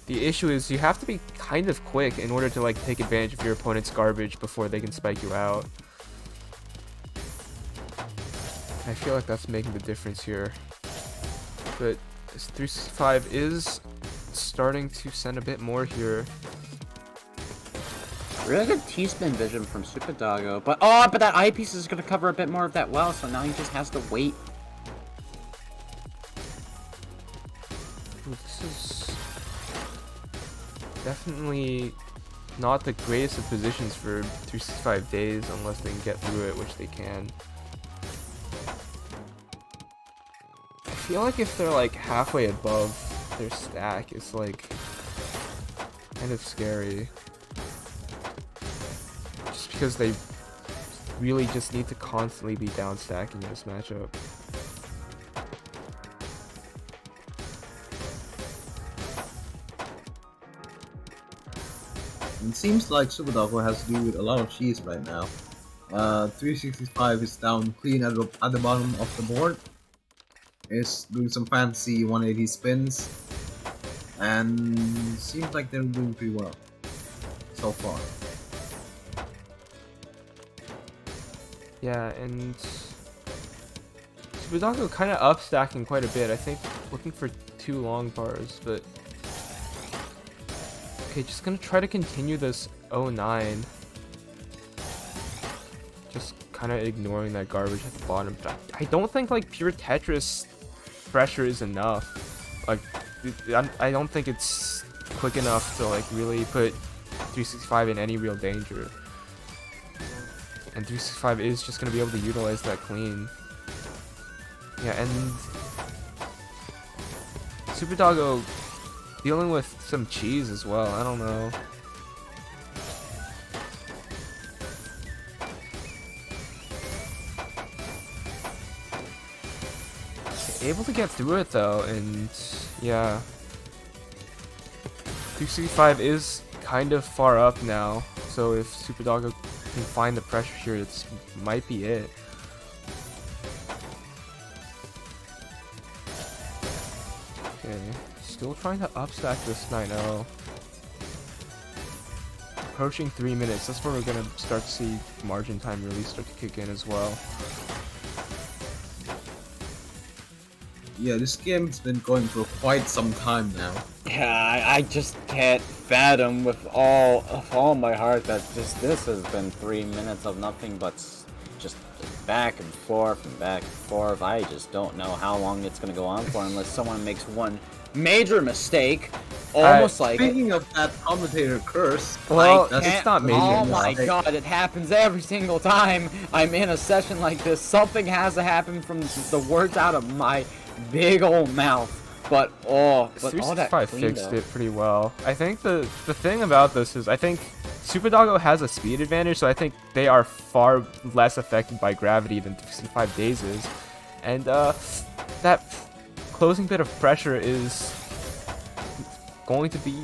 The issue is you have to be kind of quick in order to like take advantage of your opponent's garbage before they can spike you out. I feel like that's making the difference here. But 365 is starting to send a bit more here. Really good T-spin vision from Super Doggo, but that eyepiece is gonna cover a bit more of that well, so now he just has to wait. Ooh, this is definitely not the greatest of positions for 365 days unless they can get through it, which they can. I feel like if they're like halfway above their stack, it's like kind of scary. Just because they really just need to constantly be down stacking in this matchup. It seems like Super Doggo has to do with a lot of cheese right now. 365 is down clean at the bottom of the board. Is doing some fancy 180 spins. And seems like they're doing pretty well so far. Yeah, and Super Doggo kind of up stacking quite a bit. I think looking for 2 long bars, but okay, just gonna try to continue this 09. Just kind of ignoring that garbage at the bottom. But I don't think like pure Tetris pressure is enough. Like, I don't think it's quick enough to like really put 365 in any real danger. And 365 is just going to be able to utilize that clean. Yeah, and Super Doggo dealing with some cheese as well. I don't know. Able to get through it though, and yeah. 365 is kind of far up now, so if Super Doggo can find the pressure here, this might be it. Okay, still trying to upstack this 9-0. Approaching 3 minutes, that's where we're gonna start to see margin time really start to kick in as well. Yeah, this game's been going for quite some time now. Yeah, I just can't fathom with all my heart that this has been 3 minutes of nothing but just back and forth and back and forth. I just don't know how long it's gonna go on for unless someone makes one major mistake. Almost like Speaking of that commentator curse, Well, that's it's not major. Oh my god, it happens every single time I'm in a session like this. Something has to happen from the words out of my big old mouth. But all that 365 clean, fixed though. it pretty well. I think the thing about this is I think Super Doggo has a speed advantage, so I think they are far less affected by gravity than 365 Days is. And that closing bit of pressure is going to be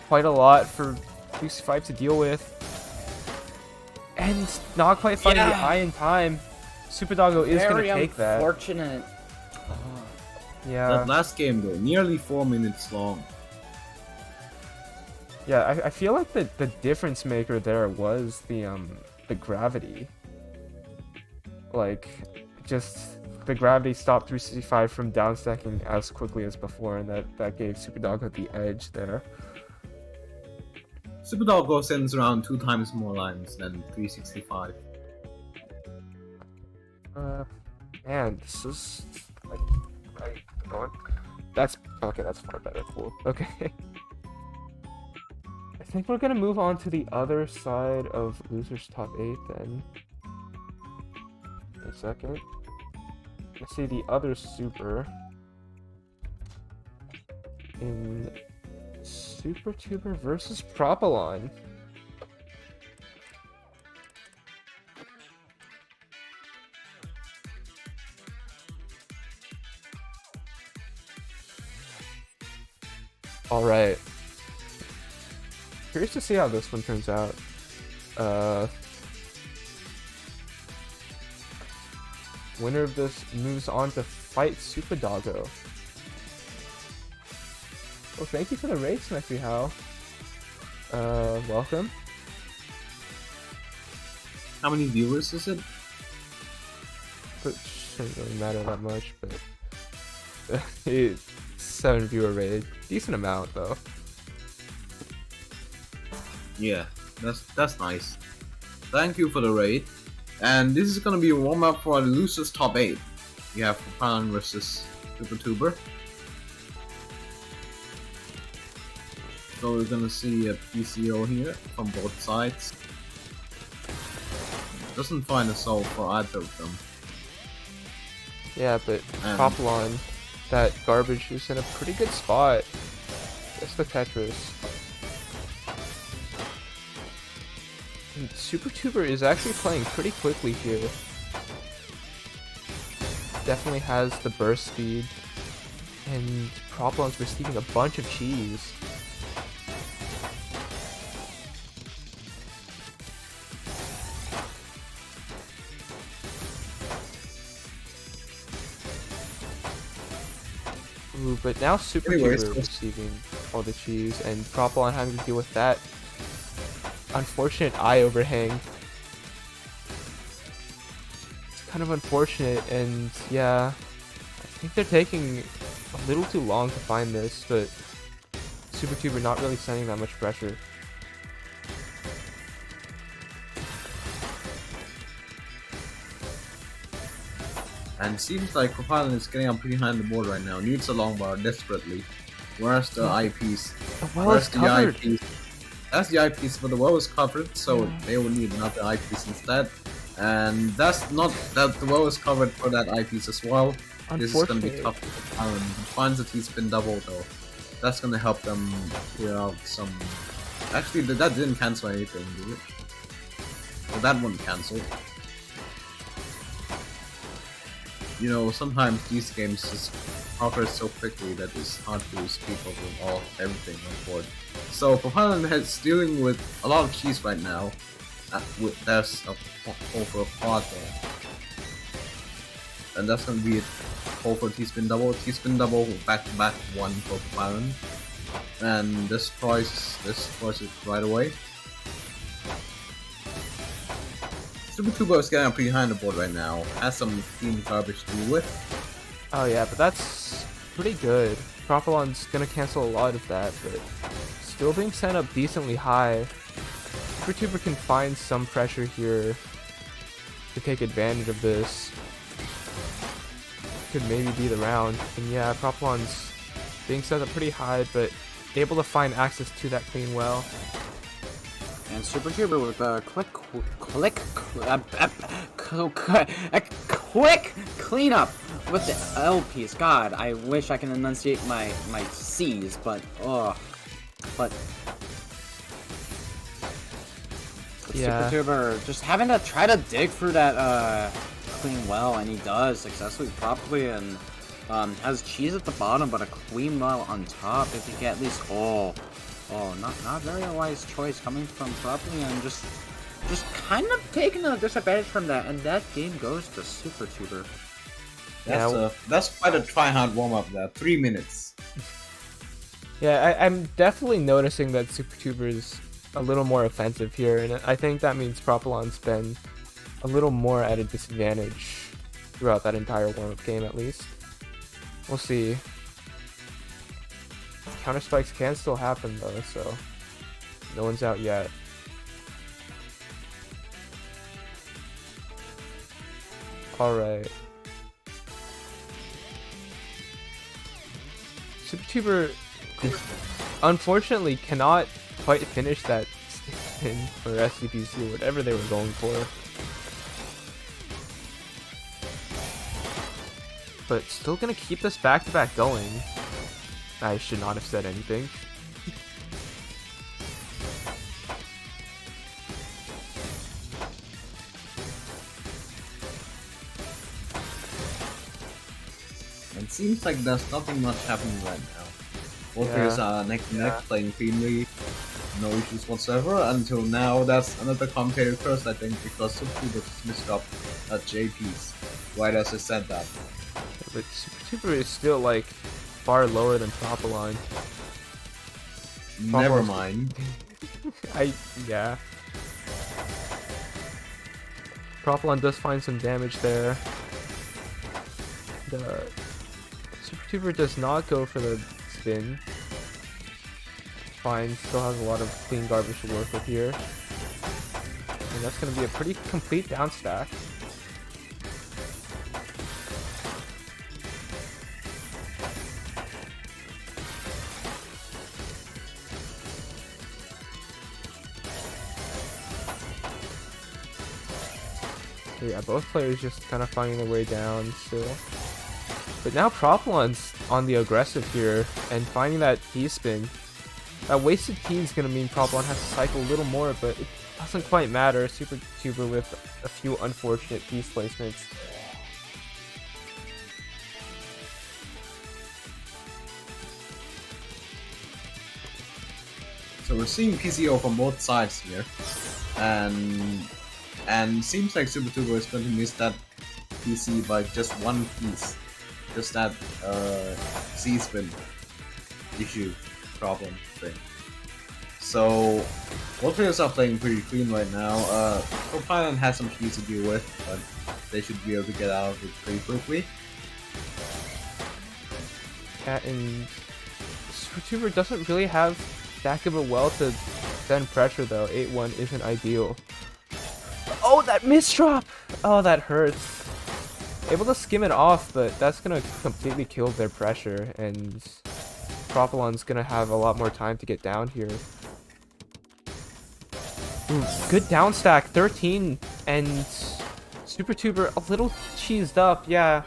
quite a lot for 365 to deal with. And not quite finding the eye in time. Super Doggo is going to Very take that. unfortunate. Yeah. That last game though, nearly 4 minutes long. Yeah, I feel like the difference maker there was the gravity. Like, just the gravity stopped 365 from downstacking as quickly as before, and that gave Super Doggo the edge there. Super Doggo sends around 2 times more lines than 365. Man, this is like going. That's okay. That's far better. Cool. Okay. I think we're gonna move on to the other side of losers top 8 then. A second. Let's see the other super in Super Tuber versus Propylon. All right. Curious to see how this one turns out. Winner of this moves on to fight Super Doggo. Well, thank you for the raid, Smithy How. Welcome. How many viewers is it? But shouldn't really matter that much, but 7 viewer raid. Decent amount though. Yeah, that's nice. Thank you for the raid. And this is gonna be a warm-up for the losers top 8. You have Propylon versus Super Tuber. So we're gonna see a PCO here from both sides. Doesn't find a soul for either of them. Yeah, but Propylon, that garbage is in a pretty good spot. That's the Tetris. And Super Tuber is actually playing pretty quickly here. Definitely has the burst speed. And Propylon's receiving a bunch of cheese. Ooh, but now Super Tuber is receiving all the cheese, and Propylon having to deal with that unfortunate eye overhang. It's kind of unfortunate, and yeah, I think they're taking a little too long to find this, but Super Tuber not really sending that much pressure. And it seems like Propylon is getting up pretty high on the board right now. Needs a long bar desperately. Where's the eyepiece? The well is covered. That's the eyepiece, but the well is covered, so they will need another eyepiece instead. And that's not that the well is covered for that eyepiece as well. This is gonna be tough for Propylon. Finds a T-spin double though. That's gonna help them clear out some. Actually, that didn't cancel anything, did it? Well, that one canceled. You know, sometimes these games just progress so quickly that it's hard to speak over everything on board. So Propylon is dealing with a lot of cheese right now. There's over a quad there. And that's gonna be it. Hold for T-spin double, back to back 1 for Propylon. And destroys it right away. Super Tuber is getting pretty high on the board right now. Has some clean garbage to deal with. Oh yeah, but that's pretty good. Propylon's gonna cancel a lot of that, but still being sent up decently high. Super Tuber can find some pressure here to take advantage of this. Could maybe be the round. And yeah, Propylon's being set up pretty high, but able to find access to that clean well. And Super Tuber with a quick cleanup with the L piece. God, I wish I can enunciate my C's, but yeah. Super Tuber just having to try to dig through that clean well, and he does successfully, properly, and has cheese at the bottom, but a clean well on top. If you get at least not very wise choice coming from properly, and just just kind of taking a disadvantage from that, and that game goes to Super Tuber. That's quite a try-hard warm-up there. 3 minutes. Yeah, I'm definitely noticing that Super Tuber is a little more offensive here, and I think that means Propylon's been a little more at a disadvantage throughout that entire warm-up game, at least. We'll see. Counter spikes can still happen though, so no one's out yet. Alright. Super Tuber unfortunately cannot quite finish that spin for SCPC or whatever they were going for. But still gonna keep this back-to-back going. I should not have said anything. It seems like there's nothing much happening right now. Both players are neck to neck, playing cleanly, no issues whatsoever. Until now, that's another commentator curse, I think, because Super Tuber just missed up at JP's right as I said that. But Super Tuber is still like far lower than Propylon. Never mind. Yeah. Propylon does find some damage there. The Super Tuber does not go for the spin. Fine, still has a lot of clean garbage to work with here. And that's going to be a pretty complete down stack. Yeah, both players just kind of finding their way down still. But now Propylon's on the aggressive here and finding that P-spin. That wasted P is going to mean Propylon has to cycle a little more, but it doesn't quite matter. Super Tuber with a few unfortunate piece placements. So we're seeing PCO from both sides here, and seems like Super Tuber is going to miss that PC by just one piece, just that C-spin issue problem thing. So both players are playing pretty clean right now. Propylon has some keys to deal with, but they should be able to get out of it pretty quickly. Yeah, and Super Tuber doesn't really have that good of a well to send pressure though. 8-1 isn't ideal. Oh, that misdrop! Oh, that hurts. Able to skim it off, but that's gonna completely kill their pressure, and Propylon's gonna have a lot more time to get down here. Ooh, good down stack, 13, and Super Tuber a little cheesed up, yeah.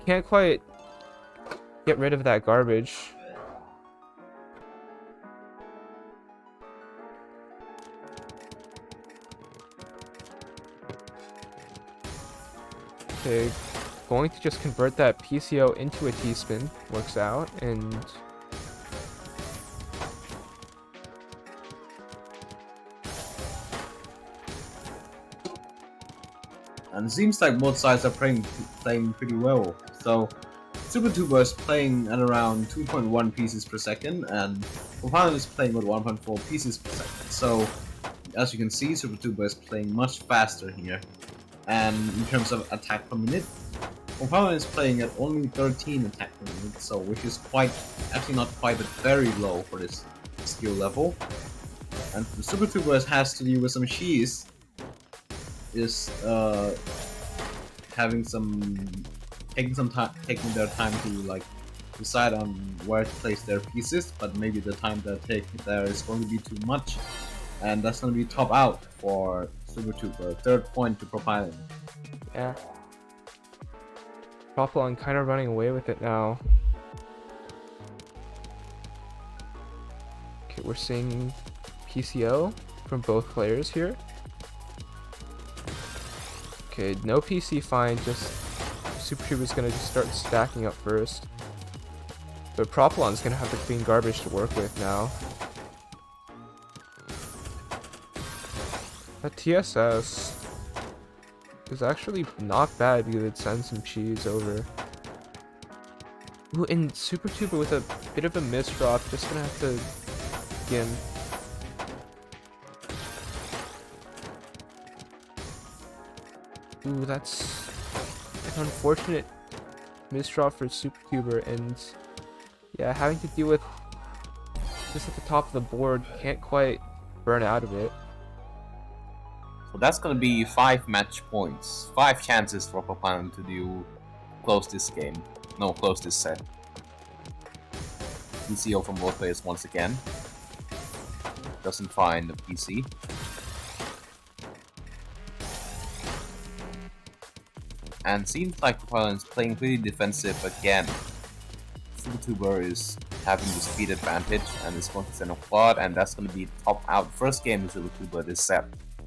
Can't quite get rid of that garbage. Okay, going to just convert that PCO into a T-spin. Works out, and it seems like both sides are playing pretty well. So Super Tuber is playing at around 2.1 pieces per second, and Propylon is playing with 1.4 pieces per second. So as you can see, Super Tuber is playing much faster here. And in terms of attack per minute, Propylon is playing at only 13 attack per minute, so which is actually not quite, but very low for this skill level. And the Super Tuber has to deal with some cheese. Is taking their time to like decide on where to place their pieces, but maybe the time they take there is going to be too much, and that's going to be top out for Super Tuber. 3rd point to Propylon. yeah. Propylon kind of running away with it now. Okay, we're seeing PCO from both players here. Okay, no PC fine, just Super Tuber's gonna just start stacking up first. But Propylon's gonna have the clean garbage to work with now. That TSS is actually not bad because it sends some cheese over. Ooh, and Super Tuber with a bit of a misdrop, just gonna have to skim. Ooh, that's an unfortunate misdraw for Super Tuber, and yeah, having to deal with just at the top of the board, can't quite burn out of it. So that's gonna be 5 match points. 5 chances for Propalan to close this game. No, close this set. PCO from both players once again. Doesn't find the PC. And seems like Propalan is playing pretty defensive again. SuperTuber is having the speed advantage and is going to send a quad, and that's going to be top out. First game of SuperTuber this set.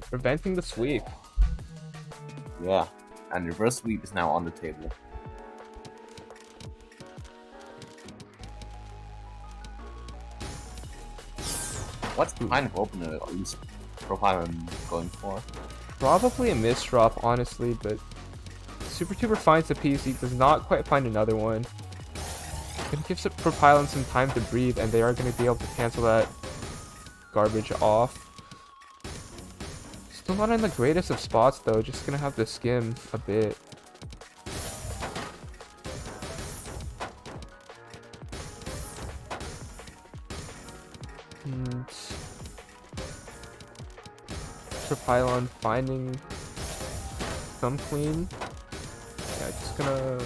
Preventing the sweep. Yeah, and reverse sweep is now on the table. What's kind of opener at least Propalan going for? Probably a misdrop, honestly, but SuperTuber finds the PC, does not quite find another one. Gonna give Propalan some time to breathe, and they are gonna be able to cancel that garbage off. Still not in the greatest of spots though, just gonna have to skim a bit. And Propalan finding some clean. Yeah, just gonna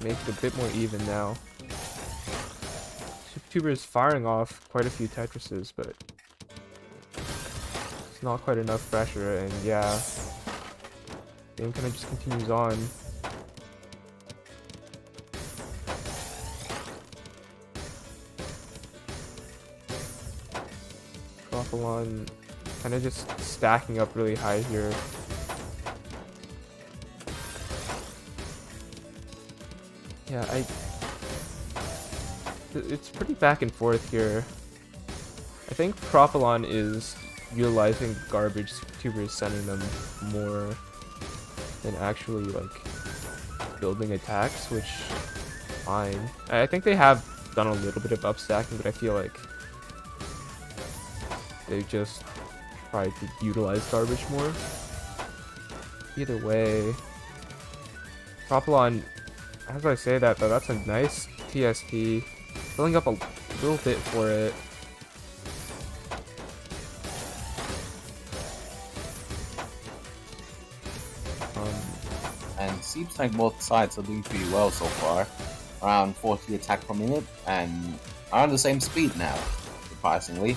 make it a bit more even now. SuperTuber is firing off quite a few Tetrises, but it's not quite enough pressure, and yeah, game kind of just continues on. Propalan kind of just stacking up really high here. Yeah, it's pretty back and forth here. I think Propalan is utilizing garbage SuperTuber is sending them more than actually like building attacks, which fine. I think they have done a little bit of upstacking, but I feel like they just tried to utilize garbage more. Either way, Propalan, as I say that though, that's a nice TSP. Filling up a little bit for it. And seems like both sides are doing pretty well so far. Around 40 attack per minute and are on the same speed now, surprisingly.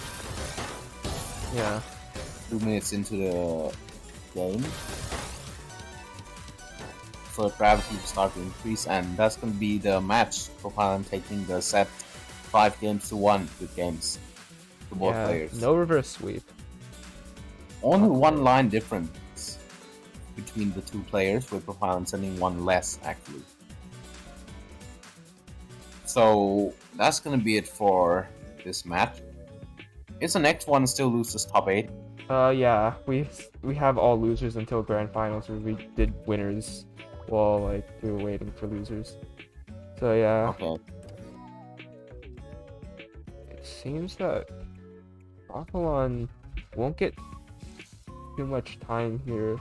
Yeah. 2 minutes into the game. So gravity will start to increase, and that's going to be the match. Propalan taking the set 5 games to 1 good games to both players. No reverse sweep. Only 1 line difference between the 2 players, with Propalan sending 1 less actually. So that's going to be it for this match. Is the next one still loses top 8? Yeah, we have all losers until grand finals, where we did winners while like we were waiting for losers. So yeah. Okay. It seems that Propalan won't get too much time here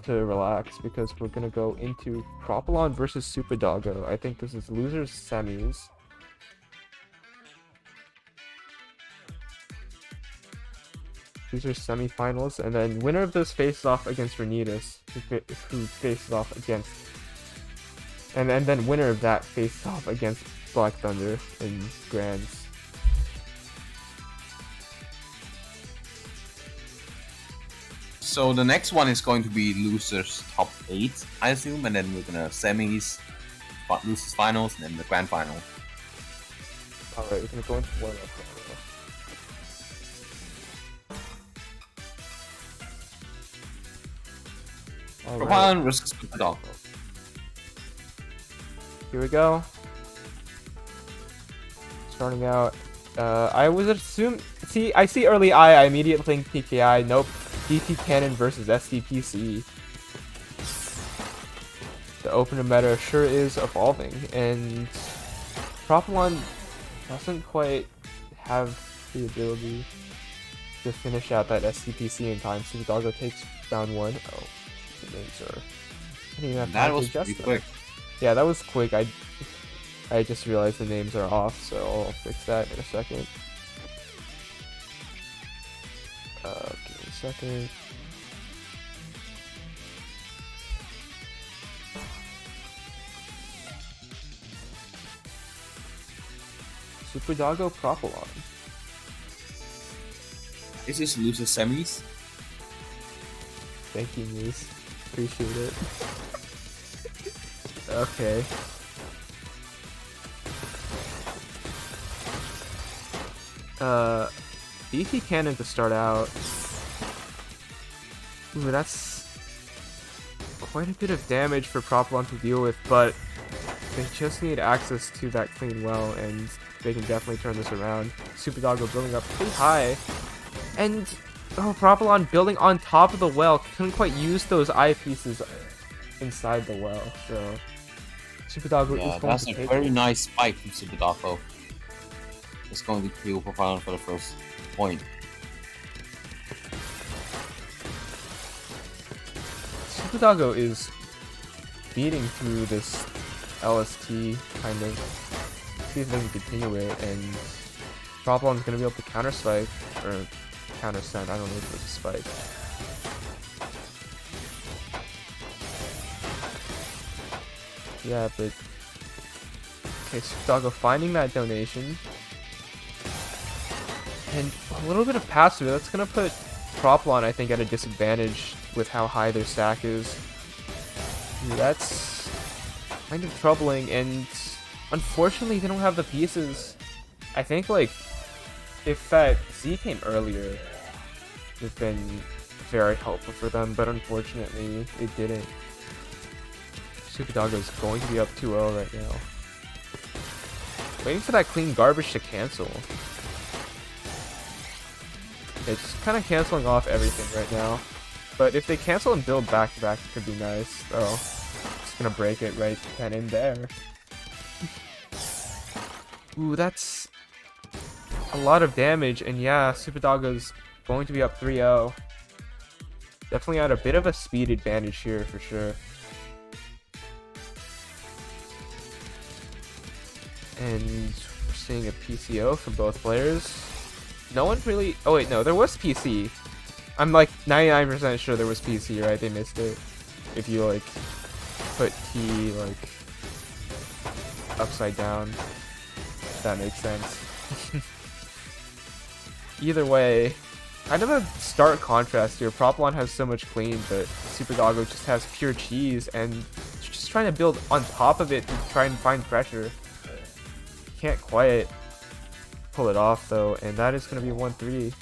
to relax, because we're gonna go into Propalan versus Super Doggo. I think this is losers semis. Losers semifinals, and then winner of this faces off against Renitas, who faces off against, and then winner of that faces off against Black Thunder in grands. So the next one is going to be losers top 8, I assume, and then we're gonna semis, losers finals, and then the grand final. Alright, we're gonna go into one. Propalan versus Super Doggo. Here we go. Starting out, I was assume. I see early I immediately think PKI. Nope, DT Cannon versus SDPC. The opener meta sure is evolving, and Propylon doesn't quite have the ability to finish out that SDPC in time. Super Doggo takes round 1. Oh, the names are... I didn't even have time That to was adjust pretty them. quick. Yeah, that was quick. I just realized the names are off, so I'll fix that in a second. Give me a second. Super Doggo Propylon. Is this loser semis? Thank you, Moose. Appreciate it. Okay. DT Cannon to start out. Ooh, that's quite a bit of damage for Propylon to deal with, but they just need access to that clean well, and they can definitely turn this around. Super Doggo building up pretty high, and Propylon building on top of the well. Couldn't quite use those eyepieces inside the well, so Super Doggo Yeah, is going that's to a take very it. nice spike from Super Doggo. It's going to kill Propylon for the first point. Super Doggo is beating through this LST, kind of. See if they can continue it, and Propylon's gonna be able to counter spike, or counter send, I don't know if it's a spike. Yeah, but... Okay, Super Doggo finding that donation. And a little bit of passive, that's gonna put Propylon, I think, at a disadvantage with how high their stack is. Ooh, that's kind of troubling, and unfortunately they don't have the pieces. I think, like, if that Z came earlier, it would have been very helpful for them, but unfortunately it didn't. Super Doggo is going to be up 2-0 right now. Waiting for that clean garbage to cancel. It's kind of canceling off everything right now. But if they cancel and build back to back, it could be nice. Oh, just gonna break it right then and there. Ooh, that's a lot of damage, and yeah, Super Doggo's going to be up 3-0. Definitely had a bit of a speed advantage here for sure. And we're seeing a PCO from both players. No one really... Oh wait, no, there was PC. I'm like 99% sure there was PC, right? They missed it. If you like put T like upside down, if that makes sense. Either way, kind of a stark contrast here. Propylon has so much clean, but Super Doggo just has pure cheese, and just trying to build on top of it to try and find pressure. Can't quite pull it off though, and that is going to be 1-3.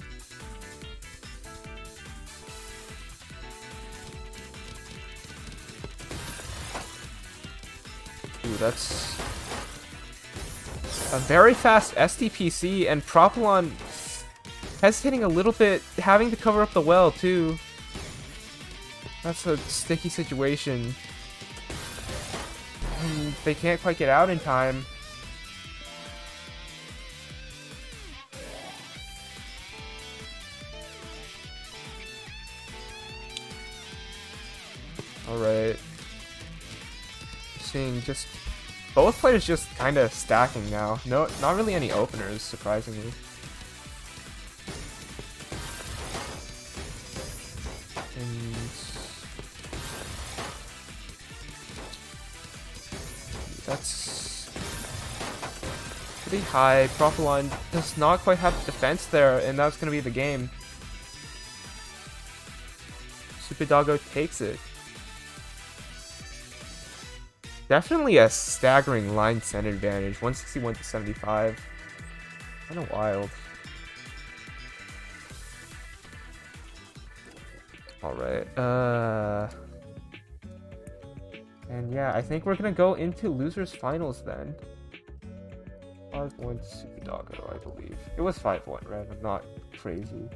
Ooh, that's a very fast SDPC, and Propylon hesitating a little bit, having to cover up the well too. That's a sticky situation. And they can't quite get out in time. Alright. Seeing just both players just kind of stacking now. No, not really any openers, surprisingly. And that's pretty high. Propylon does not quite have the defense there, and that's going to be the game. Super Doggo takes it. Definitely a staggering line send advantage, 161 to 75. Kind of wild. Alright, and yeah, I think we're gonna go into losers finals then. 5-1 to Super Doggo, I believe. It was 5-1, right? I'm not crazy.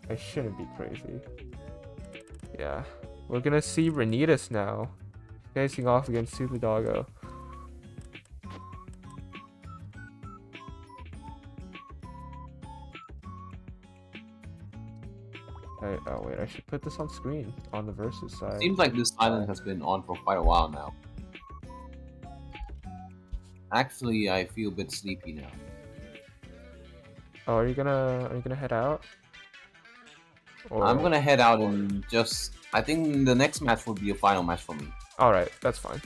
I shouldn't be crazy. Yeah. We're gonna see Renitas now facing off against Super Doggo. Oh wait, I should put this on screen on the versus side. Seems like this island has been on for quite a while now. Actually, I feel a bit sleepy now. Oh, are you gonna head out? Or... I'm gonna head out and just... I think the next match will be a final match for me. Alright, that's fine.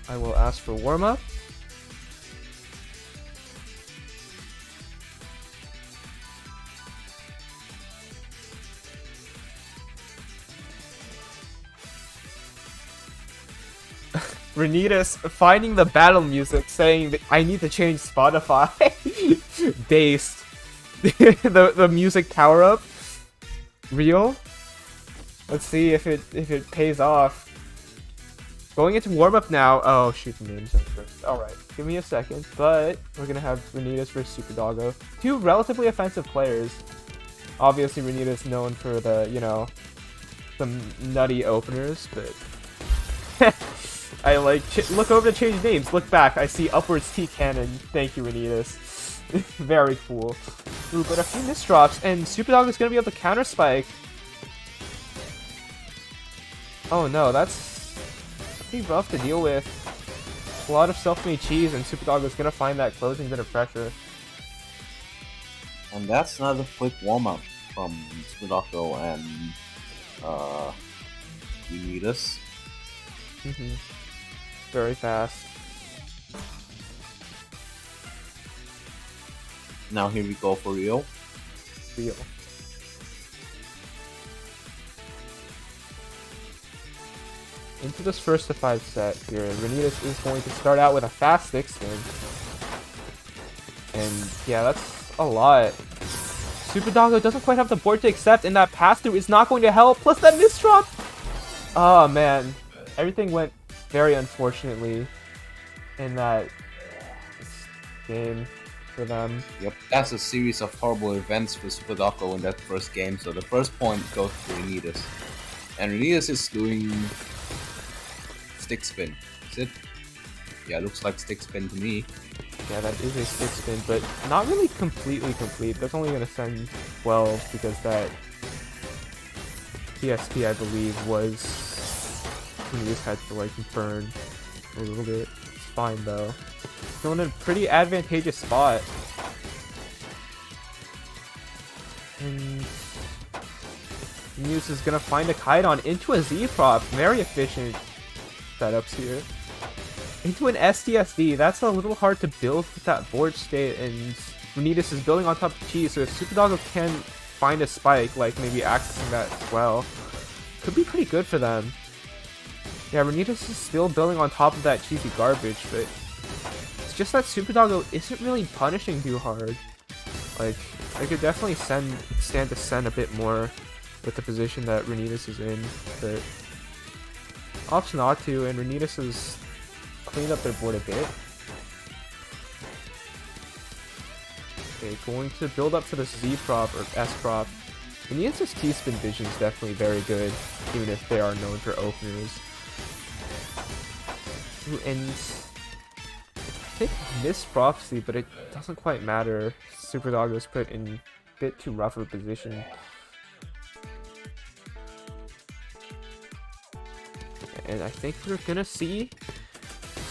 I will ask for warm-up. Renitas finding the battle music, saying that I need to change Spotify. Based. the music power up. Real. Let's see if it pays off. Going into warm up now. Oh shoot, the names are first. All right, give me a second. But we're gonna have Renitas versus Super Doggo, two relatively offensive players. Obviously, Renitas known for the some nutty openers, but. I like look over to change names. Look back. I see upwards T cannon. Thank you, Renitas. Very cool. Ooh, but a few misdrops, and Super Doggo is gonna be able to counter spike. Oh no, that's pretty rough to deal with. A lot of self-made cheese, and Super Doggo is gonna find that closing bit of pressure. And that's another quick warm-up from Super Doggo and Renitas. Very fast. Now here we go for real. Real. Into this first to 5 set here, Renitas is going to start out with a fast stick spin. And yeah, that's a lot. Super Doggo doesn't quite have the board to accept, and that pass through is not going to help. Plus that misdrop. Oh man, everything went very unfortunately in that game for them. Yep, that's a series of horrible events for Super Doggo in that first game. So the first point goes to Renitas. And Renitas is doing stick spin. Is it? Yeah, looks like stick spin to me. Yeah, that is a stick spin, but not really completely complete. That's only going to send 12 because that PSP, I believe, was... We just had to like burn a little bit. It's fine though. Still in a pretty advantageous spot. And Muse is gonna find a Kaidan into a Z prop. Very efficient setups here. Into an SDSD. That's a little hard to build with that board state, and Renitas is building on top of cheese, so if Super Doggo can find a spike, like maybe accessing that as well, could be pretty good for them. Yeah, Renitas is still building on top of that cheesy garbage, but it's just that Super Doggo isn't really punishing too hard. Like, I could definitely stand to send a bit more with the position that Renitas is in, but opts not to, and Renitas has cleaned up their board a bit. Okay, going to build up to this Z prop or S prop. Renitas' T-spin vision is definitely very good, even if they are known for openers. And I think missed prophecy, but it doesn't quite matter. Super Doggo was put in a bit too rough of a position. And I think we're gonna see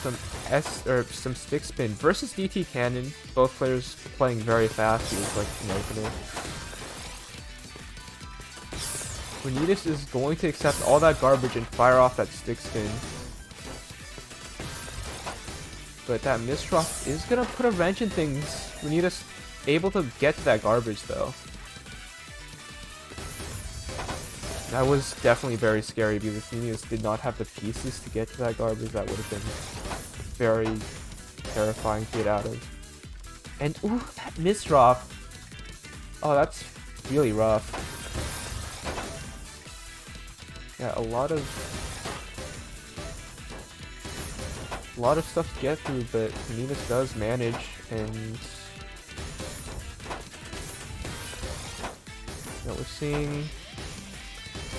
some stick spin versus DT Cannon. Both players playing very fast. He was like an opener. Renitas is going to accept all that garbage and fire off that stick spin. But that misdrop is gonna put a wrench in things. Renitas able to get to that garbage though. That was definitely very scary because if Renitas did not have the pieces to get to that garbage, that would have been very terrifying to get out of. And ooh, that misdrop. Oh, that's really rough. Yeah, a lot of stuff to get through, but Renitas does manage, and Now we're seeing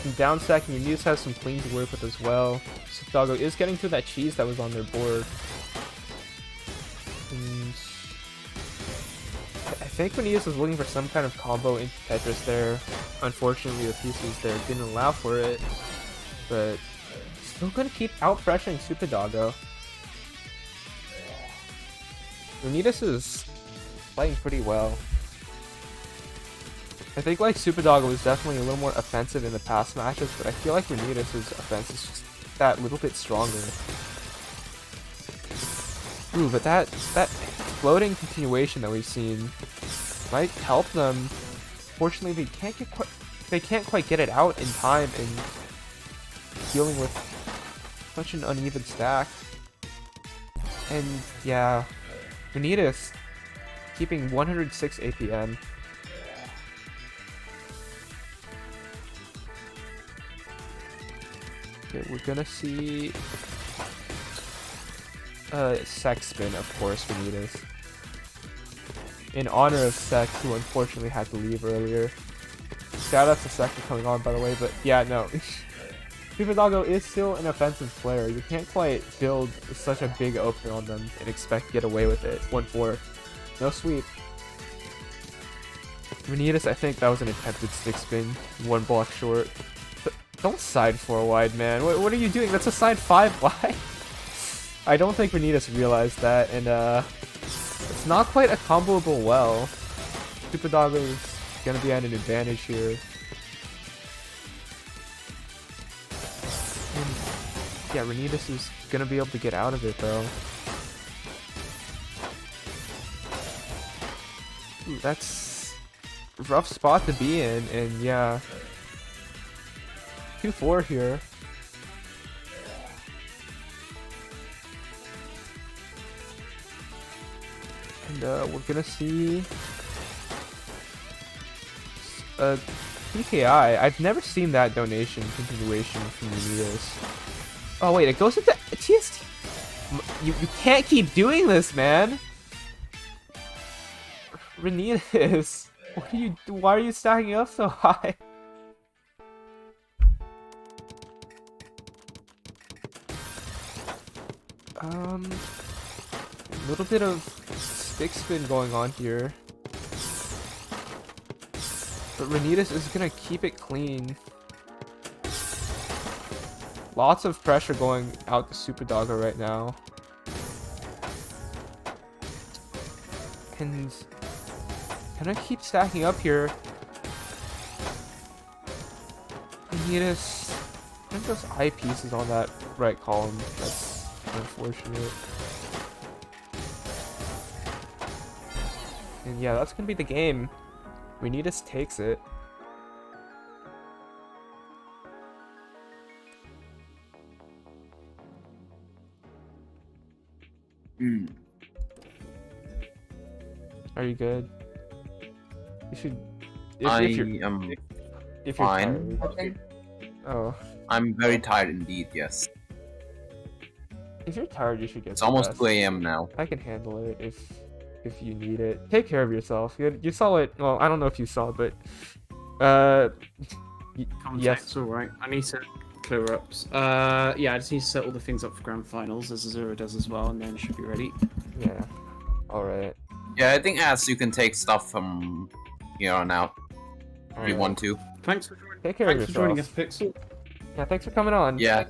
some down stacking. Unitas has some clean to work with as well. Doggo is getting through that cheese that was on their board. And I think Unitas was looking for some kind of combo into Tetris there. Unfortunately, the pieces there didn't allow for it. But still gonna keep out pressuring Super Doggo. Unitas is playing pretty well. I think like Super Doggo was definitely a little more offensive in the past matches, but I feel like Unitas' offense is just that little bit stronger. Ooh, but that floating continuation that we've seen might help them. Fortunately, they can't quite get it out in time, and dealing with such an uneven stack. And yeah, Unitas keeping 106 APM. Okay, we're gonna see Sec spin, of course, for Unitas. In honor of Sec, who unfortunately had to leave earlier. Shout out to Sec for coming on, by the way, but yeah, no. Super Doggo is still an offensive player. You can't quite build such a big opener on them and expect to get away with it. 1-4. No sweep. Unitas, I think that was an attempted stick spin. One block short. Don't side 4 wide, man. What are you doing? That's a side 5 wide. I don't think Unitas realized that, and it's not quite a comboable well. Super Doggo is gonna be at an advantage here. And yeah, Unitas is gonna be able to get out of it though. Ooh, that's a rough spot to be in, and yeah. 2-4 here. And we're gonna see a PKI. I've never seen that donation continuation from Unitas. Oh wait, it goes into TST. You can't keep doing this, man. Unitas, what are you? Why are you stacking up so high? A little bit of stick spin going on here. But Unitas is gonna keep it clean. Lots of pressure going out to Super Doggo right now. And gonna keep stacking up here. Unitas, I think those eyepieces on that right column. That's unfortunate. And yeah, that's gonna be the game. Unitas takes it. Are you good? You should. If you're fine. tired. Oh. I'm very tired indeed. Yes. If you're tired, you should get. It's almost rest. 2 a.m. now. I can handle it if you need it. Take care of yourself. You saw it. Well, I don't know if you saw, but yes. It's alright. I need to clear ups. Yeah, I just need to set all the things up for grand finals, as Azura does as well, and then it should be ready. Yeah. All right. Yeah, I think as you can take stuff from here on out if you want to. Thanks for joining. Take care of Thanks for joining us, yourself. Pixel. Yeah, thanks for coming on. Yeah.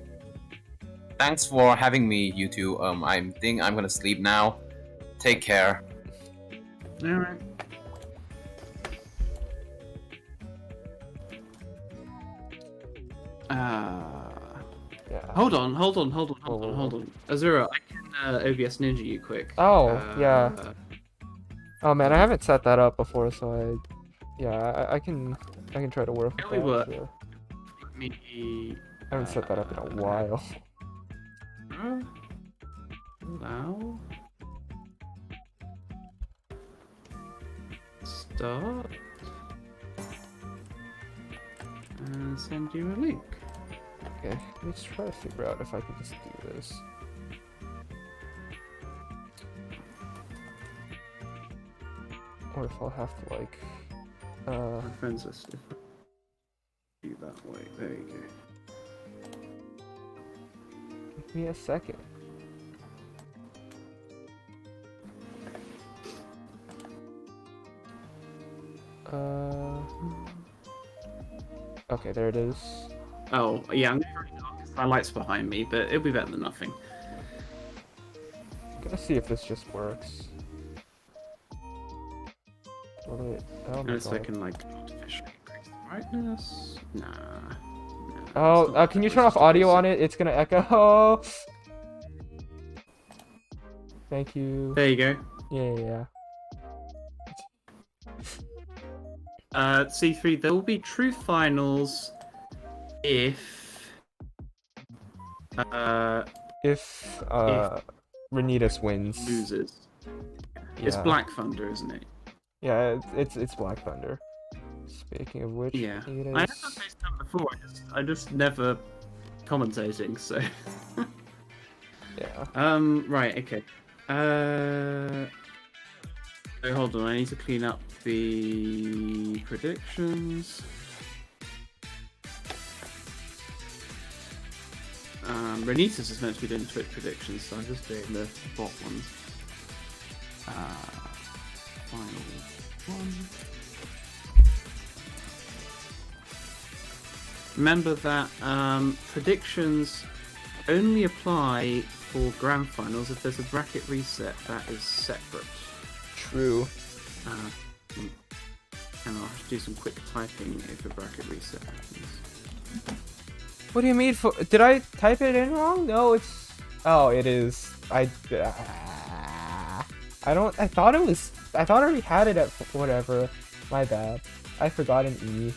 Thanks for having me, you two. I think I'm gonna sleep now. Take care. Alright. Yeah. Hold on. Azura, I can OBS Ninja you quick. Oh, yeah. Oh man, I haven't set that up before, so I can try to work with Yeah, we that. were. Sure. Let me... I haven't set that up in a while. Allow. Start. And send you a link. Okay, let's try to figure out if I can just do this. Or if I'll have to like My friends are stiff. that way. There you go. Give me a second. Okay, there it is. Oh, yeah, I'm my light's behind me, but it'll be better than nothing. I'm gonna see if this just works. Will it? Oh my And so I god. can, like, artificially increase the brightness. Nah. Oh, can you turn off audio on it? It's gonna echo. Thank you. There you go. Yeah. C3, there will be truth finals if Renitas wins. loses. Yeah. It's Black Thunder, isn't it? Yeah, it's Black Thunder. Speaking of which, Yeah. Renitas... I have done FaceTime before. I just never commentating, so. Yeah. Right. Okay. So hold on. I need to clean up the predictions. Renitas is meant to be doing Twitch predictions, so I'm just doing the bot ones. Final one. Remember that predictions only apply for grand finals if there's a bracket reset that is separate. True. And I'll have to do some quick typing if a bracket reset happens. What do you mean for? Did I type it in wrong? No, it's. Oh, it is. I don't. I thought it was. I thought I already had it at whatever. My bad. I forgot an E.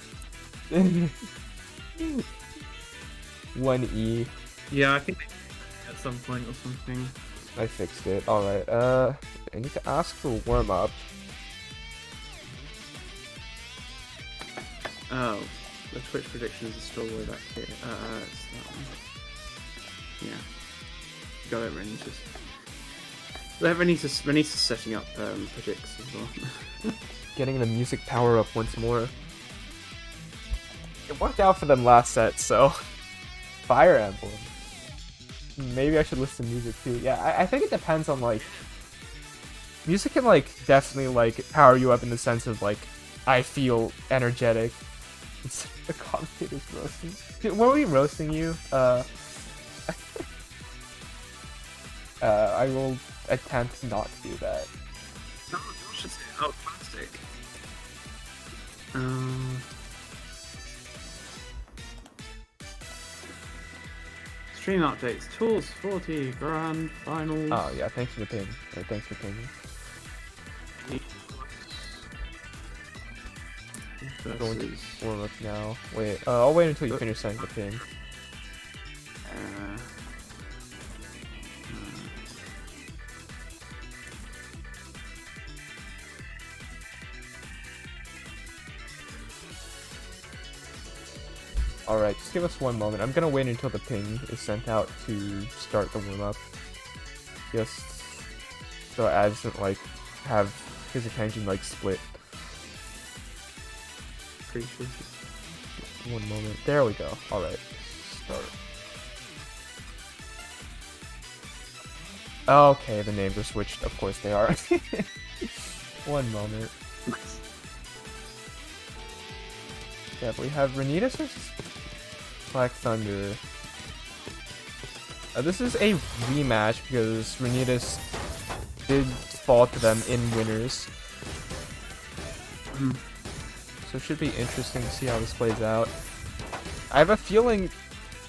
1E. Yeah, I think at some point or something. I fixed it. Alright, I need to ask for warm up. Oh, the Twitch predictions are still way back here. It's that one. Yeah. Got it, Renitas setting up predicts as well. Getting the music power up once more. It worked out for them last set, so. Fire Emblem. Maybe I should listen to music too. Yeah, I think it depends on, like... Music can, like, definitely, like, power you up in the sense of, like, I feel energetic. The commentator's roasting. Dude, were we roasting you? I will attempt not to do that. No, you should say, oh, plastic. Stream updates, TAWS 40 grand finals. Oh yeah, thanks for the ping. Or thanks for pinging. Going to warm up now. Wait, I'll wait until you finish saying the ping. Alright, just give us one moment. I'm gonna wait until the ping is sent out to start the warm-up. Just so I doesn't, like, have his attention, like, split. Appreciate it. One moment. There we go. Alright. Start. Okay, the names are switched. Of course they are. One moment. Yeah, we have Renitas versus Black Thunder. This is a rematch because Renitas did fall to them in winners. So it should be interesting to see how this plays out. I have a feeling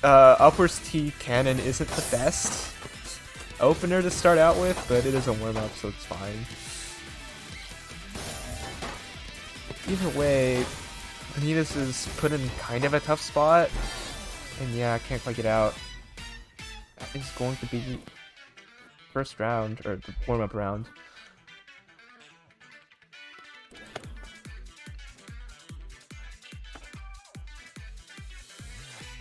Upwards T Cannon isn't the best opener to start out with, but it is a warm-up, so it's fine. Either way, Renitas is put in kind of a tough spot, and yeah, I can't quite get out. That is going to be first round, or the warm-up round.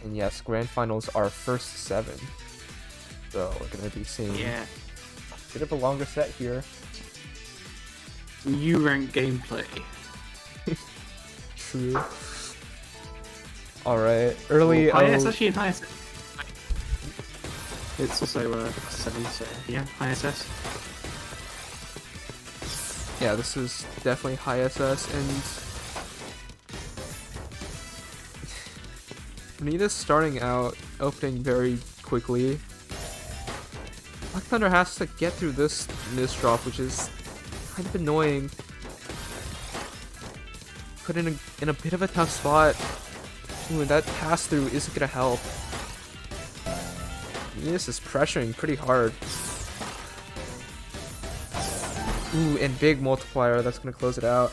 And yes, grand finals are first 7. So we're gonna be seeing a bit of a longer set here. New rank gameplay. True. Alright, early. Oh, yeah, it's actually in high SS. It's also 7, so yeah, high SS. Yeah, this is definitely high SS, and Vanitas starting out, opening very quickly. Black Thunder has to get through this misdrop, which is kind of annoying. Put in a bit of a tough spot. Ooh, and that pass through isn't gonna help. Vanitas is pressuring pretty hard. Ooh, and big multiplier, that's gonna close it out.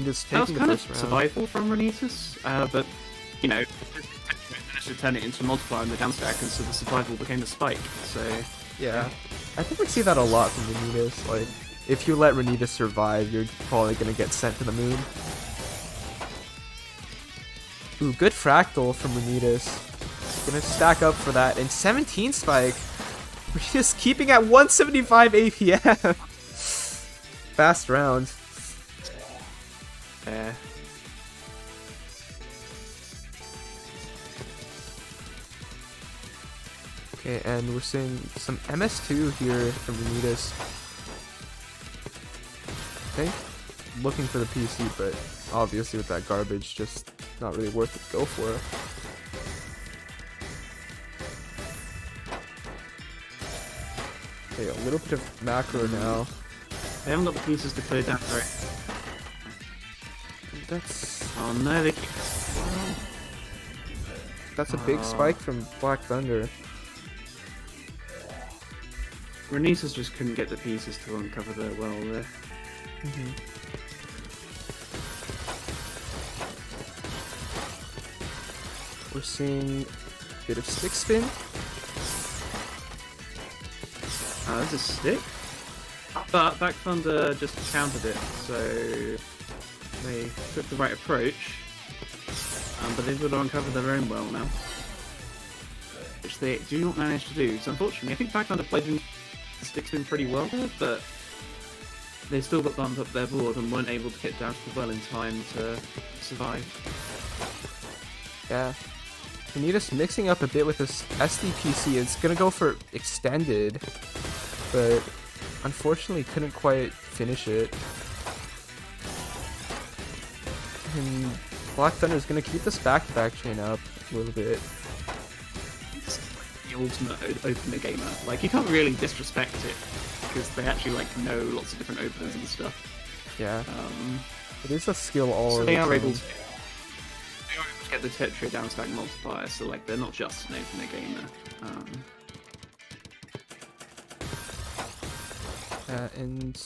Just That was taking kind the of first round. survival from Renitas, but, you know, managed to turn it into a multiplier in the down stack, and so the survival became a spike, so... Yeah. I think we see that a lot from Renitas. Like, if you let Renitas survive, you're probably gonna get sent to the moon. Ooh, good fractal from Renitas. Gonna stack up for that. And 17 spike. Renitas keeping at 175 APM. Fast round. Yeah. Okay, and we're seeing some MS2 here from Renitas. I think looking for the PC, but obviously with that garbage, just not really worth it to go for. Okay, a little bit of macro now. They haven't got the pieces to clear down right. That's Oh no, they keep... a big spike from Black Thunder. Renitas just couldn't get the pieces to uncover their well there. We're seeing a bit of stick spin. There's a stick. But Back Thunder just countered it, so they took the right approach. But they've got to uncover their own well now. Which they do not manage to do. So unfortunately, I think Back Thunder played the stick spin pretty well there, but they still got bumped up their board and weren't able to get down to the well in time to survive. Yeah. Vanitas mixing up a bit with this SDPC. It's gonna go for extended, but unfortunately couldn't quite finish it. And Black Thunder is gonna keep this back-to-back chain up a little bit. It's the ultimate opener gamer. Like, you can't really disrespect it, because they actually, like, know lots of different openers and stuff. Yeah. It is a skill all So over they the are able place. to get the Tetria down stack multiplier, so like they're not just an opener gamer. And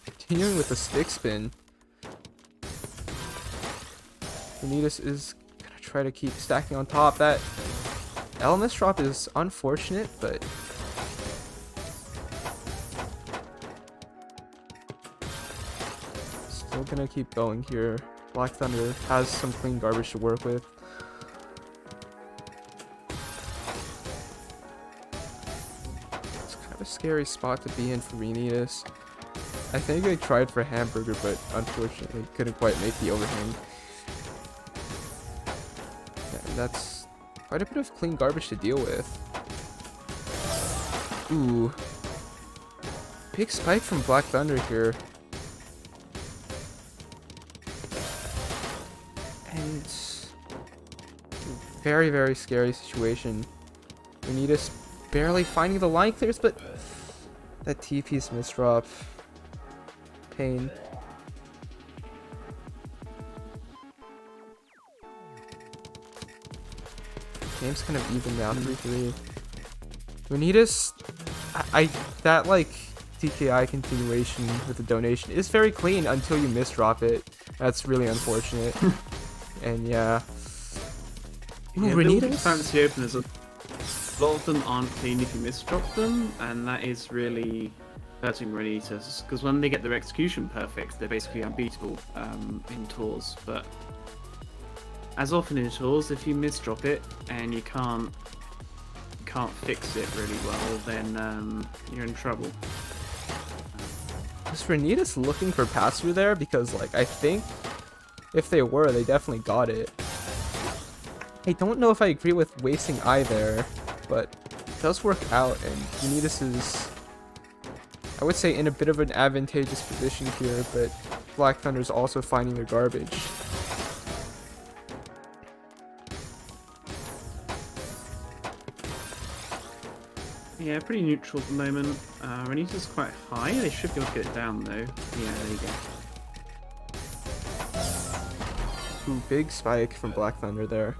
continuing with the stick spin, Vanitas is gonna try to keep stacking on top. That LMS drop is unfortunate, but still gonna keep going here. Black Thunder has some clean garbage to work with. It's kind of a scary spot to be in for Vanitas. I think they tried for Hamburger, but unfortunately couldn't quite make the overhang. Yeah, and that's quite a bit of clean garbage to deal with. Ooh. Big spike from Black Thunder here. And very, very scary situation. Vanitas barely finding the line clears, but that T-piece misdrop. Pain. Game's kind of even down 3-3. Vanitas, that like TKI continuation with the donation is very clean until you misdrop it. That's really unfortunate. And yeah. Ooh, Yeah, Vanitas? fancy openers, a lot of them aren't clean if you misdrop them, and that is really hurting Renitas, because when they get their execution perfect, they're basically unbeatable in TAWS, but as often in TAWS, if you misdrop it and you can't fix it really well, then you're in trouble. Is Vanitas looking for pass-through there? Because, like, I think if they were, they definitely got it. I don't know if I agree with wasting I there, but it does work out, and Vanitas is, I would say, in a bit of an advantageous position here, but Black Thunder's also finding their garbage. Yeah, pretty neutral at the moment. Renita's quite high. They should be able to get it down, though. Yeah, there you go. Ooh, big spike from Black Thunder there.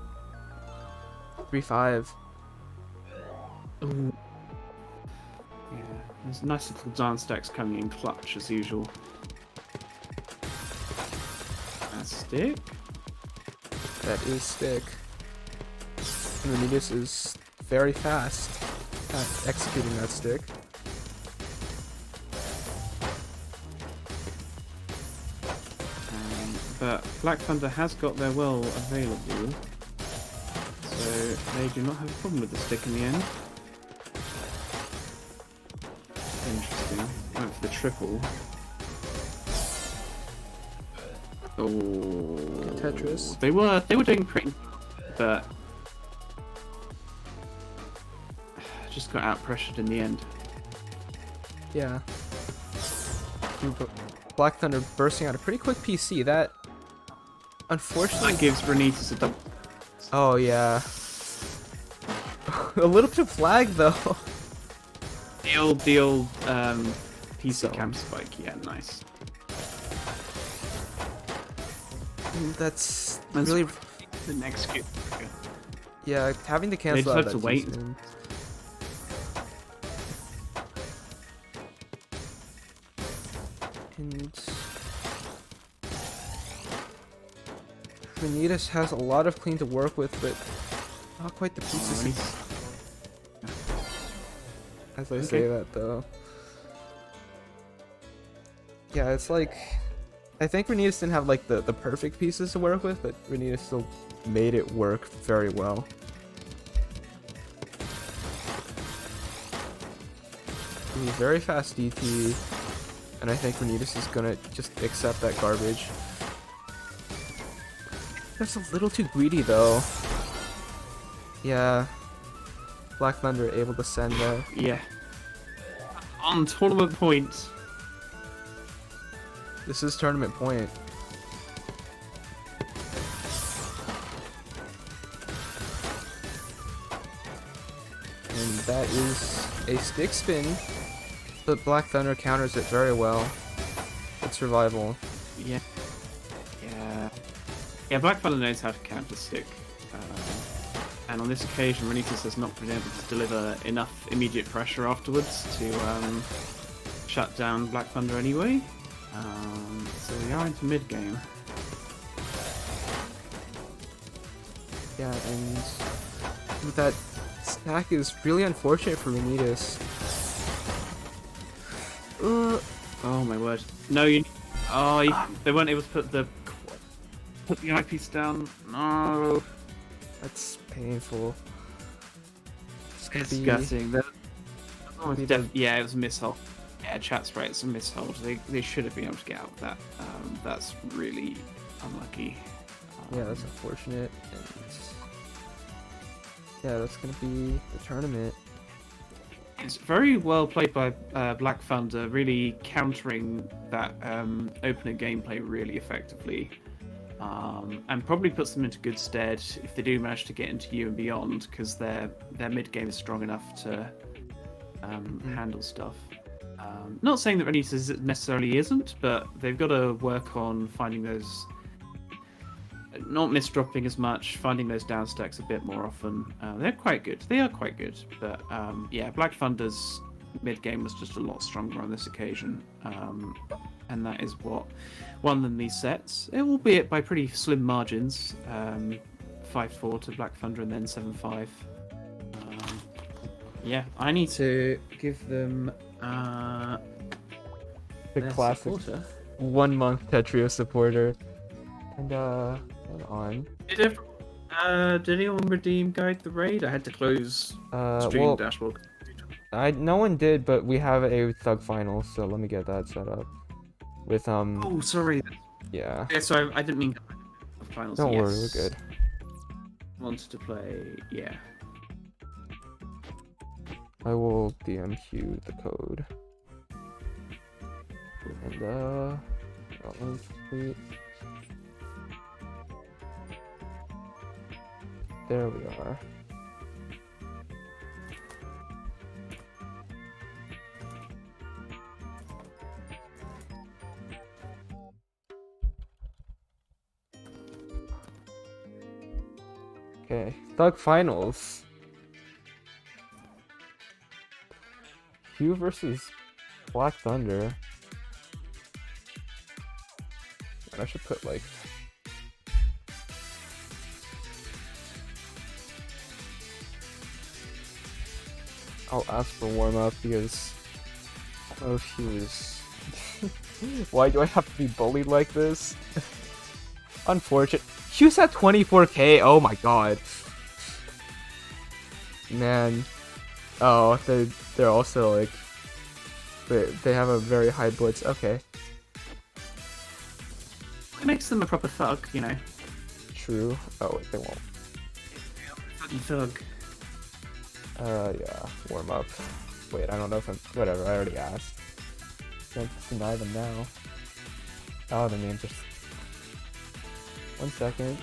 3-5. Ooh. Yeah, there's nice little dance stacks coming in clutch, as usual. That's stick. That is stick. And Vanitas is very fast at executing that stick. But Black Thunder has got their well available, so they do not have a problem with the stick in the end. Interesting. Went for the triple. Oh, Tetris. They were doing pretty, but just got out pressured in the end. Yeah. Ooh, but Black Thunder bursting out a pretty quick PC. That, unfortunately, That gives Renitas a double. oh yeah. A little bit of flag though. The old PC So. cam spike. Yeah, nice. That's That's really, the next skip. yeah, having to They cancel just out have to that wait. G-spin. And Vanitas has a lot of clean to work with, but not quite the pieces Nice. as I say that though. Yeah, it's like, I think Vanitas didn't have like the perfect pieces to work with, but Vanitas still made it work very well. Ooh, very fast DT, and I think Vanitas is gonna just accept that garbage. That's a little too greedy though. Yeah, Black Thunder able to send there. Yeah. On tournament points. This is tournament point. And that is a stick spin, but Black Thunder counters it very well. Good survival. Yeah. Yeah. Yeah, Black Thunder knows how to counter stick. And on this occasion, Renitas has not been able to deliver enough immediate pressure afterwards to shut down Black Thunder anyway. So we are into mid game. Yeah, and that stack is really unfortunate for Vanitas. Oh my word! No, you. Oh, they weren't able to put the eyepiece down. No. That's painful. It's gonna be Disgusting. Yeah, it was a mishold. Yeah, chat's right. It's a mishold. They should have been able to get out of that. That's really unlucky. yeah, that's unfortunate. And yeah, that's gonna be the tournament. It's very well played by Black Thunder, really countering that opener gameplay really effectively, and probably puts them into good stead if they do manage to get into U and beyond, because their mid game is strong enough to handle stuff. Not saying that Renitas necessarily isn't, but they've got to work on finding those, not misdropping as much, finding those down stacks a bit more often. They're quite good. They are quite good, but yeah, Black Thunder's mid game was just a lot stronger on this occasion, and that is what won them these sets, albeit by pretty slim margins. 5-4 to Black Thunder and then 7-5. Yeah, I need to give them The their classic supporter. 1 month Tetrio supporter. And hold on. Did anyone redeem Guide the Raid? I had to close stream Well, dashboard. No one did, but we have a Thug final, so let me get that set up. With Oh, sorry. yeah. Yeah, sorry, I didn't mean finals. Don't worry, yes. we're good. Wanted to play, yeah. I will DMQ the code. And let me complete. There we are. Okay, Thug Finals. Q versus Black Thunder. And I should put like... I'll ask for warm up because... Oh, shoes. Why do I have to be bullied like this? Unfortunate. Hugh's at 24k. Oh my god. Man. Oh, they're also like they have a very high blitz. Okay. It makes them a proper thug, you know. True. Oh wait, they won't. Thuggy thug. Yeah. Warm up. Wait, I don't know if I'm. Whatever. I already asked. Can't deny them now. Oh, the name just. 1 second.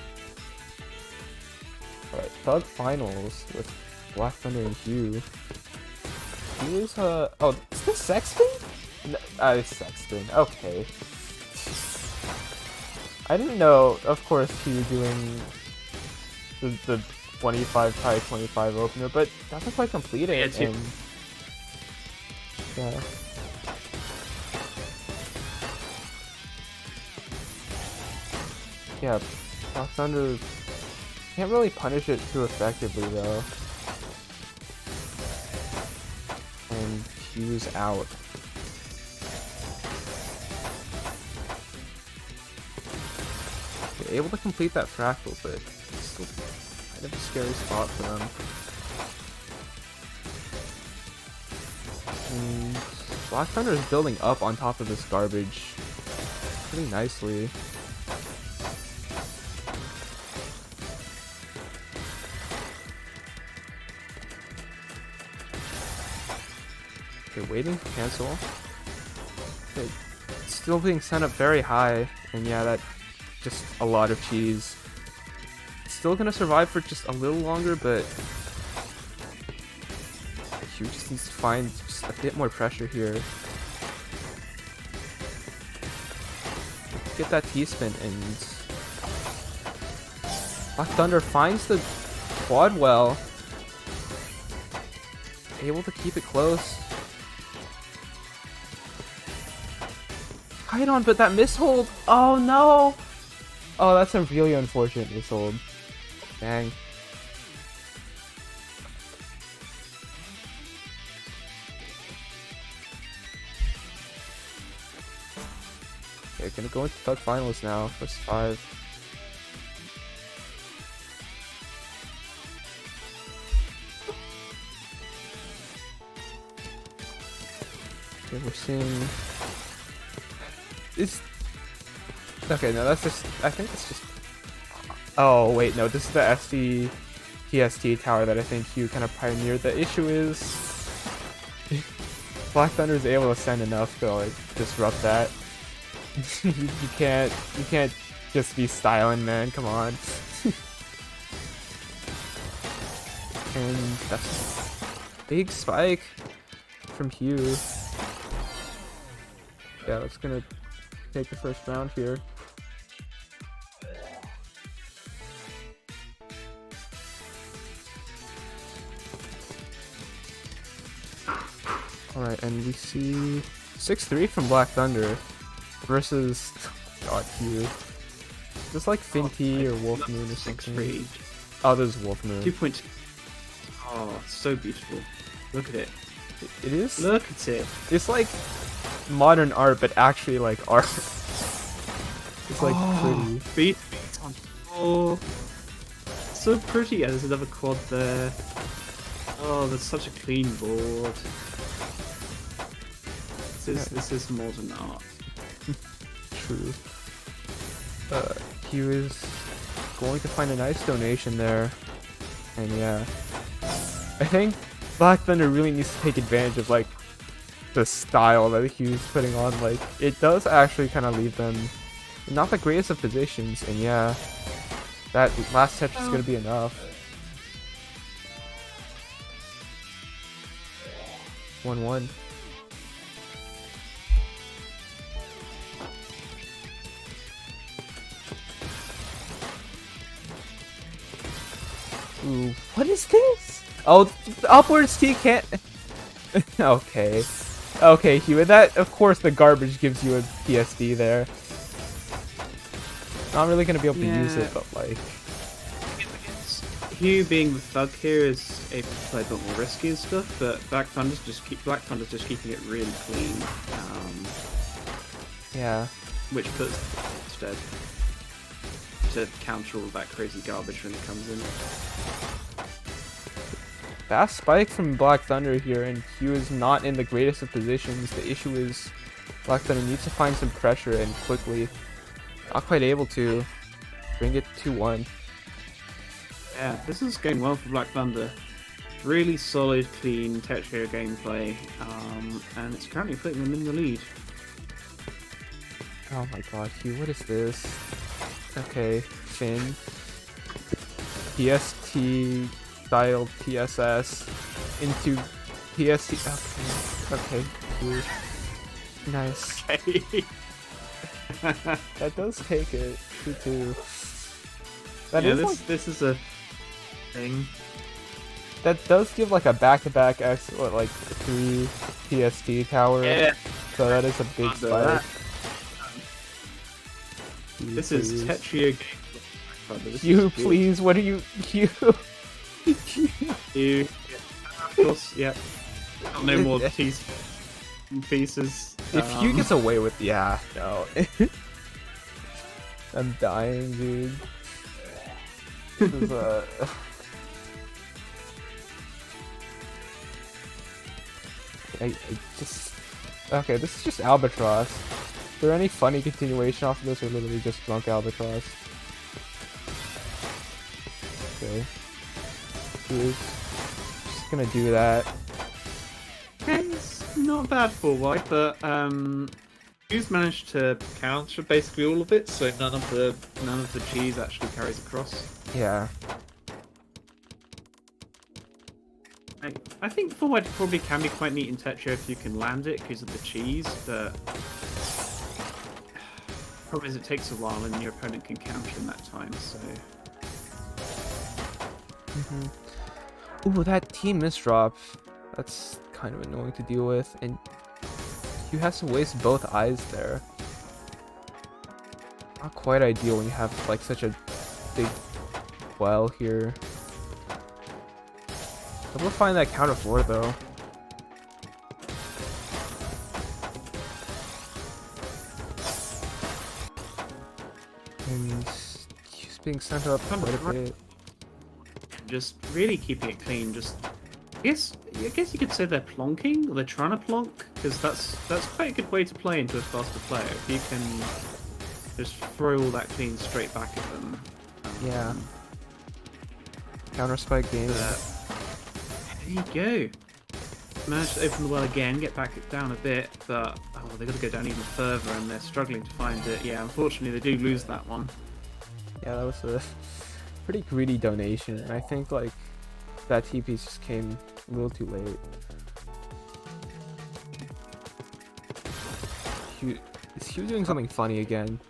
Alright, Thug Finals with Black Thunder and Hugh. Hugh is, oh, is this Sexton? No, it's Sexton. Okay. I didn't know, of course, Hugh doing the 25 tie 25 opener, but doesn't quite complete it. Yeah, and, yeah. Yeah, Black Thunder can't really punish it too effectively though. And Q's out. They're able to complete that fractal, but it's still kind of a scary spot for them. And Black Thunder is building up on top of this garbage pretty nicely. Okay, waiting to cancel. Okay, still being sent up very high, and yeah, that just a lot of cheese. Still gonna survive for just a little longer, but Q just needs to find just a bit more pressure here. Get that T-spin, and Black Thunder finds the quad well. Able to keep it close. Kite on, but that mishold. Oh no! Oh, that's a really unfortunate mishold. Dang. Okay, gonna go into Thug Finals now. First 5. Okay, we're seeing. Okay, no, that's just. I think it's just. Oh wait, no, this is the SD TST tower that I think Hugh kind of pioneered. The issue is Black Thunder is able to send enough to like disrupt that. you can't just be styling, man. Come on. And that's big spike from Hugh. Yeah, that's gonna take the first round here. Alright, and we see 6-3 from Black Thunder versus God Hugh. Just like Finty or Wolf Moon or something. 6-3. Oh, there's Wolf Moon. 2.2. Oh, so beautiful. Look at it. It is? Look at it. It's like modern art, but actually like art. It's like pretty. Beat on 4. So pretty. Yeah, there's another quad there. Oh, that's such a clean board. This is modern art. True. He was going to find a nice donation there. And yeah. I think Black Thunder really needs to take advantage of like the style that he was putting on. Like it does actually kind of leave them in not the greatest of positions, and yeah, that last touch is gonna be enough. 1-1. Ooh, what is this? Oh, upwards T can't. Okay. Okay, Hugh, that, of course, the garbage gives you a PSD there. Not really gonna be able to use it, but like... Hugh being the thug here is able to play a bit more risky and stuff, but Black Thunder's just keeping it really clean. Yeah. Which puts instead to counter all that crazy garbage when it comes in. Fast spike from Black Thunder here, and Hugh is not in the greatest of positions. The issue is Black Thunder needs to find some pressure and quickly. Not quite able to bring it 2-1. Yeah, this is going well for Black Thunder. Really solid, clean Tetrio gameplay, and it's currently putting them in the lead. Oh my god, Hugh, what is this? Okay, Finn. PST style TSS into PST. Okay, Hugh. Nice. Okay. That does take it. 2-2. That Yeah, is like, this is a thing. that does give like a back-to-back X, what, like 3 PST tower. Yeah. So that is a big spike. This is Tetrio gameplay. You please, what are you? You. You. Of course, yeah. No more pieces. If Hugh gets away with, yeah, no. I'm dying, dude. This is I just okay. This is just Albatross. Is there any funny continuation off of this, or literally just drunk Albatross? Okay. He's just gonna do that. It's not bad for white, but Hughes managed to counter basically all of it, so none of the cheese actually carries across. Yeah. I think for white probably can be quite neat in Tetrio if you can land it because of the cheese, but problem is it takes a while and your opponent can counter in that time. So. Ooh, that team misdrop. That's kind of annoying to deal with, and you have to waste both eyes there. Not quite ideal when you have like such a big well here. Able to find that counter 4 though. And he's being sent up quite a bit. Just really keeping it clean. Just I guess you could say they're plonking, or they're trying to plonk, because that's quite a good way to play into a faster player. If you can just throw all that clean straight back at them. Yeah. Counter spike game. There you go. Managed to open the well again, get back down a bit, but oh, they've got to go down even further, and they're struggling to find it. Yeah, unfortunately, they do lose that one. Yeah, that was a pretty greedy donation, and I think like that TP just came a little too late. Is Hugh doing something funny again?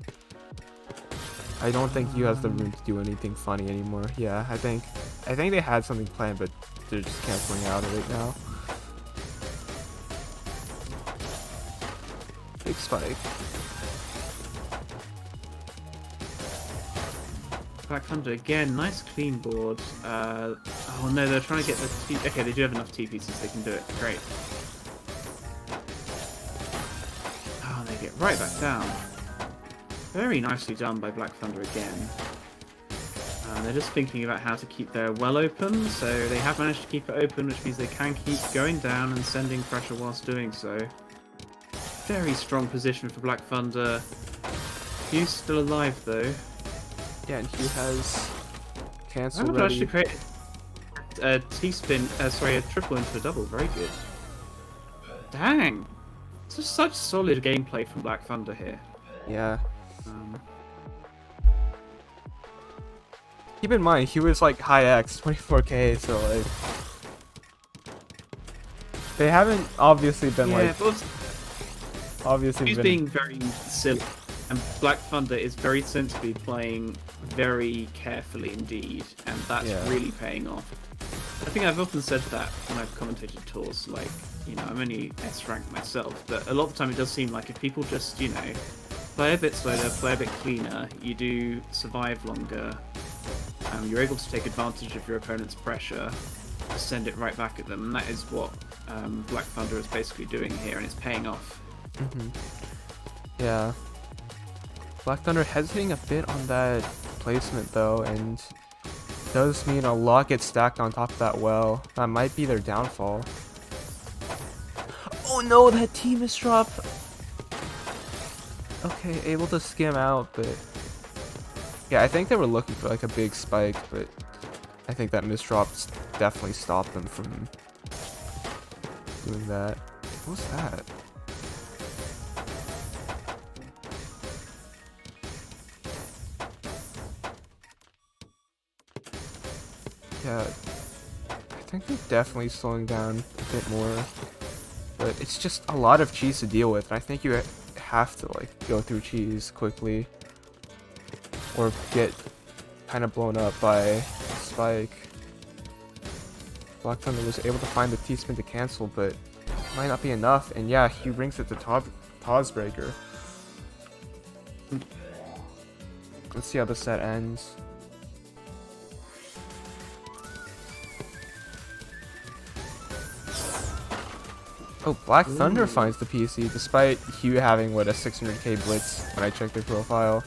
I don't think Hugh has the room to do anything funny anymore. Yeah, I think they had something planned, but they're just canceling out of it now. Big spike. Black Thunder again, nice clean board. Oh no, they're trying to get the okay, they do have enough TP pieces, they can do it. Great. Oh, they get right back down. Very nicely done by Black Thunder again. They're just thinking about how to keep their well open, so they have managed to keep it open, which means they can keep going down and sending pressure whilst doing so. Very strong position for Black Thunder. Hugh's still alive though. Yeah, and Hugh has cancel I'm ready. actually create a T-spin, sorry, a triple into a double. Very good. Dang! It's just such solid gameplay from Black Thunder here. Yeah. Um, Keep in mind, Hugh is like high X, 24k, so like they haven't obviously been yeah, like but obviously he's been being very silly, and Black Thunder is very sensibly playing very carefully indeed, and that's Yeah. really paying off. I think I've often said that when I've commentated tours, like, you know, I'm only S rank myself, but a lot of the time it does seem like if people just, you know, play a bit slower, play a bit cleaner, you do survive longer, you're able to take advantage of your opponent's pressure, send it right back at them, and that is what Black Thunder is basically doing here, and it's paying off. Yeah. Black Thunder hesitating a bit on that placement though, and does mean a lot gets stacked on top of that well. That might be their downfall. Oh no, that T misdrop! Okay, able to skim out, but yeah, I think they were looking for like a big spike, but I think that misdrop definitely stopped them from doing that. What was that? Yeah, I think they're definitely slowing down a bit more, but it's just a lot of cheese to deal with, and I think you have to like go through cheese quickly or get kind of blown up by spike. Black Thunder was able to find the T-spin to cancel, but it might not be enough, and yeah, he brings it to TAWS breaker. Let's see how the set ends. Oh, Black Thunder finds the PC, despite Hugh having, what, a 600k blitz when I checked their profile.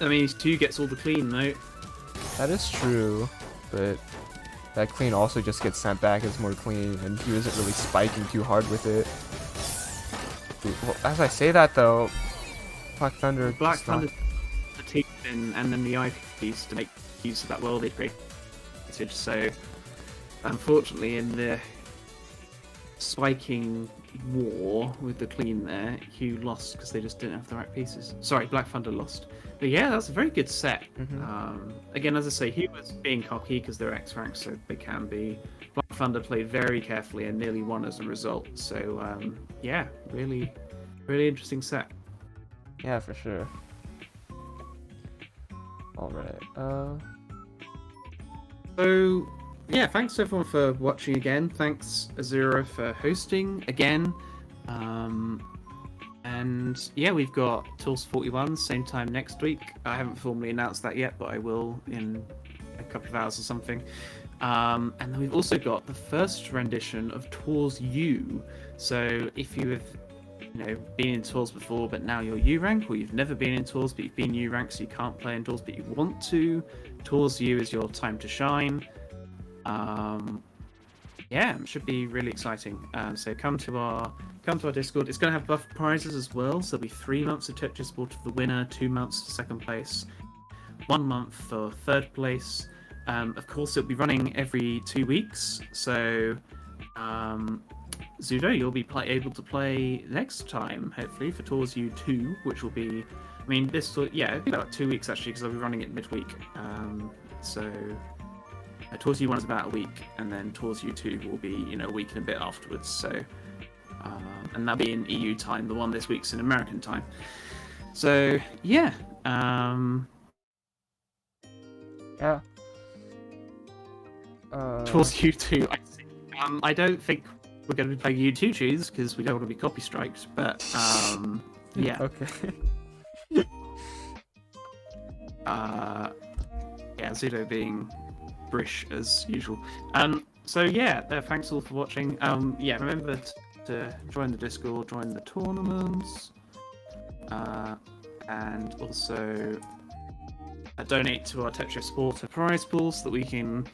I mean, Stu gets all the clean though. That is true, but that clean also just gets sent back as more clean, and Hugh isn't really spiking too hard with it. Well, as I say that though, Black Thunder... Black Thunder, the T-spin and then the eyepiece to make use of that world they created, so unfortunately in the spiking war with the clean there, Hugh lost because they just didn't have the right pieces. Sorry, Black Thunder lost. But yeah, that's a very good set. Again, as I say, Hugh was being cocky because they're X rank, so they can be. Black Thunder played very carefully and nearly won as a result. So yeah, really, really interesting set. Yeah, for sure. Alright, So yeah, thanks everyone for watching again. Thanks Azura for hosting again. And yeah, we've got TAWS 41 same time next week. I haven't formally announced that yet, but I will in a couple of hours or something. And then we've also got the first rendition of TAWS U. So if you have, you know, been in TAWS before, but now you're U rank, or you've never been in TAWS but you've been U rank, so you can't play in TAWS but you want to, TAWS U is your time to shine. Yeah, it should be really exciting. So come to our Discord. It's going to have buff prizes as well. So there'll be 3 months of Tetris Ball to the winner, 2 months to second place, 1 month for third place. Of course, it'll be running every 2 weeks. So Zudo, you'll be able to play next time, hopefully, for TAWS U2, which will be, I mean, this, yeah, it'll be about 2 weeks actually, because I'll be running it midweek. So TAWS U1 is about a week, and then TAWS U2 will be, you know, a week and a bit afterwards. So, and that'll be in EU time. The one this week's in American time. So yeah, yeah. TAWS U2. I don't think we're going to be playing U2 choose because we don't want to be copy striked. But yeah. Okay. Yeah, Zudo being Brish as usual. So yeah, thanks all for watching. Yeah, remember to join the Discord, join the tournaments, and also donate to our Tetris supporter prize pool so that we can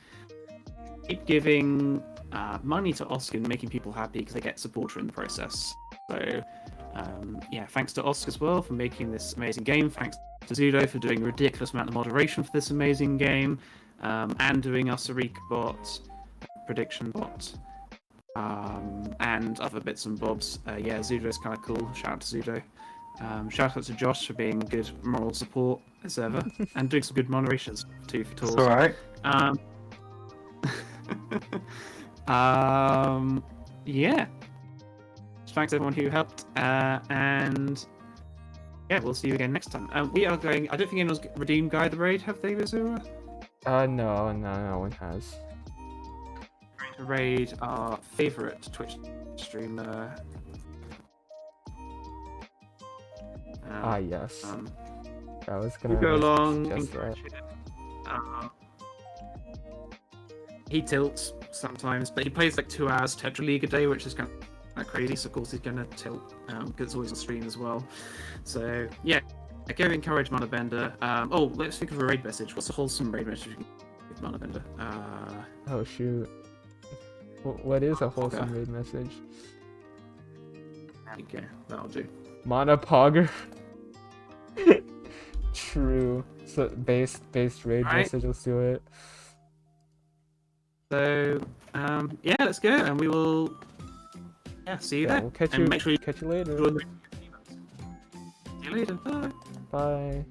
keep giving money to Oscar and making people happy because they get supporter in the process. So, yeah, thanks to Oscar as well for making this amazing game. Thanks to Zudo for doing a ridiculous amount of moderation for this amazing game, and doing our Sarika bot, prediction bot, and other bits and bobs. Yeah, Zudo's kind of cool. Shout out to Zudo. Shout out to Josh for being good moral support as ever, and doing some good moderations too for TAWS. Alright. Yeah. Thanks everyone who helped, and yeah, we'll see you again next time. We are going. I don't think anyone's redeemed Guy the Raid, have they, Vizura? No one has. Going to raid our favorite Twitch streamer. Yes. I was gonna We'll go along. suggest that. He tilts sometimes, but he plays like 2 hours Tetra League a day, which is kind of crazy. So of course he's gonna tilt because it's always on stream as well. So yeah, go encourage Manabender. Oh, let's think of a raid message. What's a wholesome raid message we can give Manabender? Oh shoot. What is a wholesome raid message? Okay, that'll do. Mana Pogger. True. So based raid message. Let's do it. So yeah, let's go, and we will see you there. We'll catch and you. Make sure you catch you later. join the... See you later. Bye. Bye.